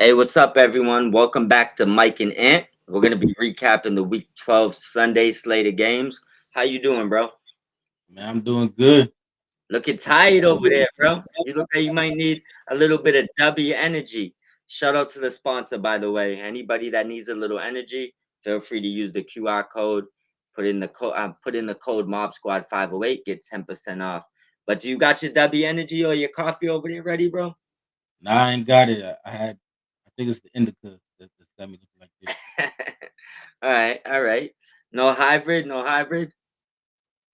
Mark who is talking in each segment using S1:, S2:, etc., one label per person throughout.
S1: Hey, what's up, everyone? Welcome back to Mike and Ant. We're gonna be recapping the Week 12 Sunday slate of games. How you doing, bro?
S2: Man, I'm doing good.
S1: Looking tired over there, bro. You look like you might need a little bit of W energy. Shout out to the sponsor, by the way. Anybody that needs a little energy, feel free to use the QR code. Put in the code Mob Squad 508. Get 10% off. But do you got your W energy or your coffee over there ready, bro?
S2: Nah, I ain't got it. I think it's the indica that's got me looking like this.
S1: All right, all right. No hybrid, no hybrid.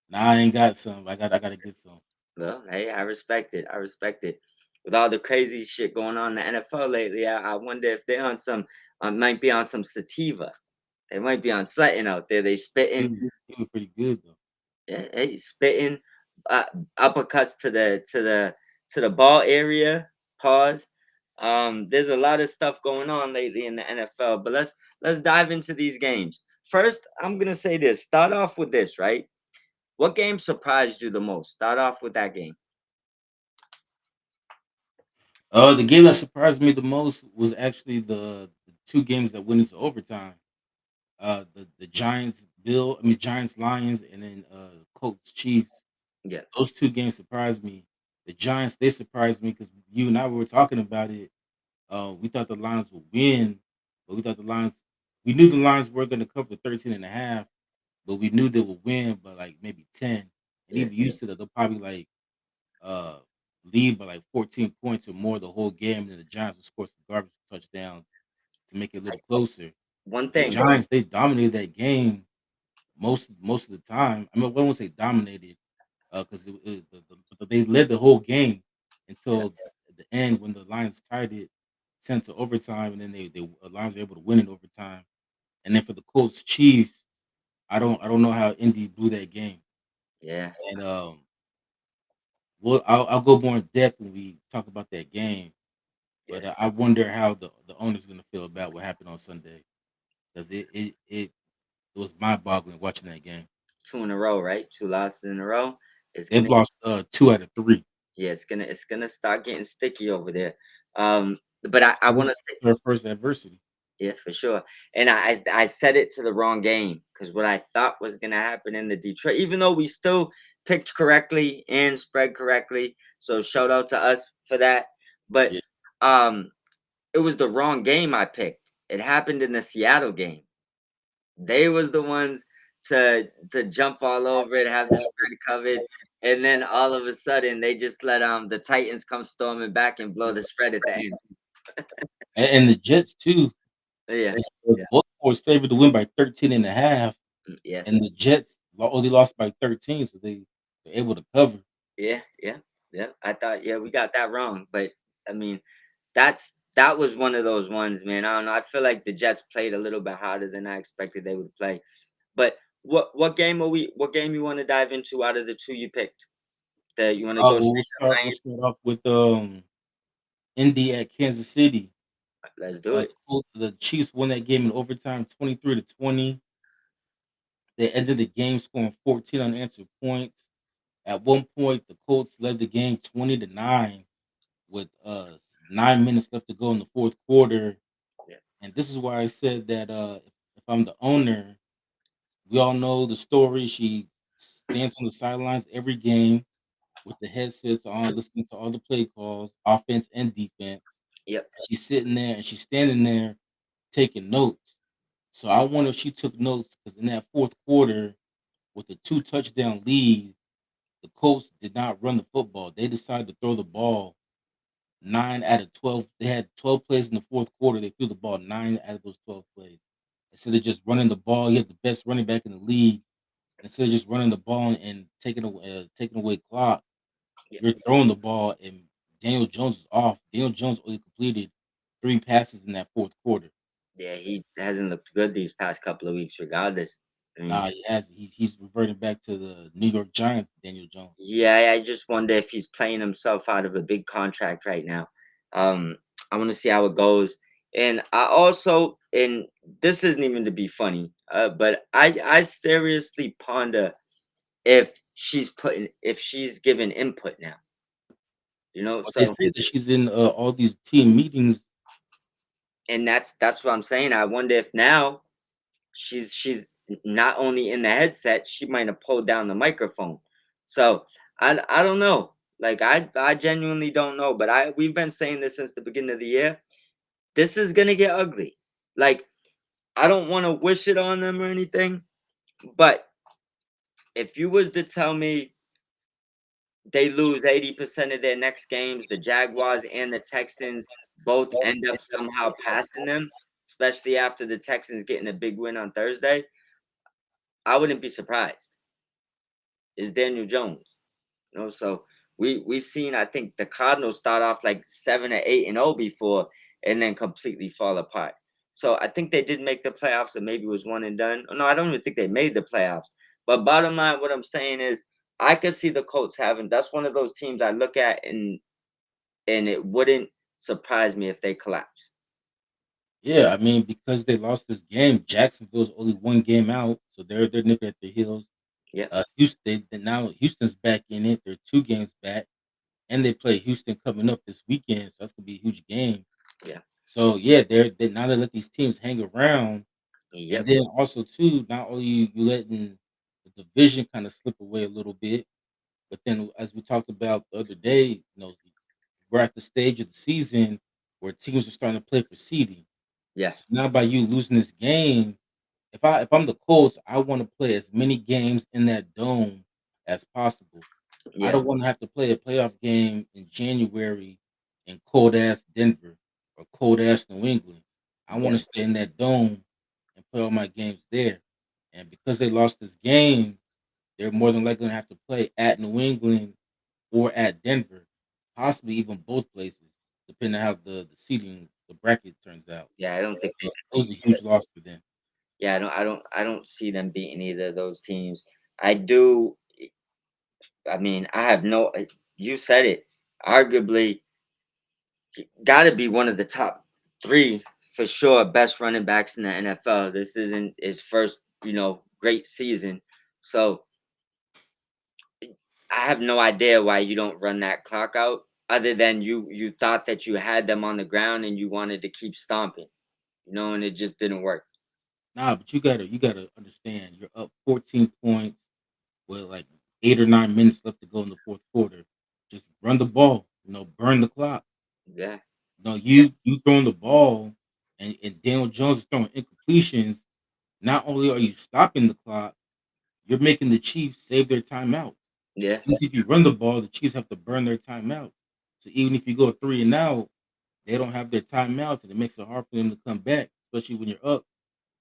S2: Nah, I ain't got some. I gotta get some.
S1: Well, hey, I respect it. I respect it. With all the crazy shit going on in the NFL lately, I wonder if they're on some, might be on some sativa. They might be on something out there. They spitting,
S2: He was pretty good though.
S1: hey, spitting, uh, uppercuts to the ball area. Pause. There's a lot of stuff going on lately in the NFL, but let's dive into these games. First, I'm gonna say this. Start off with this, right? What game surprised you the most? Start off with that game.
S2: The game that surprised me the most was actually the two games that went into overtime. The Giants Lions, and then Colts Chiefs.
S1: Yeah,
S2: Those two games surprised me. The Giants, they surprised me because you and I were talking about it. We thought the Lions would win, but we knew the Lions were going to cover 13 and a half, but we knew they would win by like maybe 10. And
S1: yeah,
S2: even you said that they'll probably uh, lead by like 14 points or more the whole game, and then the Giants will score some garbage touchdowns to make it a little closer.
S1: one
S2: But the
S1: thing.
S2: Giants, they dominated that game most of the time. I mean, I won't say dominated, because they led the whole game
S1: Yeah,
S2: until the end when the Lions tied it, sent to overtime, and then the Lions were able to win in overtime. And then for the Colts Chiefs, I don't know how Indy blew that game.
S1: yeah,
S2: And I'll go more in depth when we talk about that game.
S1: yeah.
S2: But I wonder how the owner's going to feel about what happened on Sunday, because it was mind boggling watching that game.
S1: Two in a row, right? Two losses in a row. It's
S2: They've
S1: gonna,
S2: lost 2 out of 3.
S1: yeah, it's gonna start getting sticky over there. But I
S2: This
S1: want
S2: is
S1: to say,
S2: their first adversity.
S1: yeah, for sure. And I said it to the wrong game because what I thought was gonna happen in the Detroit, even though we still picked correctly and spread correctly, so shout out to us for that. But
S2: Yeah.
S1: um, it was the wrong game I picked. It happened in the Seattle game. They was the ones to jump all over it, have the spread covered, and then all of a sudden they just let the Titans come storming back and blow the spread at the end.
S2: And the Jets too.
S1: Yeah, yeah,
S2: Baltimore was favored to win by 13 and a half,
S1: yeah,
S2: and the Jets only lost by 13, so they were able to cover.
S1: yeah, yeah, yeah. I thought, yeah, we got that wrong, but I mean, that was one of those ones, man. I don't know. I feel like the Jets played a little bit harder than I expected they would play. But what game are we? What game you want to dive into out of the two you picked? That you want to go
S2: Well,
S1: straight to
S2: we'll
S1: Lions?
S2: start off with Indy at Kansas City.
S1: Let's do it.
S2: The Chiefs won that game in overtime, 23-20. They ended the game scoring 14 unanswered points. At one point, the Colts led the game 20-9 with 9 minutes left to go in the fourth quarter.
S1: Yeah,
S2: And this is why I said that if I'm the owner, we all know the story. She stands on the sidelines every game with the headsets on, listening to all the play calls, offense and defense.
S1: yep.
S2: She's sitting there and she's standing there taking notes. So I wonder if she took notes because in that fourth quarter, with a two-touchdown lead, the Colts did not run the football. They decided to throw the ball 9 out of 12. They had 12 plays in the fourth quarter. They threw the ball 9 out of those 12 plays. Instead of just running the ball, you have the best running back in the league. Instead of just running the ball and taking away clock,
S1: Yeah,
S2: you're throwing the ball, and Daniel Jones is off. Daniel Jones only completed 3 passes in that fourth quarter.
S1: yeah, he hasn't looked good these past couple of weeks, regardless. I mean,
S2: Nah, he has he's reverting back to the New York Giants, Daniel Jones.
S1: yeah, I just wonder if he's playing himself out of a big contract right now. Um, I want to see how it goes. And I also, and this isn't even to be funny, but I seriously ponder if she's given input now.
S2: But they
S1: So
S2: say that she's in all these team meetings
S1: and that's what I'm saying. I wonder if now she's not only in the headset, she might have pulled down the microphone. So I don't know. Like I genuinely don't know. But I we've been saying this since the beginning of the year. This is gonna get ugly. Like I don't want to wish it on them or anything, but if you was to tell me they lose 80% of their next games, the Jaguars and the Texans both end up somehow passing them, especially after the Texans getting a big win on Thursday, I wouldn't be surprised. It's Daniel Jones. So we seen, I think, the Cardinals start off like 7 or 8 and 0 before, and then completely fall apart. So I think they did make the playoffs, or maybe it was one and done. No, I don't even think they made the playoffs. But bottom line, what I'm saying is, I could see the Colts having. That's one of those teams I look at, and it wouldn't surprise me if they collapse.
S2: Yeah, I mean, because they lost this game, Jacksonville's only one game out, so they're nipping at their heels.
S1: Yeah,
S2: Houston, now Houston's back in it. They're 2 games back, and they play Houston coming up this weekend, so that's gonna be a huge game.
S1: yeah,
S2: So yeah, they now they let these teams hang around, and
S1: yep,
S2: then also too, not only you letting the division kind of slip away a little bit, but then as we talked about the other day, we're at the stage of the season where teams are starting to play for seeding.
S1: yeah,
S2: So now by you losing this game, if I'm the Colts, I want to play as many games in that dome as possible. I
S1: yeah,
S2: don't want to have to play a playoff game in January in cold ass Denver or cold ass New England. I want
S1: yeah,
S2: to stay in that dome and play all my games there. And because they lost this game, they're more than likely going to have to play at New England or at Denver, possibly even both places, depending on how the seating, the bracket turns out.
S1: yeah. I don't think they
S2: So
S1: could
S2: those
S1: beat
S2: are
S1: either.
S2: huge loss for them.
S1: Yeah, I don't see them beating either of those teams. I do. I mean, I have no. You said it. Arguably, got to be one of the top three for sure. Best running backs in the NFL. This isn't his first, great season. So I have no idea why you don't run that clock out. Other than you thought that you had them on the ground and you wanted to keep stomping, and it just didn't work.
S2: Nah, but you gotta understand, you're up 14 points with like 8 or 9 minutes left to go in the fourth quarter. Just run the ball, burn the clock.
S1: Yeah,
S2: No,
S1: yeah,
S2: you throwing the ball and Daniel Jones is throwing incompletions. Not only are you stopping the clock, you're making the Chiefs save their timeout.
S1: yeah,
S2: Because if you run the ball, the Chiefs have to burn their timeout. So even if you go 3 and out, they don't have their timeouts, and it makes it hard for them to come back, especially when you're up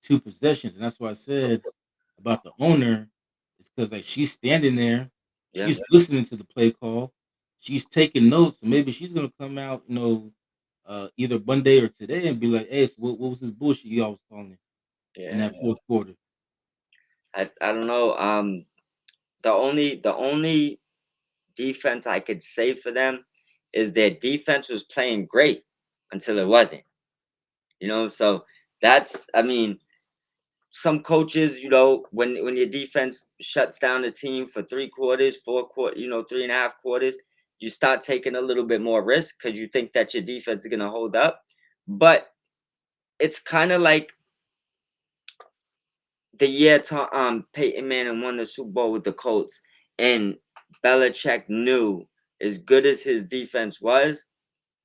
S2: 2 possessions. And that's why I said about the owner, is because like she's standing there,
S1: yeah,
S2: she's listening to the play call, she's taking notes, and maybe she's gonna come out, either Monday or today and be like, "Hey, so what was this bullshit y'all was calling in
S1: yeah.
S2: that fourth quarter?"
S1: I don't know. The only defense I could say for them is their defense was playing great until it wasn't. So that's, I mean, some coaches, when your defense shuts down the team for 3 quarters, 4 quarters, 3.5 quarters, you start taking a little bit more risk because you think that your defense is gonna hold up. But it's kind of like the year Peyton Manning won the Super Bowl with the Colts, and Belichick knew, as good as his defense was,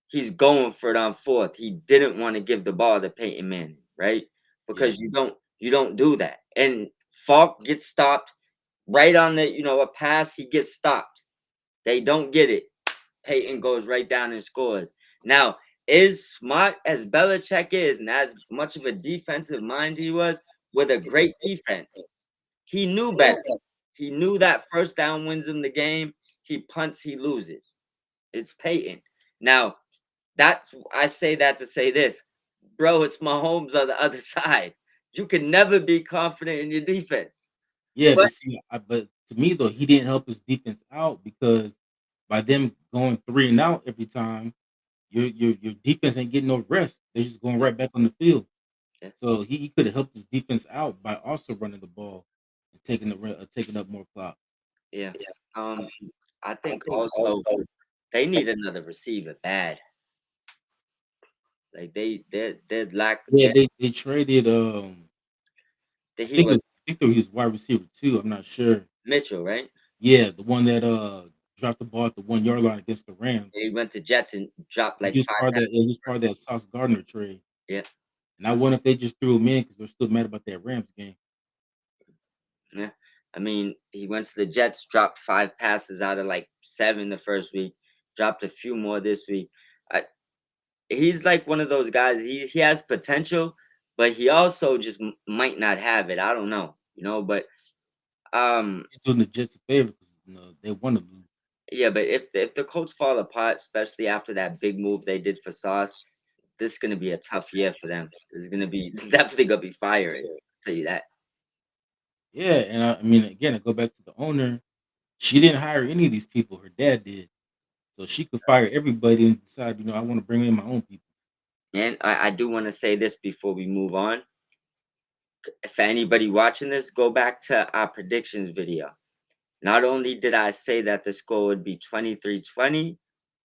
S1: he's going for it on fourth. He didn't want to give the ball to Peyton Manning, right?
S2: Yeah,
S1: Because you don't do that. And Falk gets stopped right on a pass, he gets stopped. They don't get it. Peyton goes right down and scores. Now, as smart as Belichick is, and as much of a defensive mind he was, with a great defense, he knew better. He knew that first down wins him the game. He punts, he loses. It's Peyton. Now, I say that to say this, bro. It's Mahomes on the other side. You can never be confident in your defense.
S2: yeah,
S1: But
S2: but to me though, he didn't help his defense out because by them going 3 and out every time, your defense ain't getting no rest. They're just going
S1: yeah,
S2: right back on the field.
S1: yeah,
S2: So he could have helped his defense out by also running the ball and taking up more clock.
S1: yeah. Um, I think also they need another receiver bad. Like they lack
S2: Yeah,
S1: that
S2: they traded,
S1: he was
S2: I think he was wide receiver too, I'm not sure.
S1: Mitchell, right?
S2: Yeah, the one that, dropped the ball at the 1-yard line against the Rams.
S1: He went to Jets and dropped like
S2: He was
S1: 5
S2: part of that
S1: passes.
S2: yeah, he was part of that Sauce Gardner trade,
S1: Yeah,
S2: and I wonder if they just threw him in because 'cause they're still mad about that Rams game.
S1: yeah. I mean, he went to the Jets, dropped 5 passes out of like 7 the first week, dropped a few more this week. I He's like one of those guys. He has potential, but he also just might not have it. I don't know, but um
S2: He's doing the Jets a favor because they wanna lose.
S1: yeah, but if the Colts fall apart, especially after that big move they did for Sauce, this is gonna be a tough year for them. This is gonna be it's definitely gonna be fire. I'll tell you that.
S2: Yeah, and I mean, again, I go back to the owner. She didn't hire any of these people, her dad did. So she could fire everybody and decide, I wanna bring in my own people.
S1: And I do want to say this before we move on. For anybody watching this, go back to our predictions video. Not only did I say that the score would be 23-20,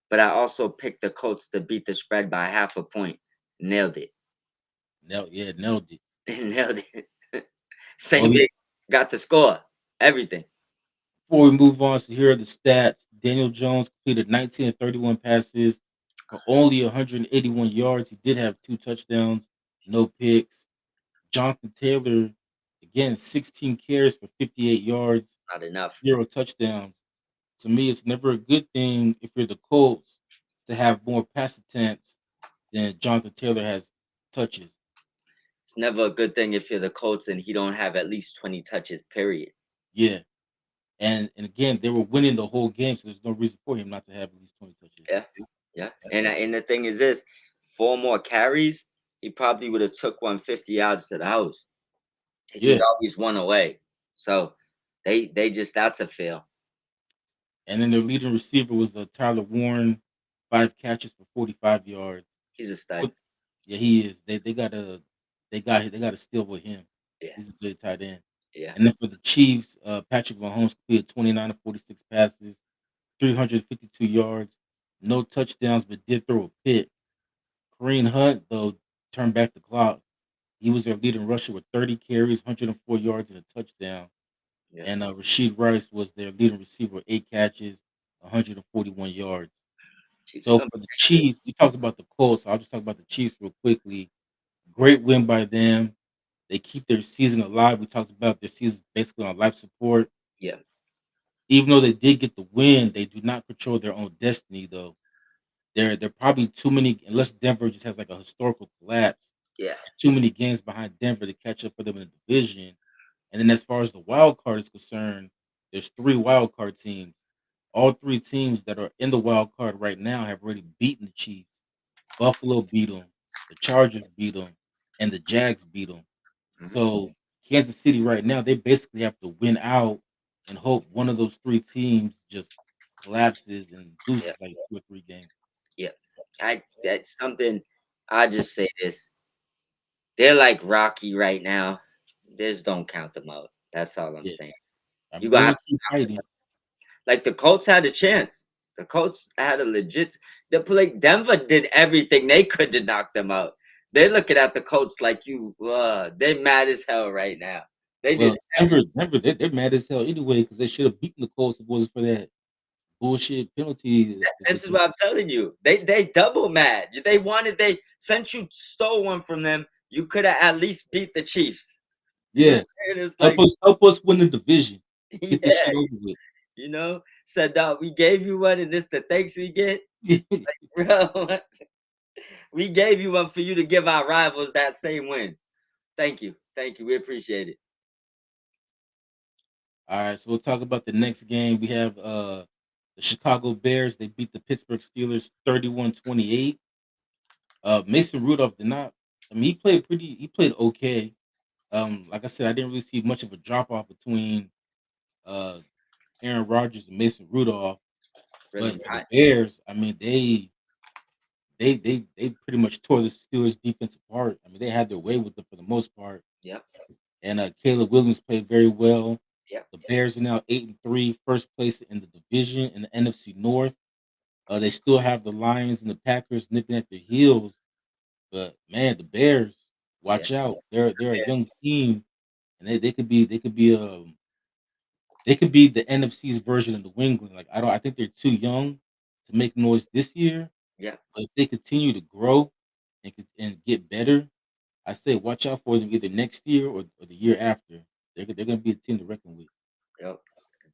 S1: but I also picked the Colts to beat the spread by half a point. Nailed it.
S2: Nailed it.
S1: Nailed it.
S2: Well,
S1: Same big. Got the score. Everything.
S2: before we move on, so here are the stats. Daniel Jones completed 19 of 31 passes for only 181 yards. He did have 2 touchdowns, no picks. Jonathan Taylor, again, 16 carries for 58 yards,
S1: Not enough.
S2: 0 touchdowns. To me, it's never a good thing if you're the Colts to have more pass attempts than Jonathan Taylor has touches.
S1: It's never a good thing if you're the Colts and he don't have at least 20 touches, period.
S2: Yeah. And again, they were winning the whole game, so there's no reason for him not to have at least 20 touches.
S1: Yeah. Yeah. And the thing is this, 4 more carries, he probably would have took 150 yards to the house. He's
S2: Yeah.
S1: always one away. So they just that's a fail.
S2: And then their leading receiver was Tyler Warren, 5 catches for 45 yards.
S1: He's a stud.
S2: What- Yeah, he is. They got to steal with him.
S1: Yeah.
S2: He's a good tight end.
S1: Yeah.
S2: And then for the Chiefs, Patrick Mahomes completed 29 of 46 passes, 352 yards, no touchdowns, but did throw a pick. Kareem Hunt, though, turned back the clock. He was their leading rusher with 30 carries, 104 yards, and a touchdown.
S1: Yeah.
S2: And Rasheed Rice was their leading receiver with 8 catches, 141 yards.
S1: Chiefs are
S2: So
S1: gonna
S2: for the
S1: be pretty good.
S2: Chiefs, we talked about the Colts, so I'll just talk about the Chiefs real quickly. Great win by them. They keep their season alive. We talked about their season basically on life support.
S1: Yeah.
S2: Even though they did get the win, they do not control their own destiny, though. They're probably too many, unless Denver just has like a historical collapse.
S1: Yeah.
S2: Too many games behind Denver to catch up with them in the division. And then as far as the wild card is concerned, there's 3 wild card teams. All 3 teams that are in the wild card right now have already beaten the Chiefs. Buffalo beat them, the Chargers beat them, and the Jags beat them.
S1: Mhm.
S2: So Kansas City right now, they basically have to win out and hope one of those 3 teams just collapses and
S1: Yeah.
S2: loses like 2 or 3 games.
S1: Yeah. That's something I just say this. They're like Rocky right now. Just don't count them out. That's all I'm
S2: Yeah,
S1: saying.
S2: I
S1: You
S2: mean, they're
S1: gonna have
S2: gonna
S1: to
S2: keep
S1: count them
S2: fighting.
S1: out. Like the Colts had a chance. The Colts had a legit like Denver did everything they could to knock them out. They're looking at the Colts like they're mad as hell right now. They did
S2: Well, Denver
S1: everything.
S2: Denver, they're mad as hell anyway because they should have beaten the Colts if it wasn't for that bullshit penalty that they
S1: This is what I'm telling you. They double mad. They since you stole one from them, you could have at least beat the Chiefs. You know what
S2: yeah,
S1: I'm saying? It's like,
S2: help us win the division. Get this
S1: yeah,
S2: shit over with.
S1: said dog, we gave you one, and this the thanks we get, bro. We gave you one for you to give our rivals that same win. Thank you. We appreciate it.
S2: Alright, so we'll talk about the next game. We have, the Chicago Bears, they beat the Pittsburgh Steelers 31-28. Mason Rudolph did not I mean, he played okay. Like I said, I didn't really see much of a drop off between, uh, Aaron Rodgers and Mason Rudolph,
S1: Really
S2: but for the
S1: not.
S2: Bears, I mean, they pretty much tore the Steelers defense apart. I mean, they had their way with them for the most part.
S1: Yep.
S2: And Caleb Williams played very well.
S1: Yep.
S2: The Bears are now 8-3, first place in the division in the NFC North. They still have the Lions and the Packers nipping at their heels. But man, the Bears,
S1: Yeah,
S2: watch out. They're a
S1: yeah,
S2: young team, and they could be the NFC's version of the New England. Like I think they're too young to make noise this year.
S1: yeah.
S2: But if they continue to grow and get better, I say watch out for them either next year or the year after. They're gonna be a team to reckon with.
S1: Yep.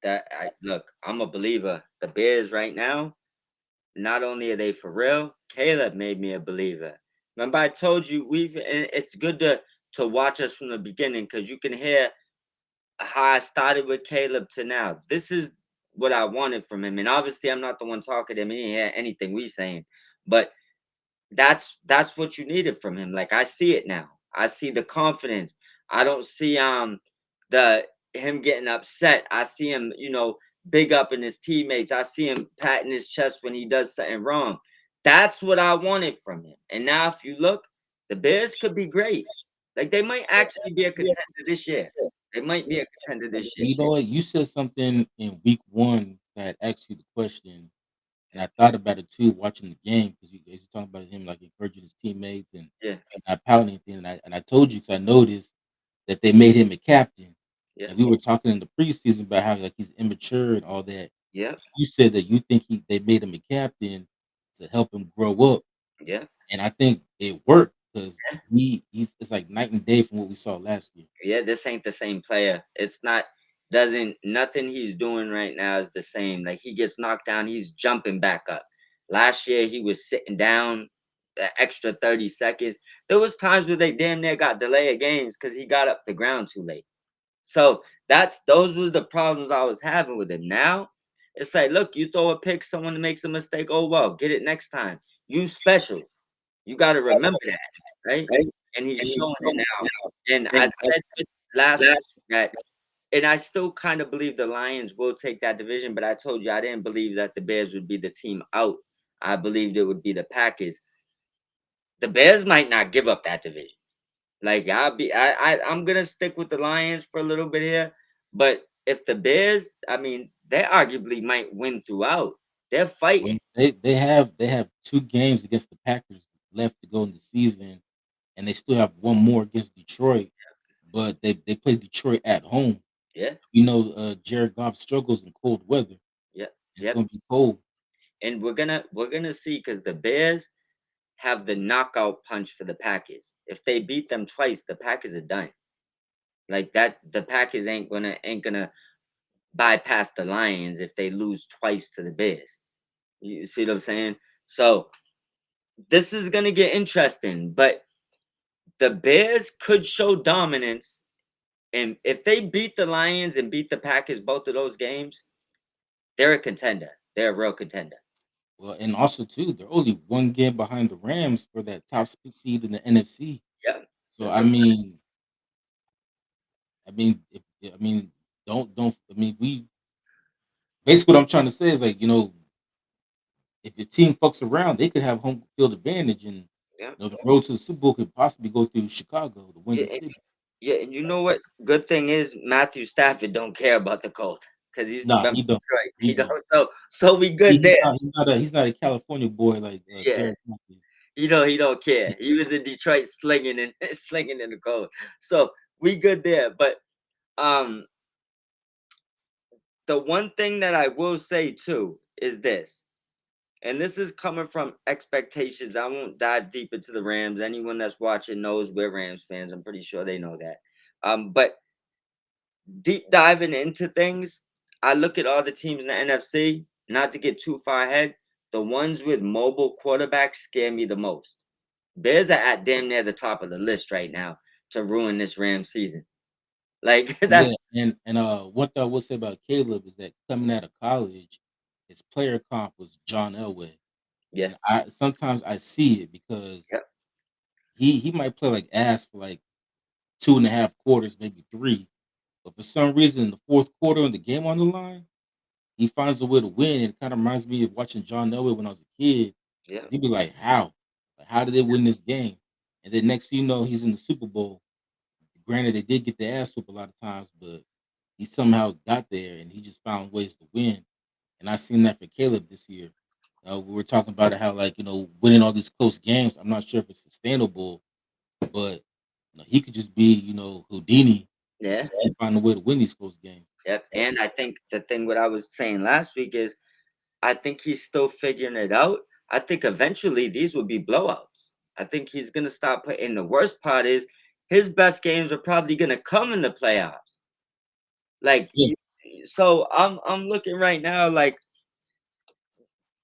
S1: That I look, I'm a believer. The Bears right now, not only are they for real, Caleb made me a believer. Remember, I told you and it's good to watch us from the beginning because you can hear how I started with Caleb to now. This is what I wanted from him, and obviously, I'm not the one talking to him. He didn't hear anything we saying, but that's what you needed from him. Like I see it now. I see the confidence. I don't see the him getting upset. I see him, big up in his teammates. I see him patting his chest when he does something wrong. That's what I wanted from him. And now if you look, the Bears could be great. Like they might actually be a contender this year. They might be a contender this year.
S2: You know what? You said something in week one that asked you the question, and I thought about it too watching the game because you talking about him like encouraging his teammates
S1: Yeah,
S2: and not pouting anything. And I told you because I noticed that they made him a captain,
S1: yeah,
S2: and we were talking in the preseason about how like he's immature and all that.
S1: yeah,
S2: You said that you think they made him a captain to help him grow up,
S1: yeah.
S2: and I think it worked because he's it's like night and day from what we saw last year.
S1: Yeah, this ain't the same player. It's not doesn't nothing he's doing right now is the same. Like he gets knocked down, he's jumping back up. Last year he was sitting down the extra 30 seconds. There was times where they damn near got delay of games because he got up the ground too late. So that's those was the problems I was having with him. Now it's like, look, you throw a pick, someone makes a mistake. Oh well, get it next time. You special. You got to remember that, right? And he's showing it now. And I said last week that, and I still kind of believe the Lions will take that division, but I told you I didn't believe that the Bears would be the team out. I believed it would be the Packers. The Bears might not give up that division. Like I'm gonna stick with the Lions for a little bit here, but if the Bears, I mean, they arguably might win throughout. They're
S2: Well,
S1: fighting.
S2: they have 2 games against the Packers left to go in the season, and they still have 1 more against Detroit, but they play Detroit at home.
S1: Yeah,
S2: Jared Goff struggles in cold weather.
S1: yeah,
S2: It's
S1: yep.
S2: gonna be cold.
S1: And we're gonna see because the Bears have the knockout punch for the Packers. If they beat them twice, the Packers are done. Like that, the Packers ain't gonna bypass the Lions if they lose twice to the Bears. You see what I'm saying? So this is gonna get interesting, but the Bears could show dominance, and if they beat the Lions and beat the Packers both of those games, they're a contender. They're a real contender.
S2: Well, and also too, they're only 1 game behind the Rams for that top seed in the NFC.
S1: Yep,
S2: So
S1: that's a fact.
S2: I mean, don't I mean we basically what I'm trying to say is like if your team fucks around, they could have home field advantage, and
S1: Yep.
S2: the road to the Super Bowl could possibly go through Chicago, the
S1: Yeah,
S2: Windy City.
S1: yeah, and you know what? Good thing is Matthew Stafford don't care about the cold because he's
S2: Nah,
S1: from
S2: he don't.
S1: Detroit.
S2: He don't.
S1: So we
S2: He,
S1: good
S2: he's
S1: there.
S2: not. He's not a California boy like
S1: Yeah,
S2: Derek Matthews.
S1: he don't care. He was in Detroit slinging and slinging in the cold. So we good there. But um, the one thing that I will say too is this, and this is coming from expectations. I won't dive deep into the Rams. Anyone that's watching knows we're Rams fans. I'm pretty sure they know that. But deep diving into things, I look at all the teams in the NFC, not to get too far ahead. The ones with mobile quarterbacks scare me the most. Bears are at damn near the top of the list right now to ruin this Rams season. Like
S2: Yeah,
S1: that's
S2: and one thing I will say about Caleb is that coming out of college, his player comp was John Elway,
S1: yeah,
S2: and I sometimes I see it because
S1: yeah,
S2: he might play like ass for like 2.5 quarters, maybe 3, but for some reason in the fourth quarter when the game on the line, he finds a way to win. It kind of reminds me of watching John Elway when I was a kid.
S1: yeah,
S2: He'd be like, "How? Like, how did they win this game?" And then next thing you know, he's in the Super Bowl. Granted, they did get their ass whooped a lot of times, but he somehow got there and he just found ways to win. And I seen that for Caleb this year. We were talking about it, how like winning all these close games. I'm not sure if it's sustainable, but he could just be Houdini,
S1: Yeah.
S2: just keep finding a way to win these close games.
S1: Yep. And I think the thing what I was saying last week is I think he's still figuring it out. I think eventually these will be blowouts. I think he's gonna stop putting. The worst part is his best games are probably gonna come in the playoffs. Like
S2: Yeah,
S1: so I'm looking right now like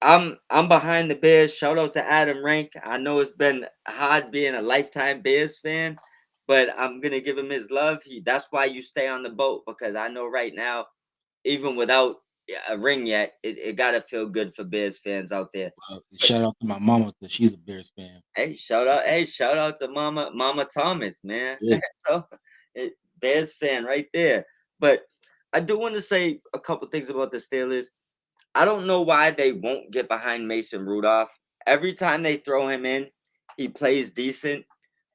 S1: I'm behind the Bears. Shout out to Adam Rank. I know it's been hard being a lifetime Bears fan, but I'm gonna give him his love. That's why you stay on the boat because I know right now, even without a ring yet, it gotta feel good for Bears fans out there. But
S2: shout out to my mama because she's a Bears fan.
S1: hey, shout out to Mama Thomas, man.
S2: Yeah,
S1: So Bears fan right there. But I do want to say a couple things about the Steelers. I don't know why they won't get behind Mason Rudolph. Every time they throw him in, he plays decent.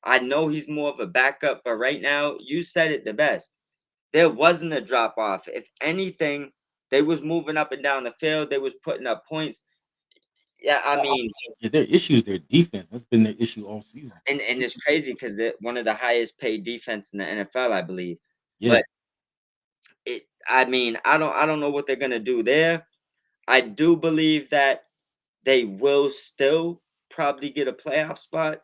S1: I know he's more of a backup, but right now, you said it the best. There wasn't a drop off. If anything, they was moving up and down the field. They was putting up points. Yeah, I mean,
S2: yeah, their issue is their defense. That's been their issue all season.
S1: and it's crazy because they're one of the highest paid defense in the NFL, I believe.
S2: Yeah,
S1: But I mean, I don't know what they're gonna do there. I do believe that they will still probably get a playoff spot,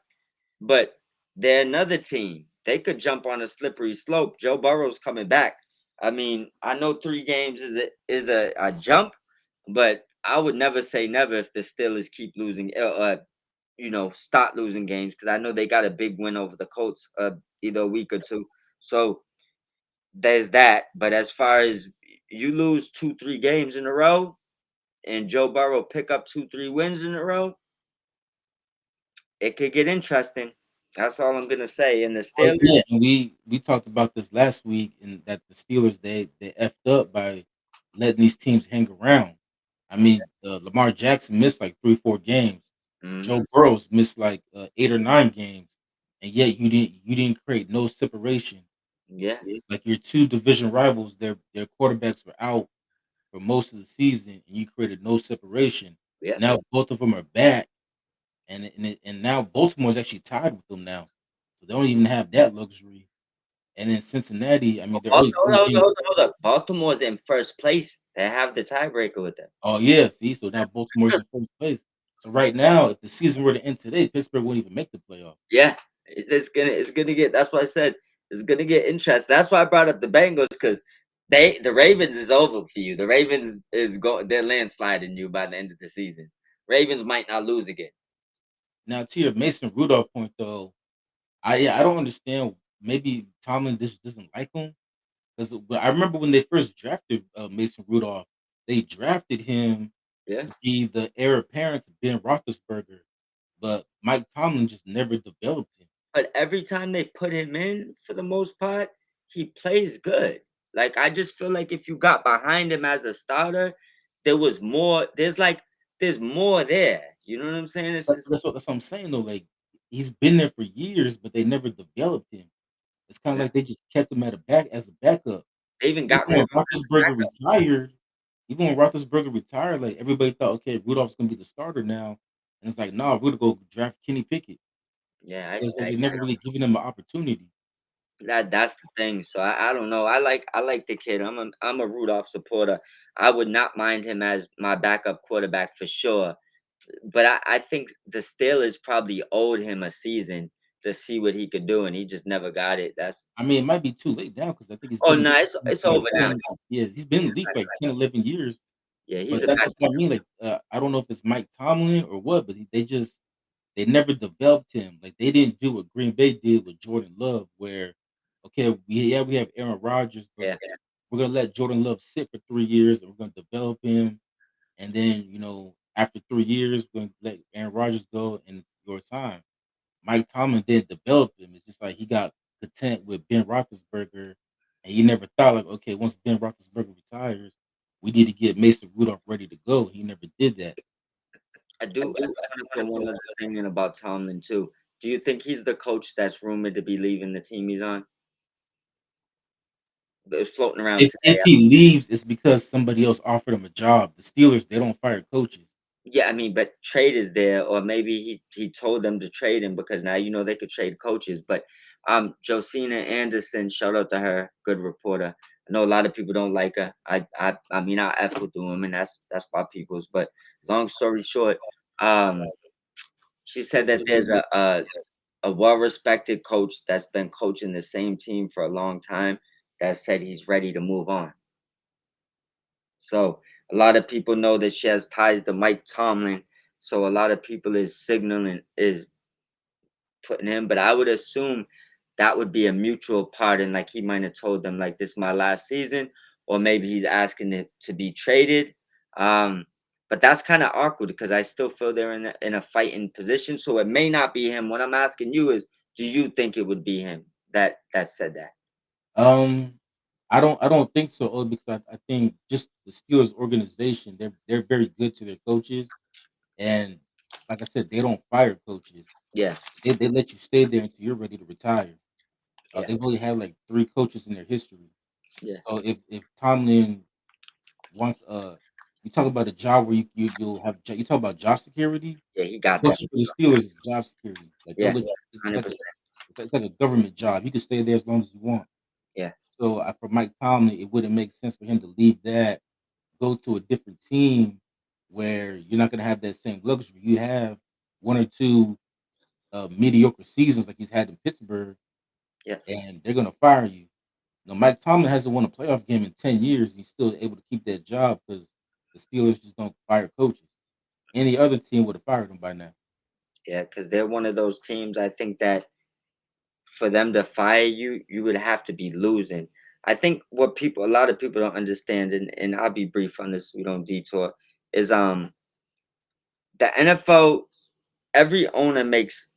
S1: but they're another team. They could jump on a slippery slope. Joe Burrow's coming back. I mean, I know 3 games is a jump, but I would never say never if the Steelers keep losing, start losing games because I know they got a big win over the Colts, either a week or two. So there's that. But as far as you lose 2, 3 games in a row, and Joe Burrow pick up 2, 3 wins in a row, it could get interesting. That's all I'm gonna say. And the
S2: oh
S1: Steelers,
S2: yeah, and we talked about this last week, and that the Steelers they effed up by letting these teams hang around. I mean, Lamar Jackson missed like 3 4 games.
S1: mhm,
S2: Joe Burrows missed like 8 or 9 games, and yet you didn't create no separation.
S1: yeah,
S2: Like your two division rivals, their quarterbacks were out for most of the season, and you created no separation.
S1: yeah.
S2: Now both of them are back, and now Baltimore's actually tied with them now, so they don't even have that luxury. And then Cincinnati, I mean, they're only
S1: Hold
S2: 4
S1: up, hold up,
S2: games.
S1: hold up, hold up. Baltimore's in first place. They have the tiebreaker with them.
S2: Oh yeah, see, so now Baltimore's in first place. So right now, if the season were to end today, Pittsburgh wouldn't even make the playoffs.
S1: Yeah, it's gonna get. That's why I said it's gonna get interesting. That's why I brought up the Bengals because the Ravens is over for you. The Ravens is going. They're landsliding you by the end of the season. Ravens might not lose again.
S2: Now to your Mason Rudolph point though, I don't understand. Maybe Tomlin just doesn't like him because I remember when they first drafted Mason Rudolph, they drafted him
S1: Yeah.
S2: to be the heir apparent to Ben Roethlisberger, but Mike Tomlin just never developed him.
S1: But every time they put him in, for the most part, he plays good. Like I just feel like if you got behind him as a starter, there was more. There's more there. You know what I'm saying? It's
S2: But
S1: just
S2: that's what I'm saying though. Like he's been there for years, but they never developed him. It's kind of
S1: yeah.
S2: like they just kept him at a back as a backup.
S1: They even
S2: Even
S1: got rid
S2: when
S1: of him as a
S2: Roethlisberger
S1: backup.
S2: retired, like everybody thought, okay, Rudolph's gonna be the starter now, and it's like, no, we're gonna go draft Kenny Pickett.
S1: Yeah,
S2: So it's like they never really given him an opportunity.
S1: that's the thing. So I don't know. I like the kid. I'm a Rudolph supporter. I would not mind him as my backup quarterback for sure. But I think the Steelers probably owed him a season to see what he could do, and he just never got it. That's
S2: I mean, it might be too late now because I think he's
S1: oh
S2: been in
S1: no,
S2: the league
S1: it's
S2: for like
S1: over now.
S2: 10. Yeah, he's been in the league for like 10, 11 years.
S1: Yeah,
S2: But
S1: he's a
S2: that's what I mean. Like, I don't know if it's Mike Tomlin or what, but they never developed him. Like they didn't do what Green Bay did with Jordan Love, where okay, we have Aaron Rodgers, but
S1: yeah.
S2: we're gonna let Jordan Love sit for 3 years and we're gonna develop him. And then, after 3 years, we're gonna let Aaron Rodgers go and it's your time. Mike Tomlin didn't develop him. It's just like he got content with Ben Roethlisberger, and he never thought like, okay, once Ben Roethlisberger retires, we need to get Mason Rudolph ready to go. He never did that.
S1: I do want to throw one other thing in about Tomlin too. Do you think he's the coach that's rumored to be leaving the team he's on? It's floating around
S2: If
S1: today.
S2: he leaves, it's because somebody else offered him a job. The Steelers, they don't fire coaches.
S1: Yeah, I mean, but trade is there, or maybe he told them to trade him because now they could trade coaches. But Josina Anderson, shout out to her, good reporter. I know a lot of people don't like her. I mean, I f with the woman. That's my people's. But long story short, um, she said that there's a well respected coach that's been coaching the same team for a long time that said he's ready to move on. So a lot of people know that she has ties to Mike Tomlin. So a lot of people is signaling is putting him, but I would assume that would be a mutual pardon. Like he might have told them like this is my last season, or maybe he's asking it to be traded. Um, but that's kind of awkward because I still feel they're in a fighting position. So it may not be him. What I'm asking you is, do you think it would be him that said that?
S2: Um, I don't think so, only because I think just the Steelers organization, they're very good to their coaches, and like I said, they don't fire coaches.
S1: Yeah,
S2: They let you stay there until you're ready to retire.
S1: yeah,
S2: They've only had like 3 coaches in their history.
S1: yeah,
S2: So if Tomlin wants you talk about a job where you'll have you talk about job security.
S1: yeah. He got that.
S2: Coaching for the Steelers is job security. Like they'll
S1: Yeah,
S2: let you, it's like a
S1: 100%.
S2: it's like a government job. You can stay there as long as you want.
S1: Yeah,
S2: So for Mike Tomlin, it wouldn't make sense for him to leave that, go to a different team where you're not going to have that same luxury. You have 1 or 2 mediocre seasons like he's had in Pittsburgh,
S1: yeah,
S2: and they're going to fire you. Mike Tomlin hasn't won a playoff game in 10 years. And he's still able to keep that job because the Steelers just don't fire coaches. Any other team would have fired him by now.
S1: yeah. Because they're one of those teams. I think that for them to fire you, you would have to be losing. I think what a lot of people don't understand, and I'll be brief on this, so we don't detour, is the NFL, every owner makes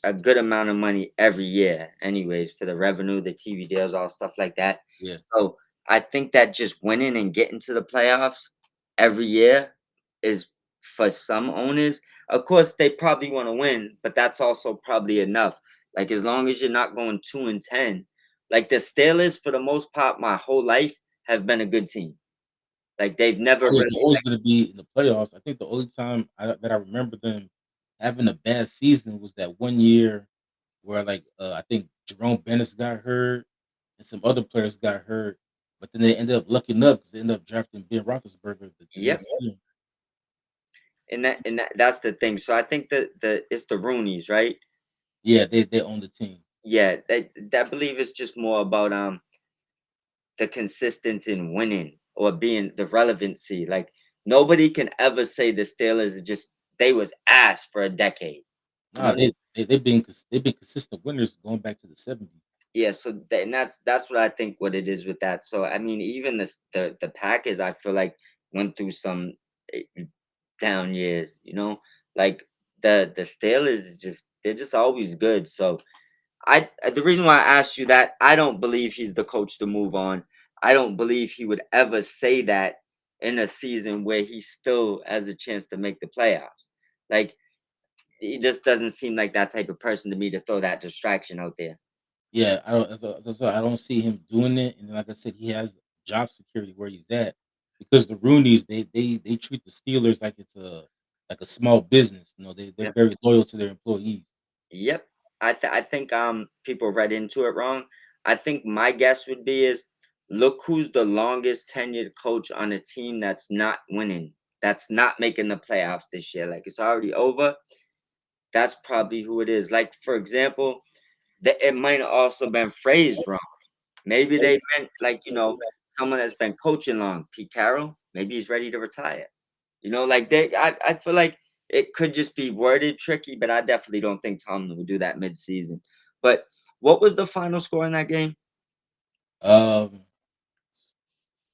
S1: a good amount of money every year, anyways, for the revenue, the TV deals, all stuff like that.
S2: Yeah.
S1: So I think that just winning and getting to the playoffs every year is for some owners. Of course, they probably want to win, but that's also probably enough. Like as long as you're not going 2-10, like the Steelers, for the most part, my whole life have been a good team. Like they've never
S2: Oh, yeah,
S1: really.
S2: they're always gonna be in the playoffs. I think the only time that I remember them having a bad season was that one year where, like, I think Jerome Bettis got hurt and some other players got hurt, but then they ended up lucking up because they ended up drafting Ben Roethlisberger the
S1: Yep.
S2: next year.
S1: That's the thing. So I think that it's the Roonies, right?
S2: Yeah, they own the team.
S1: Yeah, that believe it's just more about the consistency in winning or being the relevancy. Like nobody can ever say the Steelers are just they was ass for a decade. You
S2: Nah,
S1: know,
S2: they've been consistent winners going back to the '70s.
S1: yeah. So and that's what I think what it is with that. So I mean, even the Packers, I feel like went through some eh, down years. Like the Steelers is just they're just always good. So the reason why I asked you that, I don't believe he's the coach to move on. I don't believe he would ever say that in a season where he still has a chance to make the playoffs. Like he just doesn't seem like that type of person to me to throw that distraction out there.
S2: Yeah, I don't see him doing it. And then, like I said, he has job security where he's at because the Roonies they treat the Steelers like it's a small business. They're
S1: Yep.
S2: very loyal to their employees.
S1: Yep. I think people read into it wrong. I think my guess would be is look who's the longest tenured coach on a team that's not winning, that's not making the playoffs this year. Like it's already over. That's probably who it is. Like, for example, it might have also been phrased wrong. Maybe they meant like, someone that's been coaching long, Pete Carroll, maybe he's ready to retire. Like I feel like it could just be worded tricky, but I definitely don't think Tomlin would do that mid-season. But what was the final score in that game?
S2: Um,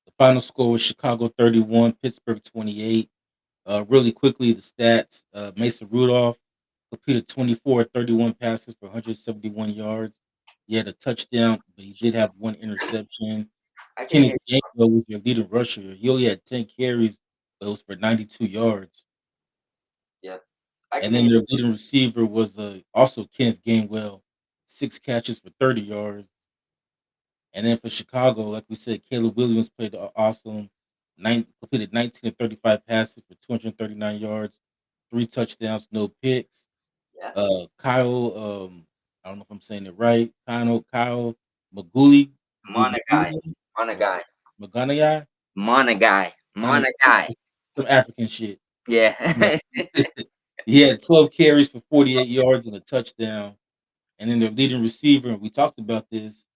S2: the final score was Chicago 31, Pittsburgh 28. Really quickly, the stats: Mason Rudolph completed 24 31 passes for 171 yards. He had a touchdown, but he did have one interception.
S1: I can
S2: Kenneth
S1: hear.
S2: Gainwell was your leading rusher. He only had 10 carries, but it was for 92 yards.
S1: Yeah, I can
S2: And then
S1: hear.
S2: their leading receiver was also Kenneth Gainwell, 6 catches for 30 yards. And then for Chicago, like we said, Caleb Williams played awesome, completed 19 of 35 passes for 239 yards, 3 touchdowns, no picks.
S1: Yeah.
S2: Kyle, I don't know if I'm saying it right. Kyle Maguli,
S1: Monagai.
S2: or
S1: Monagai.
S2: Maganaya,
S1: Monagai.
S2: I don't know,
S1: Monagai.
S2: some African shit.
S1: Yeah.
S2: He had 12 carries for 48 yards and a touchdown. And then their leading receiver, and we talked about this.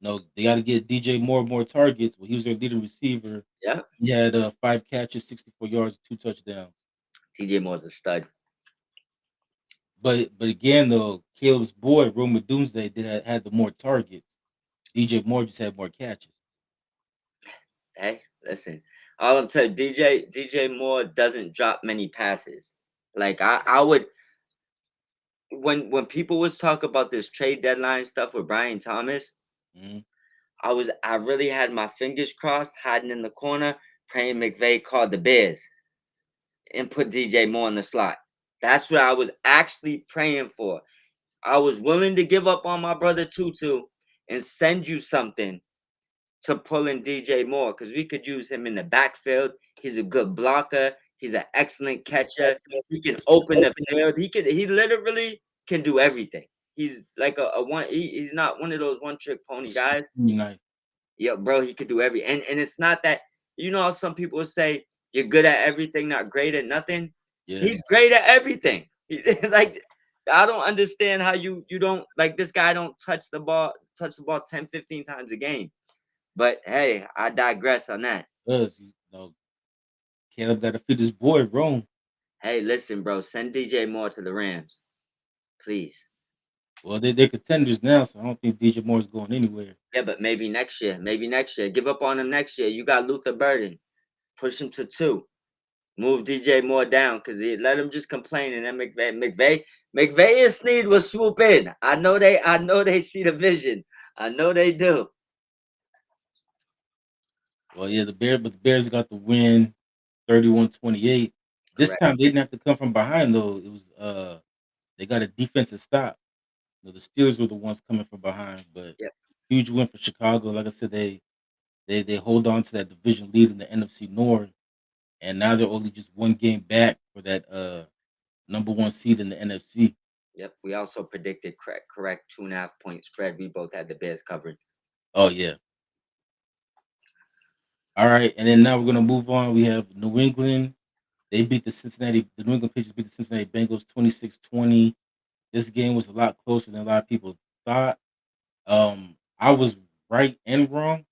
S2: No, they got to get DJ more targets. Well, he was their leading receiver.
S1: Yeah.
S2: He had 5 catches, 64 yards, 2 touchdowns.
S1: TJ Moore's a stud.
S2: But again, though, Caleb's boy, Roma Doomsday, had the more targets. DJ Moore just had more catches.
S1: Hey, listen. All I'm telling DJ Moore doesn't drop many passes. Like I would when people was talk about this trade deadline stuff with Brian Thomas,
S2: Mhm.
S1: I really had my fingers crossed, hiding in the corner, praying McVay called the Bears and put DJ Moore in the slot. That's what I was actually praying for. I was willing to give up on my brother Tutu and send you something to pull in DJ Moore because we could use him in the backfield. He's a good blocker. He's an excellent catcher. He can open the field. He literally can do everything. He's like a one. He's not one of those one trick pony guys.
S2: Nice.
S1: Yeah, bro, he could do and it's not that how some people will say you're good at everything, not great at nothing.
S2: Yeah.
S1: He's great at everything. Like I don't understand how you don't like this guy don't touch the ball 10, 15 times a game. But hey, I digress on that.
S2: Does Caleb got to feed his boy Rome.
S1: Hey, listen, bro, send DJ Moore to the Rams, please.
S2: Well, they're contenders now, so I don't think DJ Moore's going anywhere.
S1: Yeah, but maybe next year. Maybe next year. Give up on him next year. You got Luther Burden. Push him to 2. Move DJ Moore down because let him just complain and then McVay and Snead will swoop in. I know they see the vision. I know they do.
S2: Well, yeah, the Bears got the win, 31-28. This
S1: Correct.
S2: time they didn't have to come from behind though. It was they got a defensive stop. The Steelers were the ones coming from behind, but
S1: Yep.
S2: huge win for Chicago. Like I said, they hold on to that division lead in the NFC North, and now they're only just one game back for that number one seed in the NFC.
S1: Yep. We also predicted correct 2.5 point spread. We both had the Bears covered.
S2: Oh yeah. All right, and then now we're gonna move on. We have New England. The New England Patriots beat the Cincinnati Bengals 26-20. This game was a lot closer than a lot of people thought. I was right and wrong.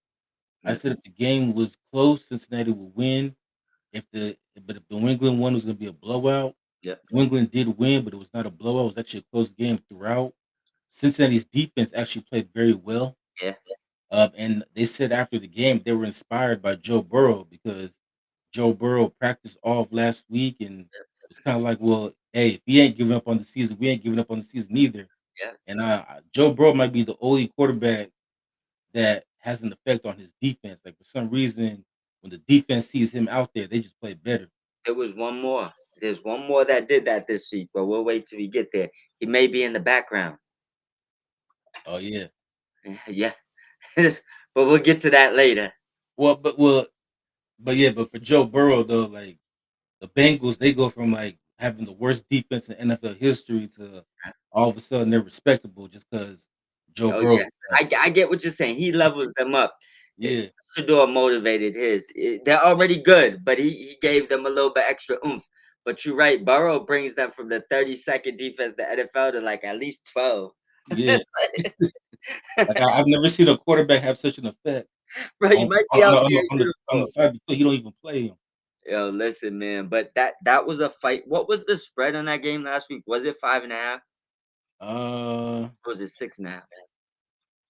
S2: I
S1: Mm,
S2: said if the game was close, Cincinnati would win. If New England won, it was going to be a blowout.
S1: yep.
S2: New England did win, but it was not a blowout. It was actually a close game throughout. Cincinnati's defense actually played very well.
S1: Yeah.
S2: And they said after the game they were inspired by Joe Burrow because Joe Burrow practiced all of last week, and it's kind of like, well, hey, if he ain't giving up on the season, we ain't giving up on the season either.
S1: Yeah.
S2: And Joe Burrow might be the only quarterback that has an effect on his defense. Like for some reason, when the defense sees him out there, they just play better.
S1: There was one more. There's one more that did that this week, but we'll wait till we get there. He may be in the background.
S2: Oh yeah.
S1: Yeah. But we'll get to that later.
S2: But for Joe Burrow though, like the Bengals, they go from like having the worst defense in NFL history to all of a sudden they're respectable just because Joe
S1: Oh
S2: Burrow
S1: yeah,
S2: is back.
S1: I get what you're saying. He levels them up. Eh,
S2: Yeah,
S1: Shedeur motivated his. They're already good, but he gave them a little bit extra oomph. But you're right, Burrow brings them from the 32nd defense the NFL to like at least 12.
S2: yeah.
S1: It's like,
S2: Like I've never seen a quarterback have such an effect
S1: bro, you might be out there in
S2: on the
S1: uniform.
S2: side of the field. He don't even play him.
S1: Yo, listen, man. But that was a fight. What was the spread on that game last week? Was it 5.5?
S2: Uh,
S1: Or was it 6.5?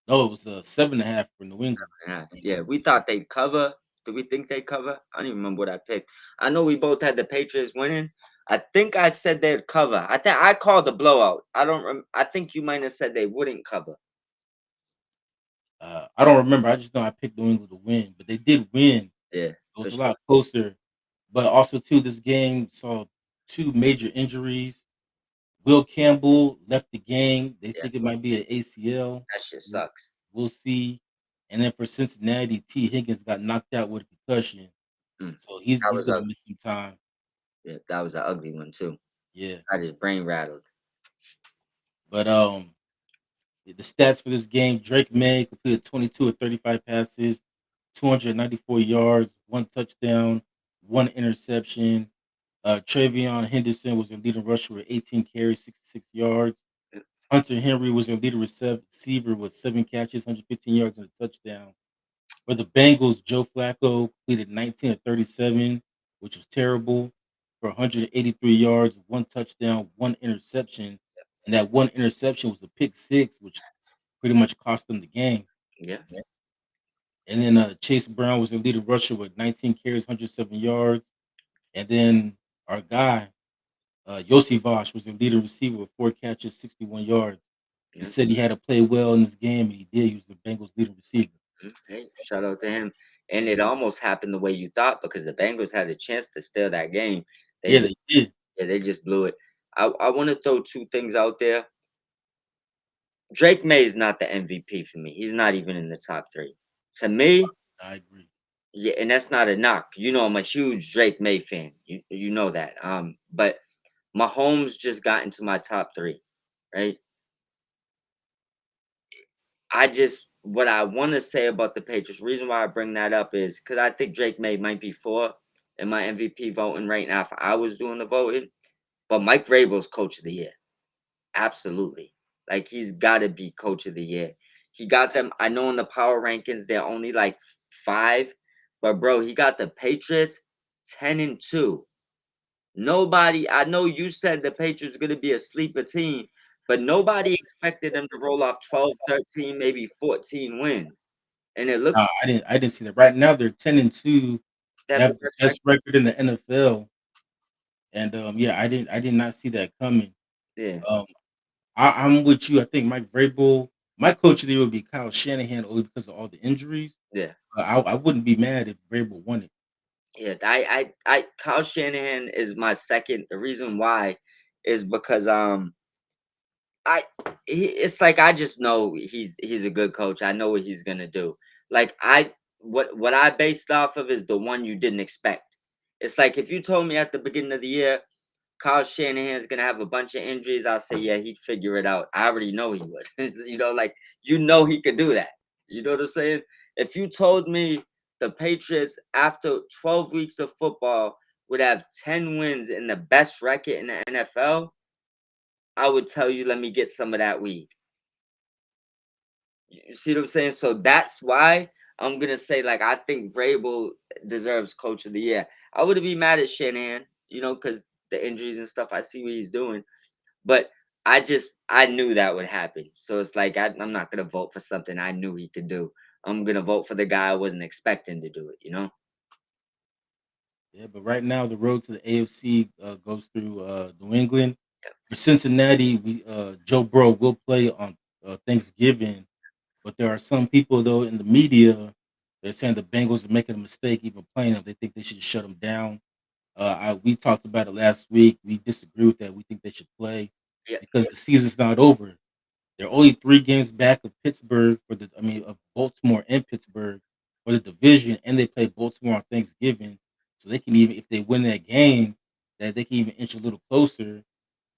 S2: no, it was 7.5 for New England.
S1: Yeah, yeah, we thought they'd cover. Do we think they cover? I don't even remember what I picked. I know we both had the Patriots winning. I think I said they'd cover. I think I called the blowout. I don't. I think you might have said they wouldn't cover.
S2: I don't remember. I just know I picked New England to win, but they did win.
S1: Yeah,
S2: It
S1: for
S2: was a
S1: sure.
S2: lot closer. But also too, this game saw two major injuries. Will Campbell left the game. They
S1: Yeah,
S2: think it might be an ACL.
S1: that shit
S2: We'll
S1: sucks.
S2: we'll see. And then for Cincinnati, T. Higgins got knocked out with a concussion.
S1: Mm,
S2: So
S1: that
S2: he's
S1: was
S2: gonna
S1: ugly.
S2: miss some time.
S1: Yeah, that was an ugly one too.
S2: Yeah.
S1: Got his brain rattled.
S2: But the stats for this game: Drake May completed 22 of 35 passes, 294 yards, one touchdown, one interception. Travion Henderson was their leading rusher with 18 carries, 66 yards.
S1: Yeah,
S2: Hunter Henry was their leading receiver with 7 catches, 115 yards, and a touchdown. For the Bengals, Joe Flacco completed 19 of 37, which was terrible, for 183 yards, one touchdown, one interception. And that one interception was a pick six, which pretty much cost them the game.
S1: yeah,
S2: And then Chase Brown was their leading rusher with 19 carries, 107 yards. And then our guy, Yossi Vosh, was their leading receiver with 4 catches, 61 yards. He
S1: yeah.
S2: said he had to play well in this game, and he did. He was the Bengals' leading receiver.
S1: Hey, shout out to him. And it almost happened the way you thought because the Bengals had a chance to steal that game. They
S2: Yeah, they
S1: just
S2: did.
S1: yeah, they just blew it. I want to throw two things out there. Drake May is not the MVP for me. He's not even in the top three. To me,
S2: I agree.
S1: yeah, and that's not a knock. You know, I'm a huge Drake May fan. You know that. But Mahomes just got into my top three, right? I just what I want to say about the Patriots. Reason why I bring that up is because I think Drake May might be four in my MVP voting right now if I was doing the voting. But Mike Vrabel's coach of the year, absolutely. Like he's got to be coach of the year. He got them. I know in the power rankings they're only like five, but bro, he got the Patriots 10-2. Nobody, I know you said the Patriots are going to be a sleeper team, but nobody expected them to roll off 12, 13, maybe 14 wins. And it
S2: No,
S1: looks
S2: I didn't see that. Right now, they're 10-2.
S1: they
S2: They
S1: have the
S2: have the
S1: best record.
S2: best record in the NFL, and yeah, I did not see that coming.
S1: Yeah,
S2: Um, I'm with you. I think Mike Vrabel, my coach of the year would be Kyle Shanahan, only because of all the injuries.
S1: yeah,
S2: I wouldn't be mad if Vrabel won it.
S1: yeah. Kyle Shanahan is my second. The reason why is because I it's like I just know he's a good coach. I know what he's gonna do. Like what I based off of is the one you didn't expect. It's like if you told me at the beginning of the year Kyle Shanahan's gonna have a bunch of injuries, I'll say, yeah, he'd figure it out. I already know he would. Like he could do that. You know what I'm saying? If you told me the Patriots after 12 weeks of football would have 10 wins and the best record in the NFL, I would tell you, let me get some of that weed. You see what I'm saying? So that's why I'm gonna say, like, I think Vrabel deserves Coach of the Year. I wouldn't be mad at Shanahan, because the injuries and stuff. I see what he's doing. But I knew that would happen. So it's like I'm not gonna vote for something I knew he could do. I'm gonna vote for the guy I wasn't expecting to do it.
S2: Yeah, but right now the road to the AFC goes through New England. For Cincinnati, we Joe Burrow will play on Thanksgiving, but there are some people though in the media they're saying the Bengals are making a mistake even playing them. They think they should shut them down. We talked about it last week. We disagree with that. We think they should play
S1: Yeah,
S2: because the season's not over. They're only 3 games back of Pittsburgh of Baltimore and Pittsburgh for the division, and they play Baltimore on Thanksgiving, so they can even if they win that game, that they can even inch a little closer.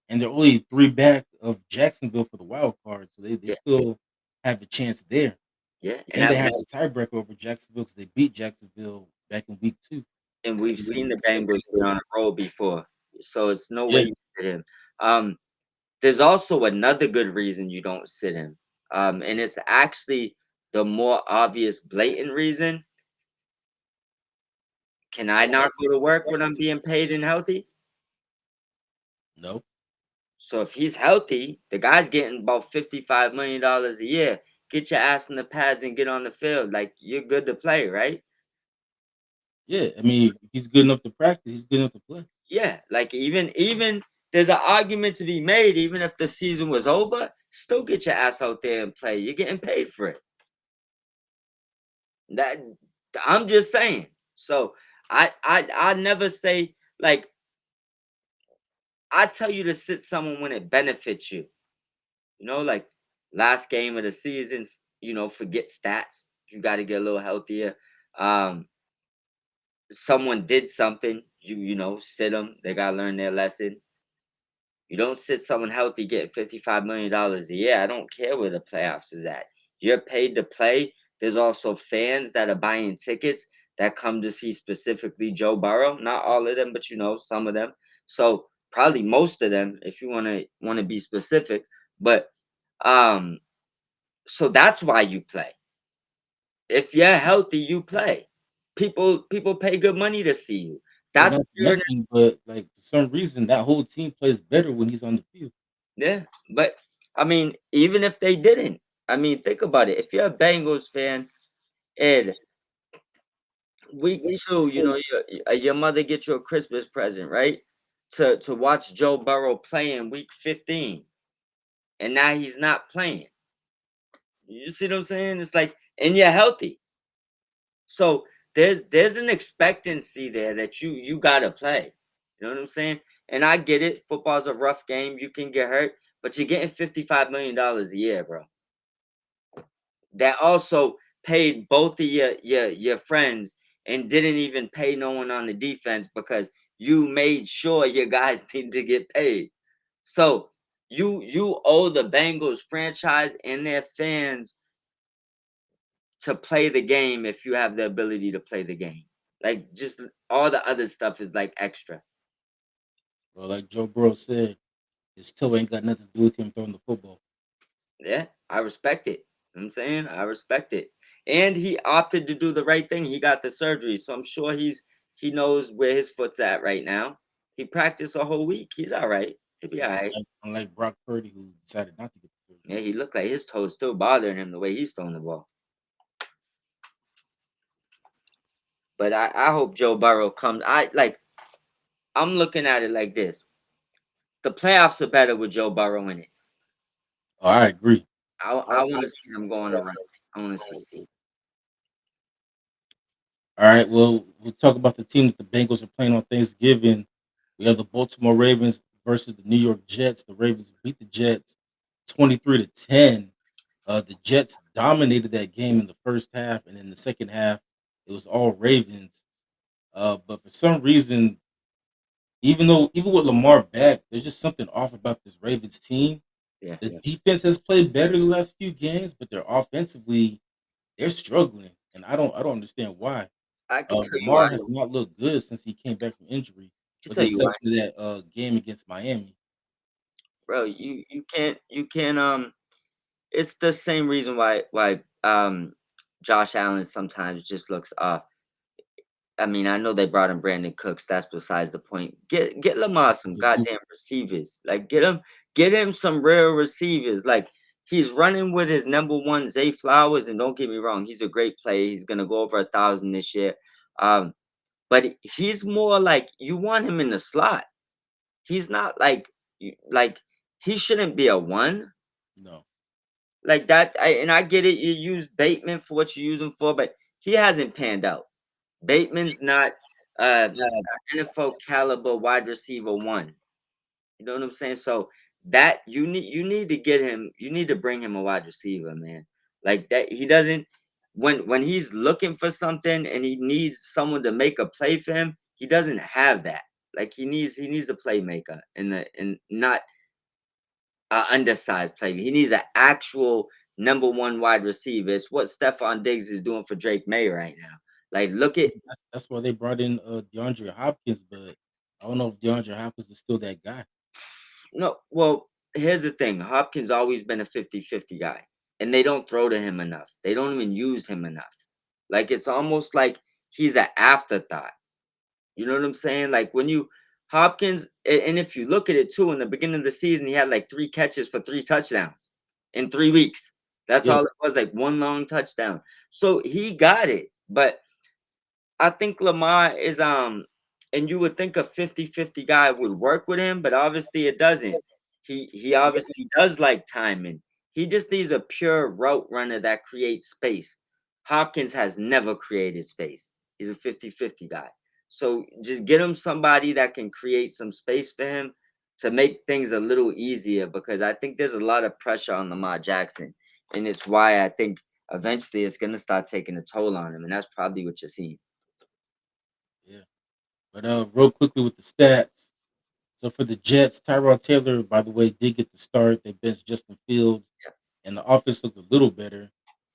S2: And they're only 3 back of Jacksonville for the wild card, so they
S1: yeah,
S2: still have a chance there.
S1: yeah. And
S2: And
S1: I
S2: they have the tiebreaker over Jacksonville because they beat Jacksonville back in week 2.
S1: and we've seen the Bengals get on a roll before, so it's no way
S2: Yeah,
S1: you sit him. Um, there's also another good reason you don't sit him, and it's actually the more obvious, blatant reason. Can I not go to work when I'm being paid and healthy?
S2: no,
S1: So if he's healthy, the guy's getting about $55 million a year. Get your ass in the pads and get on the field. Like you're good to play, right?
S2: yeah. I mean, if he's good enough to practice, he's good enough to play.
S1: Yeah. Like even there's an argument to be made, even if the season was over, still get your ass out there and play. You're getting paid for it. That I'm just saying. So I never say like I tell you to sit someone when it benefits you. Like last game of the season, forget stats. You got to get a little healthier. Um, someone did something, sit them. They gotta learn their lesson. You don't sit someone healthy getting $55 million a year. I don't care where the playoffs is at. You're paid to play. There's also fans that are buying tickets that come to see specifically Joe Burrow. Not all of them, but some of them. So probably most of them, if you wanna be specific. But um, so that's why you play. If you're healthy, you play. People pay good money to see you.
S2: Yeah,
S1: That's
S2: not to mention, but like for some reason that whole team plays better when he's on the field.
S1: yeah. But I mean, even if they didn't, I mean, think about it. If you're a Bengals fan and week 2, your mother get you a Christmas present, right? To watch Joe Burrow play in week 15, and now he's not playing. You see what I'm saying? It's like, and you're healthy. So there's an expectancy there that you gotta play. You know what I'm saying? And I get it. Football's a rough game. You can get hurt, but you're getting $55 million a year, bro. That also paid both of your friends and didn't even pay no one on the defense because you made sure your guys need to get paid. So you owe the Bengals franchise and their fans to play the game if you have the ability to play the game. Like, just all the other stuff is like extra.
S2: Well, like Joe Burrow said, his toe ain't got nothing to do with him throwing the football.
S1: Yeah, I respect it. You know what I'm saying, I respect it. And he opted to do the right thing. He got the surgery, so I'm sure he knows where his foot's at right now. He practiced a whole week. He's all right. He'll be
S2: Yeah,
S1: all right.
S2: unlike Brock Purdy, who decided not to get the surgery.
S1: Yeah, he looked like his toes still bothering him the way he's throwing the ball. But I hope Joe Burrow comes. I'm looking at it like this. The playoffs are better with Joe Burrow in it.
S2: Oh, I agree.
S1: I want to see them going around. I want to see it.
S2: All right, well, we'll talk about the team that the Bengals are playing on Thanksgiving. We have the Baltimore Ravens versus the New York Jets. The Ravens beat the Jets 23-10. The Jets dominated that game in the first half, and in the second half, it was all Ravens. But for some reason, even with Lamar back, there's just something off about this Ravens team.
S1: Yeah,
S2: The defense has played better the last few games, but they're offensively they're struggling, and I don't understand why.
S1: I can tell you why.
S2: Lamar has not looked good since he came back from injury,
S1: I can
S2: with the
S1: tell you why,
S2: exception of that game against Miami.
S1: bro. You can't. It's the same reason why Josh Allen sometimes just looks off. I mean, I know they brought in Brandon Cooks. That's besides the point. Get Lamar some
S2: He's goofy.
S1: goddamn receivers. Like, get him some real receivers. Like, he's running with his number one Zay Flowers, and don't get me wrong, he's a great player. He's gonna go over 1,000 this year. But he's more like you want him in the slot. He's not like he shouldn't be a one
S2: No,
S1: like that. And I get it. You use Bateman for what you use him for, but he hasn't panned out. Bateman's not NFL caliber wide receiver one. You know what I'm saying? So that you need to get him. You need to bring him a wide receiver, man. Like that. He doesn't when he's looking for something and he needs someone to make a play for him. He doesn't have that. Like he needs a playmaker and not a undersized playmaker. He needs an actual number one wide receiver. It's what Stephon Diggs is doing for Drake May right now. Like look at
S2: that's why they brought in DeAndre Hopkins, but I don't know if DeAndre Hopkins is still that guy.
S1: no. Well, here's the thing. Hopkins always been a 50-50 guy, and they don't throw to him enough. They don't even use him enough. Like it's almost like he's an afterthought. You know what I'm saying? Like when you Hopkins, and if you look at it too, in the beginning of the season, he had like 3 catches for 3 touchdowns in 3 weeks. That's
S2: Yeah,
S1: all it was, like one long touchdown. So he got it. But I think Lamar is and you would think a 50-50 guy would work with him, but obviously it doesn't. He obviously does like timing. He just needs a pure route runner that creates space. Hopkins has never created space. He's a 50-50 guy. So just get him somebody that can create some space for him to make things a little easier because I think there's a lot of pressure on Lamar Jackson. And it's why I think eventually it's gonna start taking a toll on him. And that's probably what you're seeing.
S2: But real quickly with the stats. So for the Jets, Tyrod Taylor, by the way, did get the start. They benched Justin Fields,
S1: Yeah,
S2: and the offense looked a little better.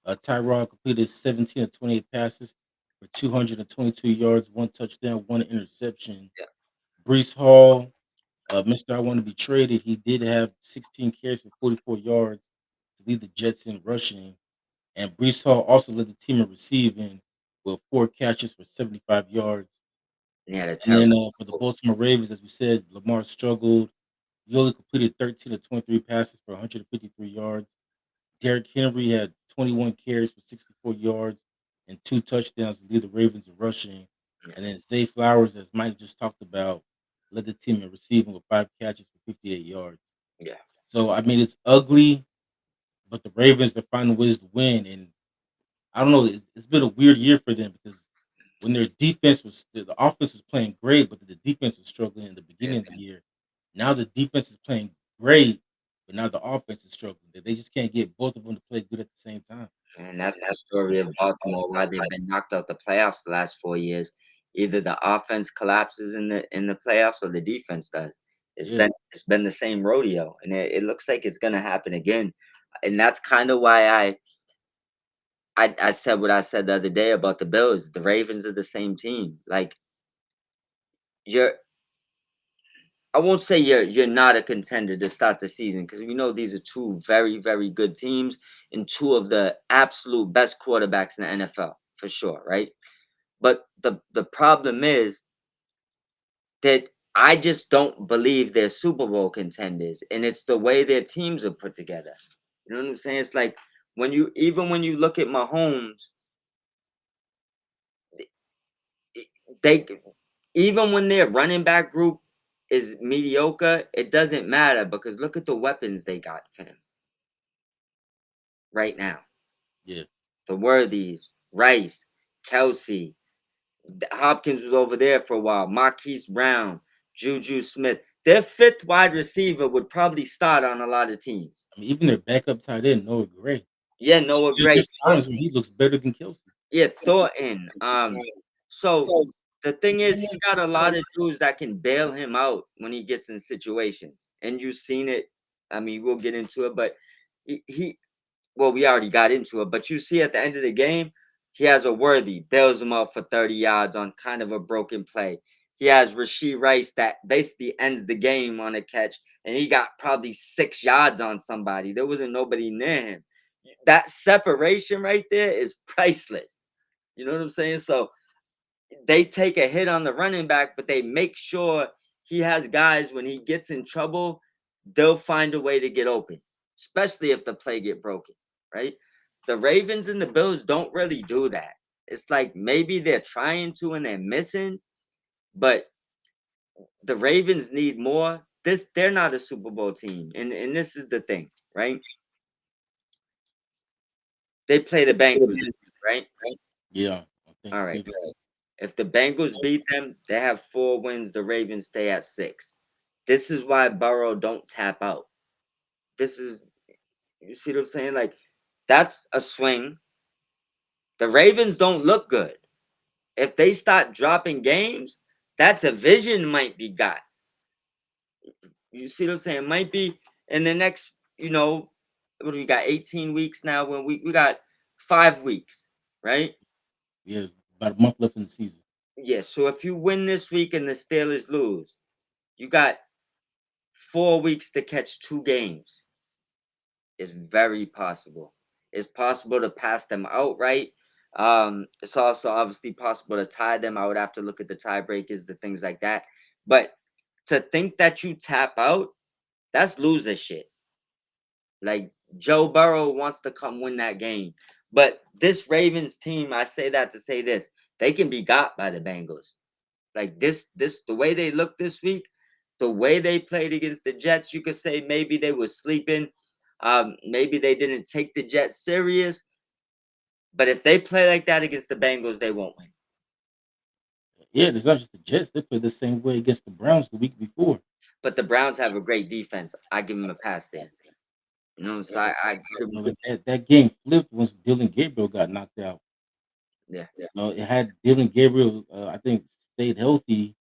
S2: Tyrod completed 17 of 28 passes for 222 yards, one touchdown, one interception.
S1: yeah,
S2: Brees Hall, Mr. I want to be traded. He did have 16 carries for 44 yards to lead the Jets in rushing. And Brees Hall also led the team in receiving with four catches for 75 yards.
S1: and he had a
S2: And
S1: terrible.
S2: then for the Baltimore Ravens, as we said, Lamar struggled. He only completed 13 of 23 passes for 153 yards. Derrick Henry had 21 carries for 64 yards and two touchdowns to lead the Ravens in rushing.
S1: Yeah,
S2: And then Zay Flowers, as Mike just talked about, led the team in receiving with five catches for 58 yards.
S1: yeah,
S2: So, I mean, it's ugly, but the Ravens, they're finding ways to win. And I don't know, it's been a weird year for them because when their defense was, the offense was playing great, but the defense was struggling in the
S1: yeah.
S2: beginning of the year. Now the defense is playing great, but now the offense is struggling. They just can't get both of them to play good at the same time.
S1: And that's the story of Baltimore, why they've been knocked out the playoffs the last 4 years. Either the offense collapses in the playoffs or the defense does.
S2: Yeah,
S1: It's been the same rodeo, and it looks like it's gonna happen again. And that's kind of why I said what I said the other day about the Bills. The Ravens are the same team. Like you're I won't say you're not a contender to start the season because we know these are two very, very good teams and two of the absolute best quarterbacks in the NFL for sure, right? But the problem is that I just don't believe they're Super Bowl contenders, and it's the way their teams are put together. You know what I'm saying? It's like when you look at Mahomes, i- they even when their running back group is mediocre, it doesn't matter because look at the weapons they got for him right now.
S2: yeah.
S1: The Worthies, Rice, Kelsey, Hopkins was over there for a while. Marquise Brown, Juju Smith. Their fifth wide receiver would probably start on a lot of teams.
S2: I mean, even their backup tight end, Noah Gray.
S1: Yeah, Noah Gray.
S2: There's times when he looks better than Kelsey.
S1: Yeah, Thornton. So the thing is, he got a lot of dudes that can bail him out when he gets in situations, and you've seen it. I mean, we'll get into it, but he well, we already got into it, but you see at the end of the game, he has a Worthy, bails him out for 30 yards on kind of a broken play. He has Rasheed Rice that basically ends the game on a catch, and he got probably 6 yards on somebody. There wasn't nobody near him. That separation right there is priceless. You know what I'm saying? So they take a hit on the running back, but they make sure he has guys when he gets in trouble, they'll find a way to get open, especially if the play get broken, right? The Ravens and the Bills don't really do that. It's like maybe they're trying to and they're missing, but the Ravens need more. They're not a Super Bowl team. And this is the thing, right? They play the Bengals this week, right?
S2: Yeah, I think
S1: All right.
S2: we've
S1: If the Bengals beat them, they have 4 wins. The Ravens stay at 6. This is why Burrow don't tap out. This is you see what I'm saying? Like that's a swing. The Ravens don't look good. If they start dropping games, that division might be got. You see what I'm saying? It might be in the next, what do we got? 18 weeks now. When we got 5 weeks, right?
S2: yeah, about a month left in the season.
S1: Yeah. So if you win this week and the Steelers lose, you got 4 weeks to catch 2 games. It's very possible. It's possible to pass them outright. It's also obviously possible to tie them. I would have to look at the tiebreakers, the things like that. But to think that you tap out, that's loser shit. Like Joe Burrow wants to come win that game. But this Ravens team, I say that to say this, they can be got by the Bengals. Like this the way they look this week, the way they played against the Jets, you could say maybe they were sleeping. Maybe they didn't take the Jets serious. But if they play like that against the Bengals, they won't win.
S2: Yeah, there's not just the Jets. They played the same way against the Browns the week before.
S1: But the Browns have a great defense. I give them a pass there. So I give
S2: You
S1: them,
S2: know, that game flipped once Dylan Gabriel got knocked out.
S1: yeah,
S2: You know, it had Dylan Gabriel, I think, stayed healthy.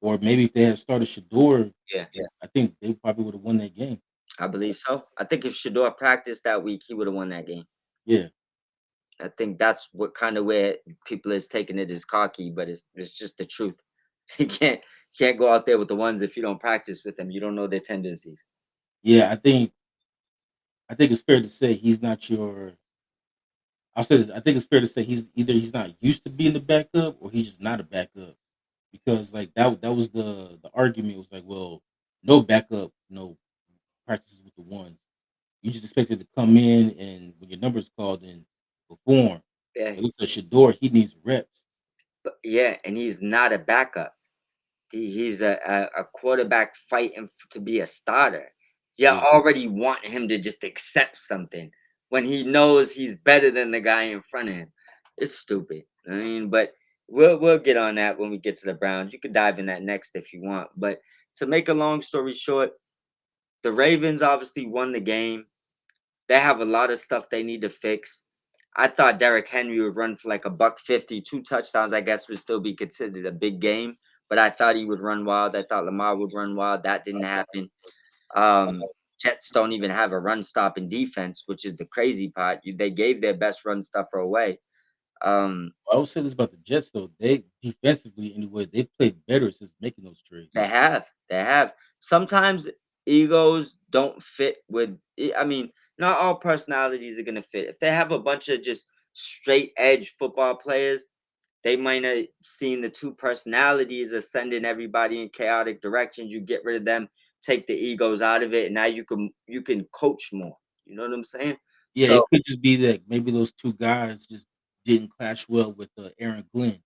S2: or maybe if they had started Shedeur,
S1: Yeah,
S2: I think they probably would have won that game.
S1: I believe so. I think if Shador practiced that week, he would have won that game.
S2: Yeah,
S1: I think that's what kind of where people is taking it as cocky, but it's just the truth. You can't go out there with the ones if you don't practice with them. You don't know their tendencies.
S2: yeah. I think it's fair to say he's not your. I'll say this. I think it's fair to say he's not used to being the backup or he's just not a backup because like that was the argument was like, well, no backup, no practices with the ones. You just expected to come in and when your number's called and perform.
S1: Yeah,
S2: But looks like Shador, he needs reps.
S1: but yeah, and he's not a backup. He's a quarterback fighting to be a starter. You
S2: Yeah,
S1: already want him to just accept something when he knows he's better than the guy in front of him. It's stupid. I mean, but we'll get on that when we get to the Browns. You could dive in that next if you want. But to make a long story short, the Ravens obviously won the game. They have a lot of stuff they need to fix. I thought Derrick Henry would run for like a buck 50, 2 touchdowns, I guess would still be considered a big game. But I thought he would run wild. I thought Lamar would run wild. That didn't happen. Jets don't even have a run stop in defense, which is the crazy part. They gave their best run stuffer away. Um,
S2: I would say this about the Jets though. They defensively anyway, they played better since making those trades.
S1: they have. They have. Sometimes egos don't fit with, I mean, not all personalities are going to fit. If they have a bunch of just straight edge football players, they might have seen the two personalities as sending everybody in chaotic directions. You get rid of them, take the egos out of it, and now you can coach more. You know what I'm saying?
S2: Yeah,
S1: So
S2: it could just be that maybe those two guys just didn't clash well with Aaron Glenn.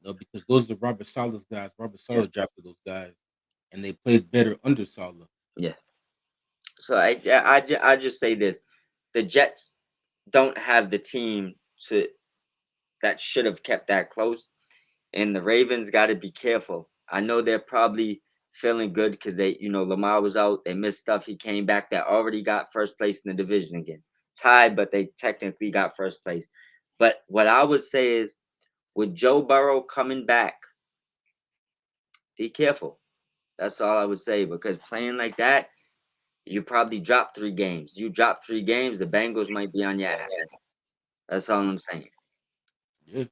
S2: Because those are Robert Saleh's guys. Robert
S1: yeah,
S2: Saleh drafted those guys, and they played better under Saleh.
S1: yeah. So I just say this: the Jets don't have the team to that should have kept that close, and the Ravens got to be careful. I know they're probably feeling good because Lamar was out. They missed stuff. He came back. They already got first place in the division again. Tied, but they technically got first place. But what I would say is, with Joe Burrow coming back, be careful. That's all I would say because playing like that, you probably drop 3 games. You drop 3 games, the Bengals might be on your ass. That's all I'm saying.
S2: Yeah.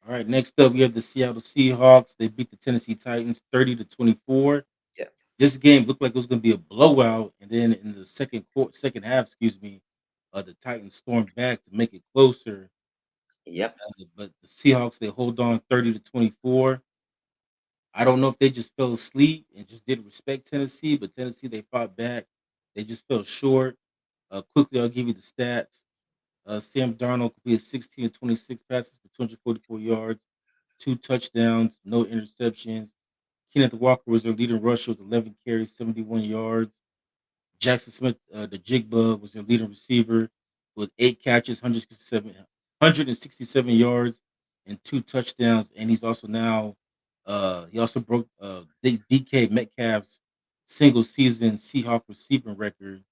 S2: All right. Next up, we have the Seattle Seahawks. They beat the Tennessee Titans 30-24.
S1: Yeah.
S2: This game looked like it was going to be a blowout, and then in the second half, excuse me, the Titans stormed back to make it closer.
S1: Yep.
S2: But the Seahawks they hold on 30-24. I don't know if they just fell asleep and just didn't respect Tennessee, but Tennessee they fought back. They just fell short. Quickly, I'll give you the stats. Sam Darnold completed 16 of 26 passes for 244 yards, 2 touchdowns, no interceptions. Kenneth Walker was their leading rusher with 11 carries, 71 yards. Jackson Smith, the Jigba, was their leading receiver with 8 catches, 167 yards, and 2 touchdowns. And he's also now, he also broke DK Metcalf's single season Seahawk receiving record.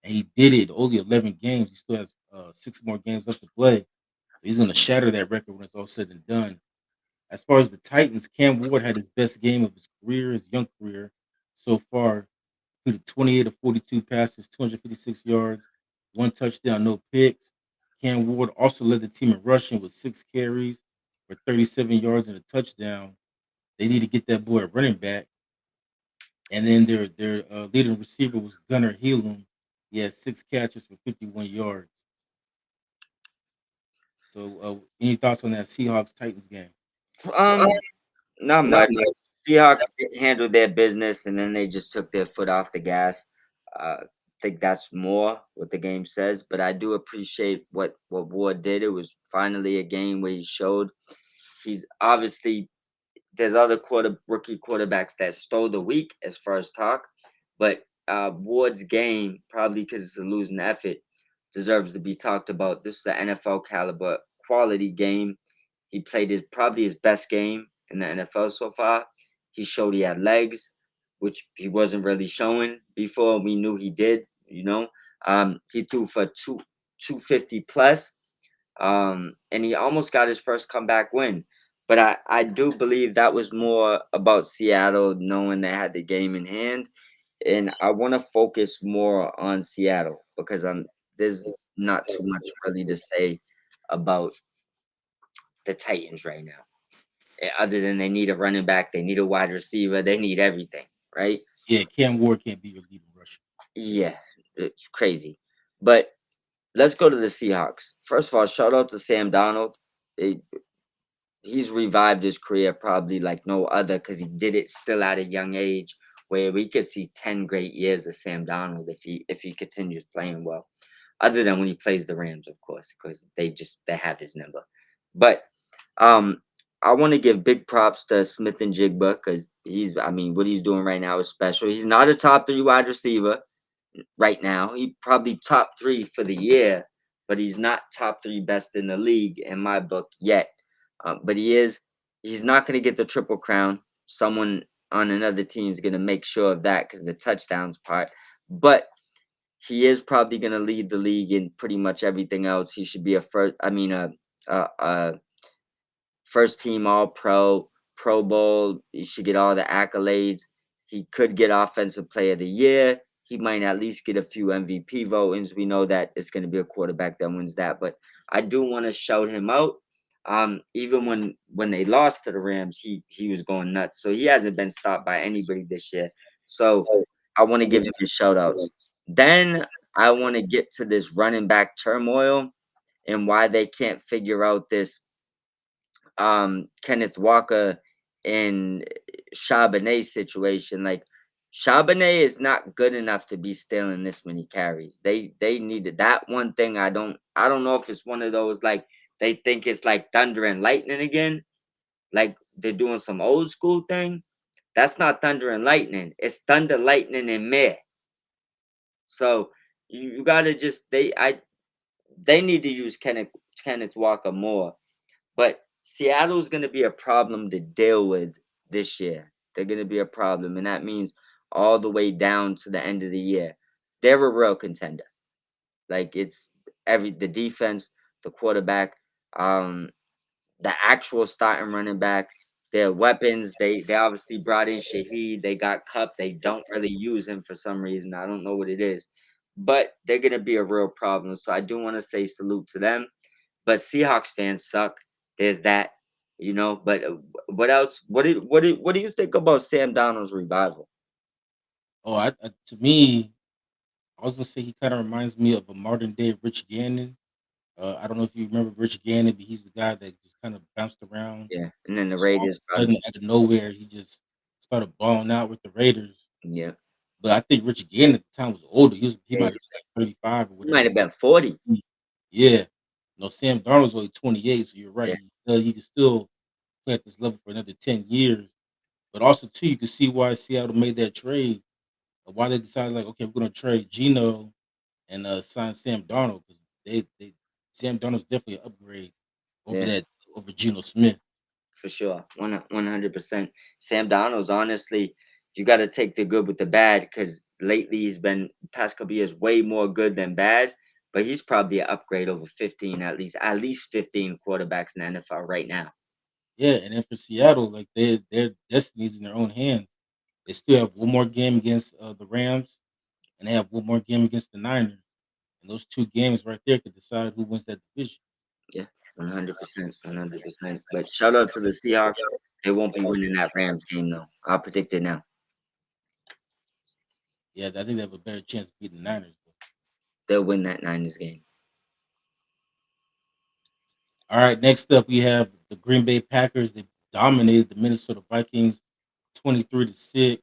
S2: And he did it only 11 games. He still has 6 more games left to play. So he's going to shatter that record when it's all said and done. As far as the Titans, Cam Ward had his best game of his career, his young career so far. Completed 28 of 42 passes, 256 yards, 1 touchdown, no picks. Cam Ward also led the team in rushing with 6 carries for 37 yards and a touchdown. They need to get that boy a running back. And then their leading receiver was Gunnar Heelum. He had 6 catches for 51 yards. So, any thoughts on that Seahawks Titans game?
S1: Um, Not much. Seahawks handled their business, and then they just took their foot off the gas. I think that's more what the game says, but I do appreciate what Ward did. It was finally a game where he showed he's obviously there's other rookie quarterbacks that stole the week as far as talk, but Ward's game probably because it's a losing effort deserves to be talked about. This is an NFL caliber quality game. He played his probably his best game in the NFL so far. He showed he had legs, which he wasn't really showing before. We knew he did. He threw for 250 plus, and he almost got his first comeback win. But I do believe that was more about Seattle knowing they had the game in hand, and I want to focus more on Seattle because there's not too much really to say about the Titans right now. Other than they need a running back, they need a wide receiver, they need everything, right?
S2: Yeah, Cam Ward can't be your leading rusher.
S1: Yeah, it's crazy. But let's go to the Seahawks. First of all, shout out to Sam Donald. Eh, he's revived his career probably like no other because he did it still at a young age where we could see 10 great years of Sam Donald if he continues playing well. Other than when he plays the Rams, of course, because they have his number. But um I want to give big props to Smith and Jigba because I mean, what he's doing right now is special. He's not a top three wide receiver right now. He probably top three for the year, but he's not top three best in the league in my book yet. But he is. He's not going to get the triple crown. Someone on another team is going to make sure of that because the touchdowns part. But he is probably going to lead the league in pretty much everything else. He should be a first. I mean, a first team All Pro, Pro Bowl. He should get all the accolades. He could get Offensive Player of the Year. He might at least get a few MVP votings. We know that it's going to be a quarterback that wins that, but I do want to shout him out. Even when they lost to the Rams, he was going nuts. So he hasn't been stopped by anybody this year. So I want to give him his shout outs. Then I want to get to this running back turmoil and why they can't figure out this Kenneth Walker and Charbonnet situation. Like Charbonnet is not good enough to be stealing this many carries. They needed that one thing. I don't know if it's one of those like they think it's like thunder and lightning again. Like they're doing some old school thing. That's not thunder and lightning. It's thunder, lightning, and meh. So you gotta just they need to use Kenneth Walker more. But Seattle's going to be a problem to deal with this year. They're going to be a problem, and that means all the way down to the end of the year. They're a real contender. Like it's the defense, the quarterback, um, the actual starting running back, their weapons. They obviously brought in Shaheed. They got Cup. They don't really use him for some reason. I don't know what it is, but they're going to be a real problem. So I do want to say salute to them. But Seahawks fans suck. There's that, But what else? What do you think about Sam Donald's revival?
S2: Oh, to me, I was gonna say he kind of reminds me of a modern day Rich Gannon. I don't know if you remember Rich Gannon, but he's the guy that just kind of bounced around.
S1: Yeah, and then the
S2: All of
S1: Raiders
S2: a
S1: brought him.
S2: sudden, out of nowhere, he just started balling out with the Raiders.
S1: Yeah,
S2: But I think Rich Gannon at the time was older. He
S1: yeah,
S2: might have been like 35 or
S1: he might
S2: whatever.
S1: have been 40.
S2: Yeah. No, Sam Darnold's only 28, so you're right.
S1: Yeah,
S2: He can still play at this level for another 10 years. But also, too, you can see why Seattle made that trade. Why they decided, like, okay, we're going to trade Geno and sign Sam Darnold because they Sam Darnold's definitely an upgrade over
S1: yeah,
S2: that over Geno Smith.
S1: for sure, 100%. Sam Donald's honestly, you got to take the good with the bad because lately he's been past couple years way more good than bad. But he's probably an upgrade over 15 at least 15 quarterbacks in the NFL right now.
S2: Yeah, and then for Seattle, like their destiny's in their own hands. They still have one more game against the Rams, and they have one more game against the Niners. And those two games right there could decide who wins that division.
S1: Yeah, 100%, 100%. But shout out to the Seahawks. They won't be winning that Rams game though. I'll predict it now.
S2: Yeah, I think they have a better chance of beating the Niners. Though.
S1: They'll win that Niners game.
S2: All right, next up we have the Green Bay Packers. They dominated the Minnesota Vikings 23-6.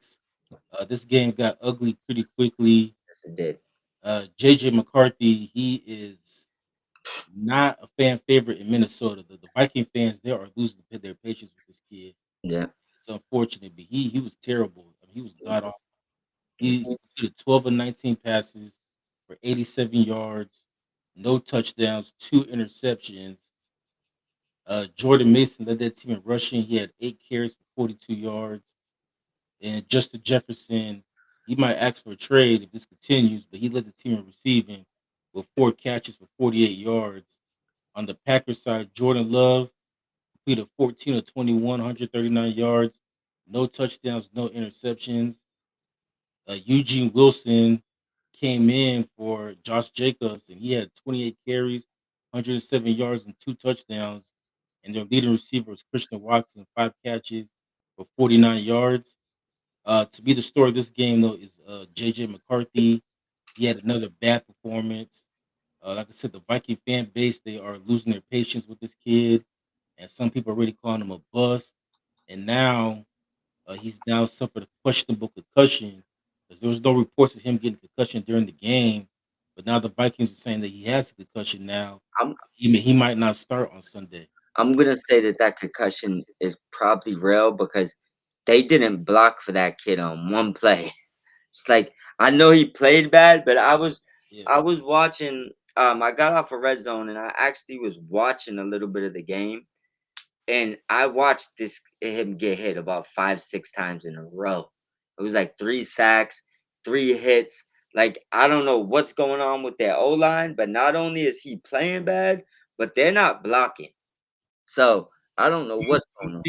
S2: This game got ugly pretty quickly.
S1: Yes, it did.
S2: JJ McCarthy, he is not a fan favorite in Minnesota. The Viking fans there are losing their patience with this kid.
S1: Yeah.
S2: It's unfortunate, but he was terrible. I mean, he was god awful. He completed 12 of 19 passes for 87 yards, no touchdowns, two interceptions. Jordan Mason led that team in rushing. He had 8 carries for 42 yards. And Justin Jefferson, he might ask for a trade if this continues, but he led the team in receiving with 4 catches for 48 yards. On the Packers side, Jordan Love, completed 14 of 21, 139 yards, no touchdowns, no interceptions. Eugene Wilson came in for Josh Jacobs, and he had 28 carries, 107 yards, and two touchdowns. And their leading receiver was Christian Watson, five catches for 49 yards. To be the story of this game, though, is JJ McCarthy. He had another bad performance. Like I said, the Viking fan base, they are losing their patience with this kid, and some people are already calling him a bust. And now he's now suffered a questionable concussion because there was no reports of him getting concussion during the game. But now the Vikings are saying that he has a concussion now.
S1: I'm
S2: He might not start on Sunday.
S1: I'm gonna say that that concussion is probably real because they didn't block for that kid on one play. It's like I know he played bad, but
S2: Yeah,
S1: I was watching. I got off a red zone and I actually was watching a little bit of the game, and I watched this him get hit about 5, 6 times in a row. It was like 3 sacks, 3 hits. Like I don't know what's going on with their O line, but not only is he playing bad, but they're not blocking. So I don't know what's
S2: do you
S1: going on.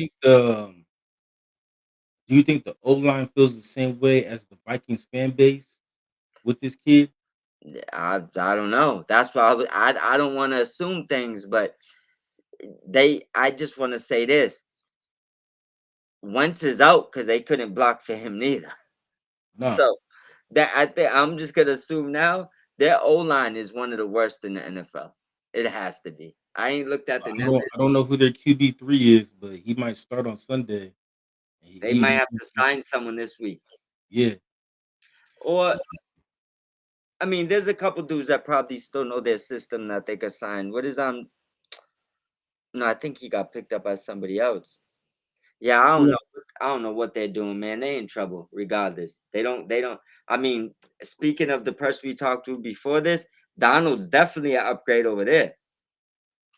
S2: think the O line feels the same way as the Vikings fan base with this kid?
S1: I don't know. That's why I don't want to assume things, but I just want to say this. Wentz is out because they couldn't block for him neither.
S2: No,
S1: So that I think I'm just gonna assume now their O line is one of the worst in the NFL. It has to be. I ain't looked at the numbers.
S2: I don't know who their QB3 is, but he might start on Sunday.
S1: They might
S2: He
S1: have to sign someone this week.
S2: yeah.
S1: Or I mean, there's a couple dudes that probably still know their system that they could sign. What is no, I think he got picked up by somebody else. Yeah, I don't know. I don't know what they're doing, man. They in trouble regardless. They don't I mean, speaking of the person we talked to before this, Donald's definitely an upgrade over there.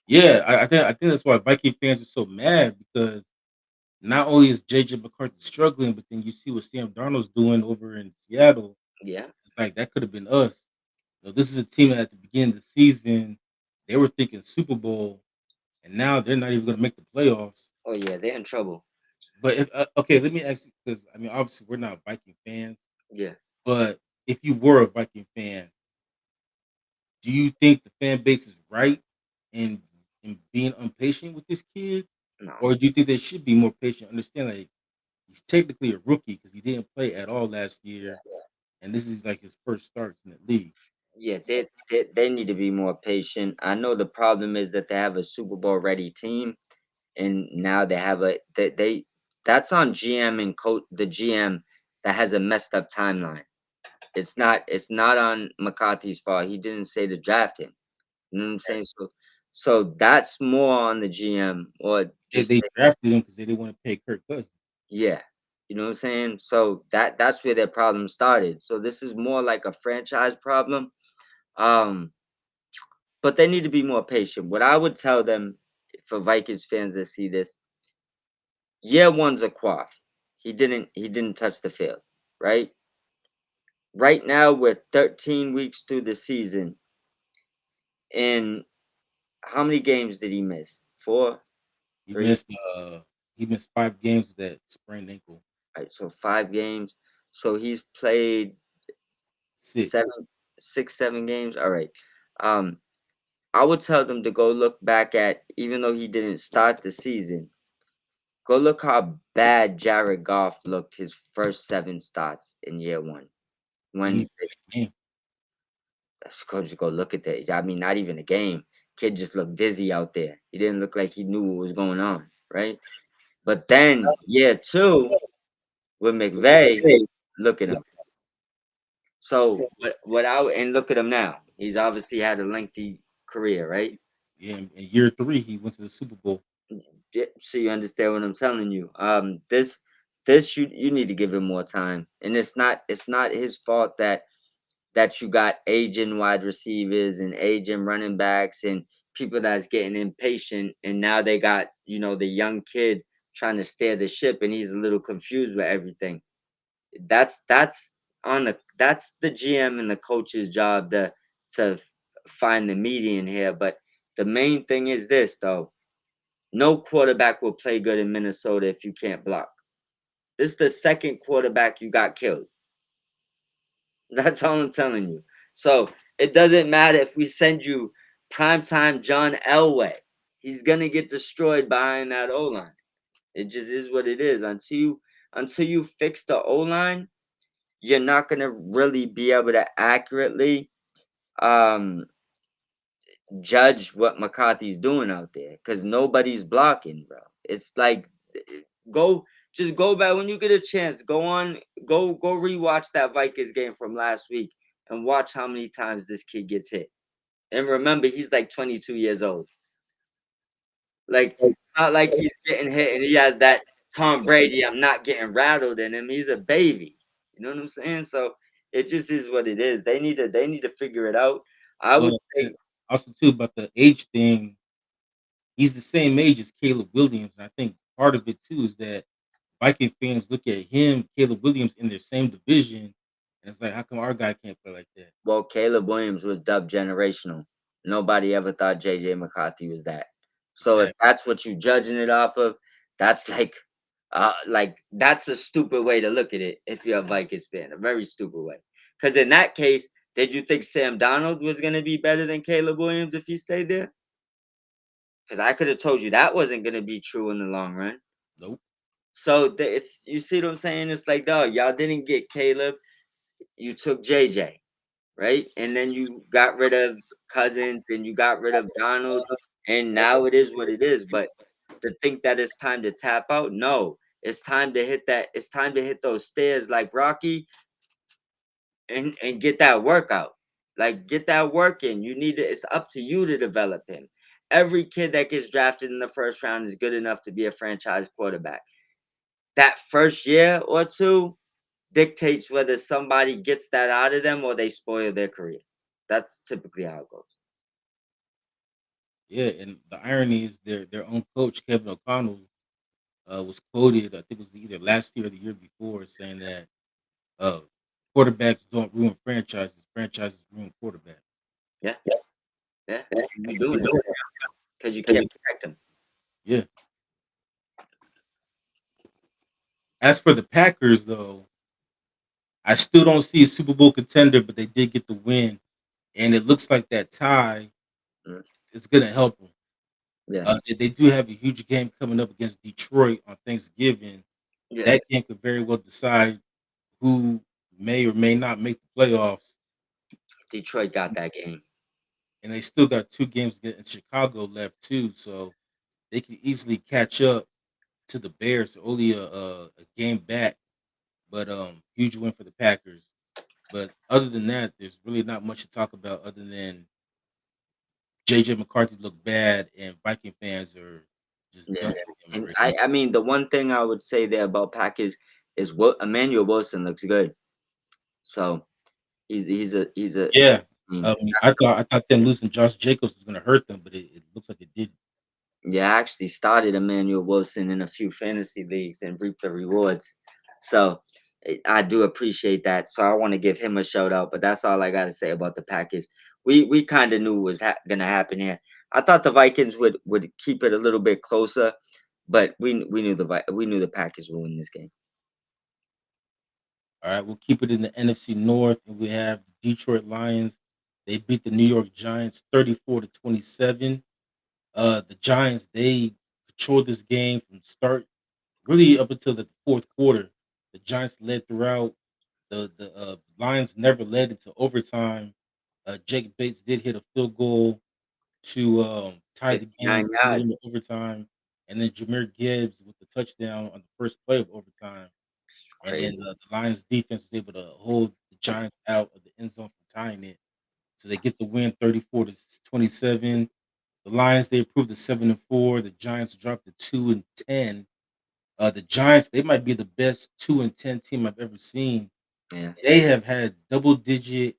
S2: Yeah, I think that's why Viking fans are so mad because not only is JJ McCarthy struggling, but then you see what Sam Darnold's doing over in Seattle.
S1: Yeah.
S2: It's like that could have been us. This is a team that at the beginning of the season they were thinking Super Bowl, and now they're not even going to make the playoffs.
S1: Oh yeah, they're in trouble.
S2: But if, okay, let me ask you because I mean, obviously we're not Viking fans,
S1: Yeah.
S2: but if you were a Viking fan, do you think the fan base is right in being impatient with this kid,
S1: No.
S2: or do you think they should be more patient? Understand, like he's technically a rookie because he didn't play at all last year, and this is like his first starts in the league.
S1: Yeah, they need to be more patient. I know the problem is that they have a Super Bowl ready team, and now they have a they that's on GM and coach the GM that has a messed up timeline. It's not on McCarthy's fault. He didn't say to draft him. You know what I'm saying? So that's more on the GM or just
S2: They drafted him because they didn't want to pay Kirk Cousins.
S1: yeah. You know what I'm saying? So that's where their problem started. So this is more like a franchise problem. Um, but they need to be more patient. What I would tell them for Vikings fans that see this, year one's a quaff. He didn't touch the field, right? Right now we're 13 weeks through the season, and how many games did he miss? Four,
S2: He
S1: three.
S2: missed he missed 5 games with that sprained ankle.
S1: Right, so 5 games. So he's played
S2: Sick.
S1: seven, 6, 7 games. All right. Um, I would tell them to go look back at, even though he didn't start the season, go look how bad Jared Goff looked his first 7 starts in year one.
S2: He didn't
S1: When
S2: even play the game.
S1: just go look at that. I mean, not even a game. Kid just looked dizzy out there. He didn't look like he knew what was going on, right? But then year two with McVay, look at him. So what I and look at him now. He's obviously had a lengthy career, right?
S2: Yeah, in year 3, he went to the Super Bowl.
S1: Yeah, so you understand what I'm telling you. This you need to give him more time, and it's not his fault that you got aging wide receivers and aging running backs and people that's getting impatient, and now they got the young kid trying to steer the ship, and he's a little confused with everything. That's the GM and the coach's job to find the median here. But the main thing is this though. No quarterback will play good in Minnesota if you can't block. This is the second quarterback you got killed. That's all I'm telling you. So it doesn't matter if we send you primetime John Elway. He's gonna get destroyed behind that O line. It just is what it is. Until you fix the O line, you're not gonna really be able to accurately um judge what McCarthy's doing out there because nobody's blocking, bro. It's like go just go back when you get a chance. Go rewatch that Vikings game from last week and watch how many times this kid gets hit. And remember, he's like 22 years old. Like it's not like he's getting hit and he has that Tom Brady, I'm not getting rattled in him. He's a baby. You know what I'm saying? So it just is what it is. They need to figure it out. I would
S2: Well,
S1: say,
S2: and also too about the age thing, he's the same age as Caleb Williams, and I think part of it too is that Viking fans look at him, Caleb Williams, in their same division, and it's like, how come our guy can't play like that?
S1: well, Caleb Williams was dubbed generational. Nobody ever thought JJ McCarthy was that. So if
S2: Exactly.
S1: that's what you judging it off of, that's like that's a stupid way to look at it if you're a Vikings fan. A very stupid way. Because in that case, did you think Sam Donald was gonna be better than Caleb Williams if he stayed there? Because I could have told you that wasn't gonna be true in the long run.
S2: Nope.
S1: So it's you see what I'm saying? It's like, dog, y'all didn't get Caleb, you took JJ. Right? And then you got rid of Cousins and you got rid of Donald, and now it is what it is. But to think that it's time to tap out, no, it's time to hit that. It's time to hit those stairs like Rocky and get that workout. Like get that work in. You need to. It's up to you to develop him. Every kid that gets drafted in the first round is good enough to be a franchise quarterback. That first year or two, dictates whether somebody gets that out of them or they spoil their career. That's typically how it goes.
S2: Yeah, and the irony is their own coach Kevin O'Connell was quoted, I think it was either last year or the year before, saying that uh, quarterbacks don't ruin franchises; franchises ruin quarterbacks.
S1: Yeah, yeah, and you're doing it because you can't protect them.
S2: Yeah. As for the Packers, though, I still don't see a Super Bowl contender, but they did get the win, and it looks like that tie
S1: Mm,
S2: is going to help them.
S1: yeah,
S2: They do have a huge game coming up against Detroit on Thanksgiving.
S1: yeah.
S2: That game could very well decide who may or may not make the playoffs,
S1: Detroit got that game.
S2: and they still got 2 games in Chicago left too, so they can easily catch up to the Bears. Only a game back, but huge win for the Packers. But other than that, there's really not much to talk about other than JJ McCarthy looked bad, and Viking fans are just done
S1: Yeah,
S2: with him
S1: and
S2: already.
S1: I mean the one thing I would say there about Packers is what Emmanuel Wilson looks good. So he's a
S2: Yeah,
S1: mm.
S2: I thought them losing Josh Jacobs was gonna hurt them, but it looks like it didn't.
S1: Yeah, I actually started Emmanuel Wilson in a few fantasy leagues and reaped the rewards. So I do appreciate that. So I want to give him a shout out. But that's all I got to say about the Packers. We kind of knew what was gonna happen here. I thought the Vikings would keep it a little bit closer, but we knew the Packers would win this game.
S2: All right, we'll keep it in the NFC North, and we have the Detroit Lions. They beat the New York Giants 34-27. The Giants, they controlled this game from start really up until the fourth quarter. The Giants led throughout. The Lions never led into overtime. Jake Bates did hit a field goal to tie the game,
S1: 59
S2: send it
S1: yards.
S2: into overtime, and then Jameer Gibbs with the touchdown on the first play of overtime.
S1: It's
S2: And then
S1: crazy.
S2: the Lions defense was able to hold the Giants out of the end zone from tying it. So they get the win 34-27. The Lions they improved to 7-4. The Giants dropped to 2-10. The Giants they might be the best 2-10 team I've ever seen.
S1: Yeah,
S2: They have had double digit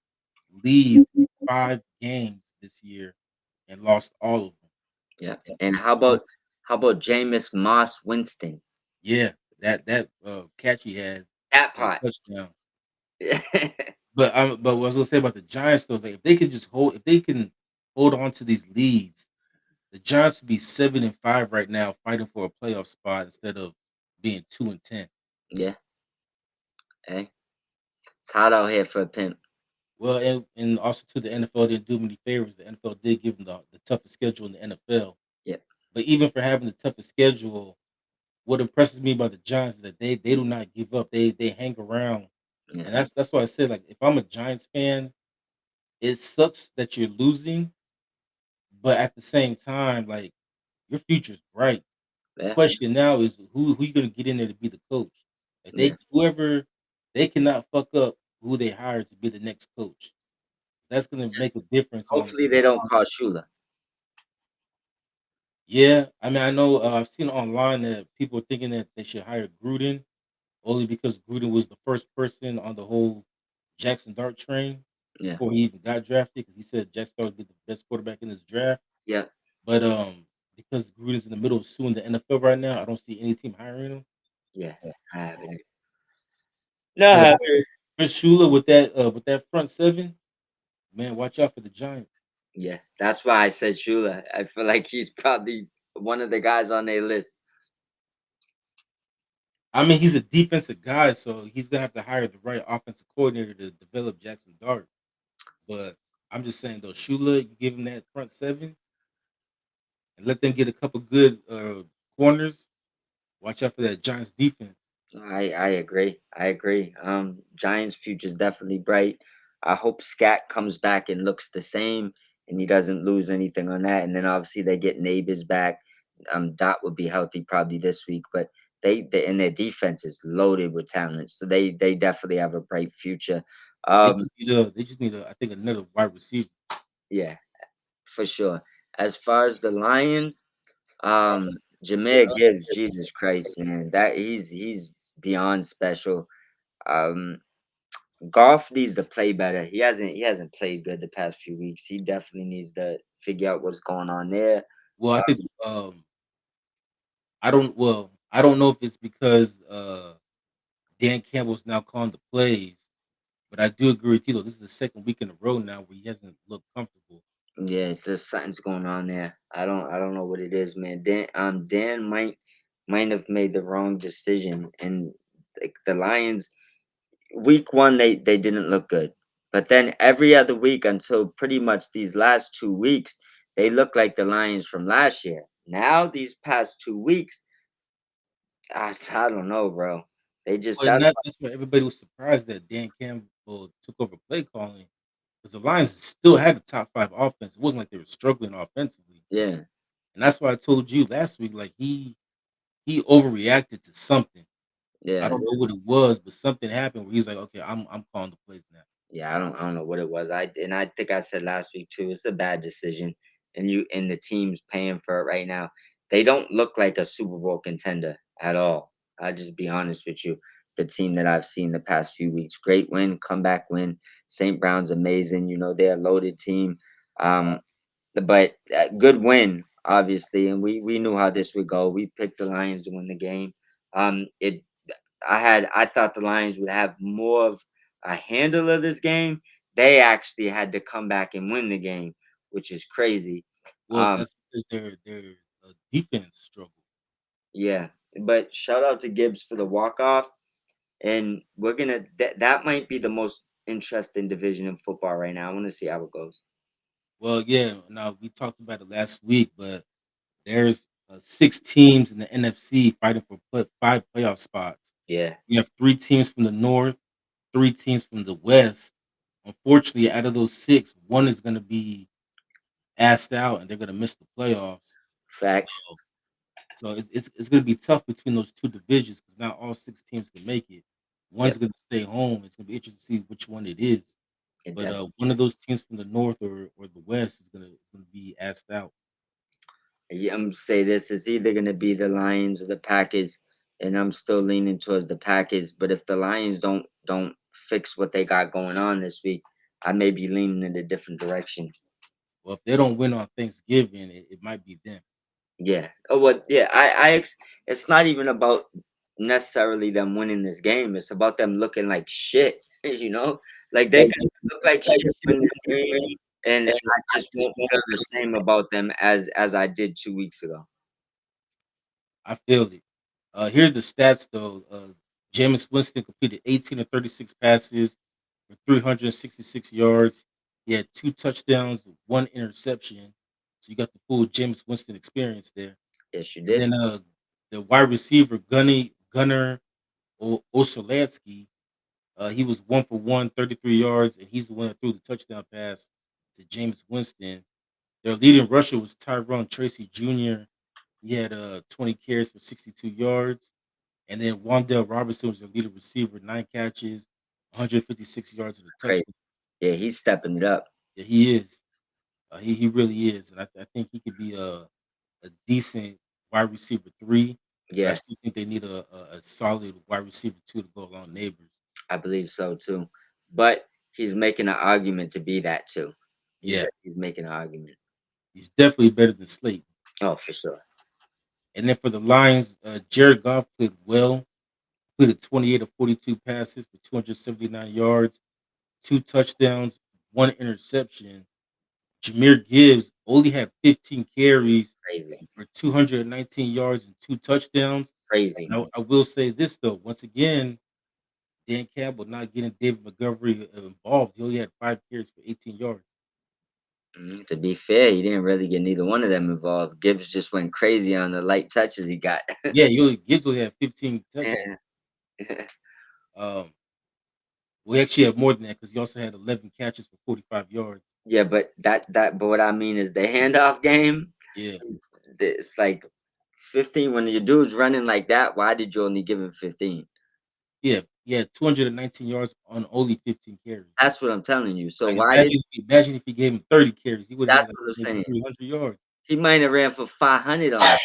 S2: leads in 5 games this year and lost all of them.
S1: yeah. And how about Jameis Moss Winston?
S2: Yeah, that catch he had
S1: That
S2: for the
S1: part.
S2: touchdown.
S1: Yeah.
S2: But what I was gonna say about the Giants though is like if they can hold on to these leads, The Giants would be 7-5 right now, fighting for a playoff spot instead of being 2-10.
S1: Yeah, hey, it's hot out here for a pimp.
S2: Well, and also to the NFL didn't do many favors. The NFL did give them the toughest schedule in the NFL.
S1: Yeah,
S2: But even for having the toughest schedule, what impresses me about the Giants is that they do not give up. They hang around,
S1: yeah,
S2: and that's why I said, like, if I'm a Giants fan, it sucks that you're losing, but at the same time, like, your future's bright. The
S1: yeah,
S2: question now is who you gonna get in there to be the coach? Like,
S1: yeah.
S2: they cannot fuck up who they hire to be the next coach. That's gonna make a difference on.
S1: Hopefully they don't call Shula.
S2: Yeah, I mean, I know, I've seen online that people are thinking that they should hire Gruden only because Gruden was the first person on the whole Jackson Dart train
S1: Yeah,
S2: before he even got drafted, because he said Jackson Dart would be the best quarterback in this draft.
S1: yeah,
S2: But because Gruden's in the middle of suing the NFL right now, I don't see any team hiring him.
S1: yeah. I haven't. No, I
S2: But
S1: haven't.
S2: Chris Shula with that front seven, man, watch out for the Giants.
S1: Yeah, that's why I said Shula. I feel like he's probably one of the guys on their list.
S2: I mean, he's a defensive guy, so he's gonna have to hire the right offensive coordinator to develop Jackson Dart. But I'm just saying though, Shula, you give him that front seven and let them get a couple good corners. Watch out for that Giants defense.
S1: I agree. I agree. Giants' future's definitely bright. I hope Scat comes back and looks the same, and he doesn't lose anything on that. And then obviously they get neighbors back. Dot would be healthy probably this week, but they and their defense is loaded with talent, so they definitely have a bright future. Um,
S2: They just need a I think another wide receiver.
S1: yeah, for sure. As far as the Lions, um, Jameer Gibbs, Jesus Christ, man, that he's beyond special. Um, Golf needs to play better. He hasn't played good the past few weeks. He definitely needs to figure out what's going on there.
S2: Well, I think I don't know if it's because Dan Campbell's now calling the plays, but I do agree with you though. This is the second week in a row now where he hasn't looked comfortable.
S1: Yeah, there's something's going on there. I don't know what it is, man. Dan might have made the wrong decision, and like the Lions, week one they didn't look good, but then every other week until pretty much these last 2 weeks, they look like the Lions from last year. Now these past 2 weeks, I don't know, bro. They just
S2: Well, and
S1: that's
S2: that's why everybody was surprised that Dan Campbell took over play calling because the Lions still had a top five offense. It wasn't like they were struggling offensively,
S1: yeah,
S2: and that's why I told you last week, like he overreacted to something. I
S1: yeah.
S2: don't know what it was, but something happened where he's like, okay, I'm calling the plays now.
S1: Yeah, I don't know what it was. I think I said last week too. It's a bad decision, and the team's paying for it right now. They don't look like a Super Bowl contender at all. I'll just be honest with you. The team that I've seen the past few weeks, great win, comeback win. St. Brown's amazing. They're a loaded team, um, but good win, obviously. And we knew how this would go. We picked the Lions to win the game. It I thought the Lions would have more of a handle of this game. They actually had to come back and win the game, which is crazy.
S2: Well,
S1: Um,
S2: that's because their defense struggled.
S1: yeah, but shout out to Gibbs for the walk off, and that might be the most interesting division in football right now. I want to see how it goes.
S2: Well, yeah. Now we talked about it last week, but there's 6 teams in the NFC fighting for 5 playoff spots.
S1: Yeah,
S2: We have 3 teams from the North, 3 teams from the West. Unfortunately, out of those six, one is going to be asked out, and they're going to miss the playoffs.
S1: facts.
S2: So it's going to be tough between those two divisions because not all 6 teams can make it. One's
S1: Yep,
S2: going to stay home. It's going to be interesting to see which one it is.
S1: it
S2: But
S1: definitely.
S2: one of those teams from the North or the West is going to be asked out.
S1: Yeah, I'm gonna say this: it's either gonna be the Lions or the Packers, and I'm still leaning towards the Packers. But if the Lions don't fix what they got going on this week, I may be leaning in a different direction.
S2: Well, if they don't win on Thanksgiving, it might be them.
S1: Yeah. Oh, what? Yeah. It's not even about necessarily them winning this game. It's about them looking like shit. Like they could look like shit, win the game, and I just won't feel the same about them as I did 2 weeks ago.
S2: I feel it. Here are the stats though. Jameis Winston completed 18 of 36 passes for 366 yards. He had 2 touchdowns, 1 interception. So you got the full Jameis Winston experience there.
S1: Yes, you
S2: And
S1: did.
S2: then the wide receiver Gunnar Osalatsky, he was 1 for 1, 33 yards, and he's the one that threw the touchdown pass to Jameis Winston. Their leading rusher was Tyrone Tracy Jr. He had 20 carries for 62 yards. And then Wandale Robinson was their leading receiver, 9 catches, 156 yards and a
S1: Crazy.
S2: touchdown.
S1: Yeah, he's stepping it up.
S2: Yeah, he is. He really is, and I think he could be a decent wide receiver three. But I
S1: Yes,
S2: still think they need a solid wide receiver two to go along neighbors.
S1: I believe so too. But he's making an argument to be that too.
S2: Yeah,
S1: He's making an argument.
S2: he's definitely better than Slate.
S1: Oh, for sure.
S2: And then for the Lions, Jared Goff played well. Completed 28 of 42 passes for 279 yards, 2 touchdowns, 1 interception. Jameer Gibbs only had 15 carries
S1: Crazy.
S2: for 219 yards and 2 touchdowns.
S1: Crazy.
S2: I will say this though, once again, Dan Campbell not getting David McGovern involved. He only had 5 carries for 18 yards.
S1: To be fair, he didn't really get neither one of them involved. Gibbs just went crazy on the light touches he got.
S2: Yeah, Gibbs only had 15 touches.
S1: Yeah.
S2: Um, we actually have more than that because he also had 11 catches for 45 yards.
S1: Yeah, but but what I mean is the handoff game,
S2: Yeah,
S1: it's like 15 when your dude's running like that, why did you only give him 15?
S2: yeah, he had 219 yards on only 15 carries.
S1: That's what I'm telling you. So
S2: Like
S1: why did
S2: imagine if he gave him 30 carries, he would have
S1: that's
S2: had like
S1: what I'm
S2: maybe
S1: saying.
S2: 300 yards.
S1: He might have ran for 500 on that.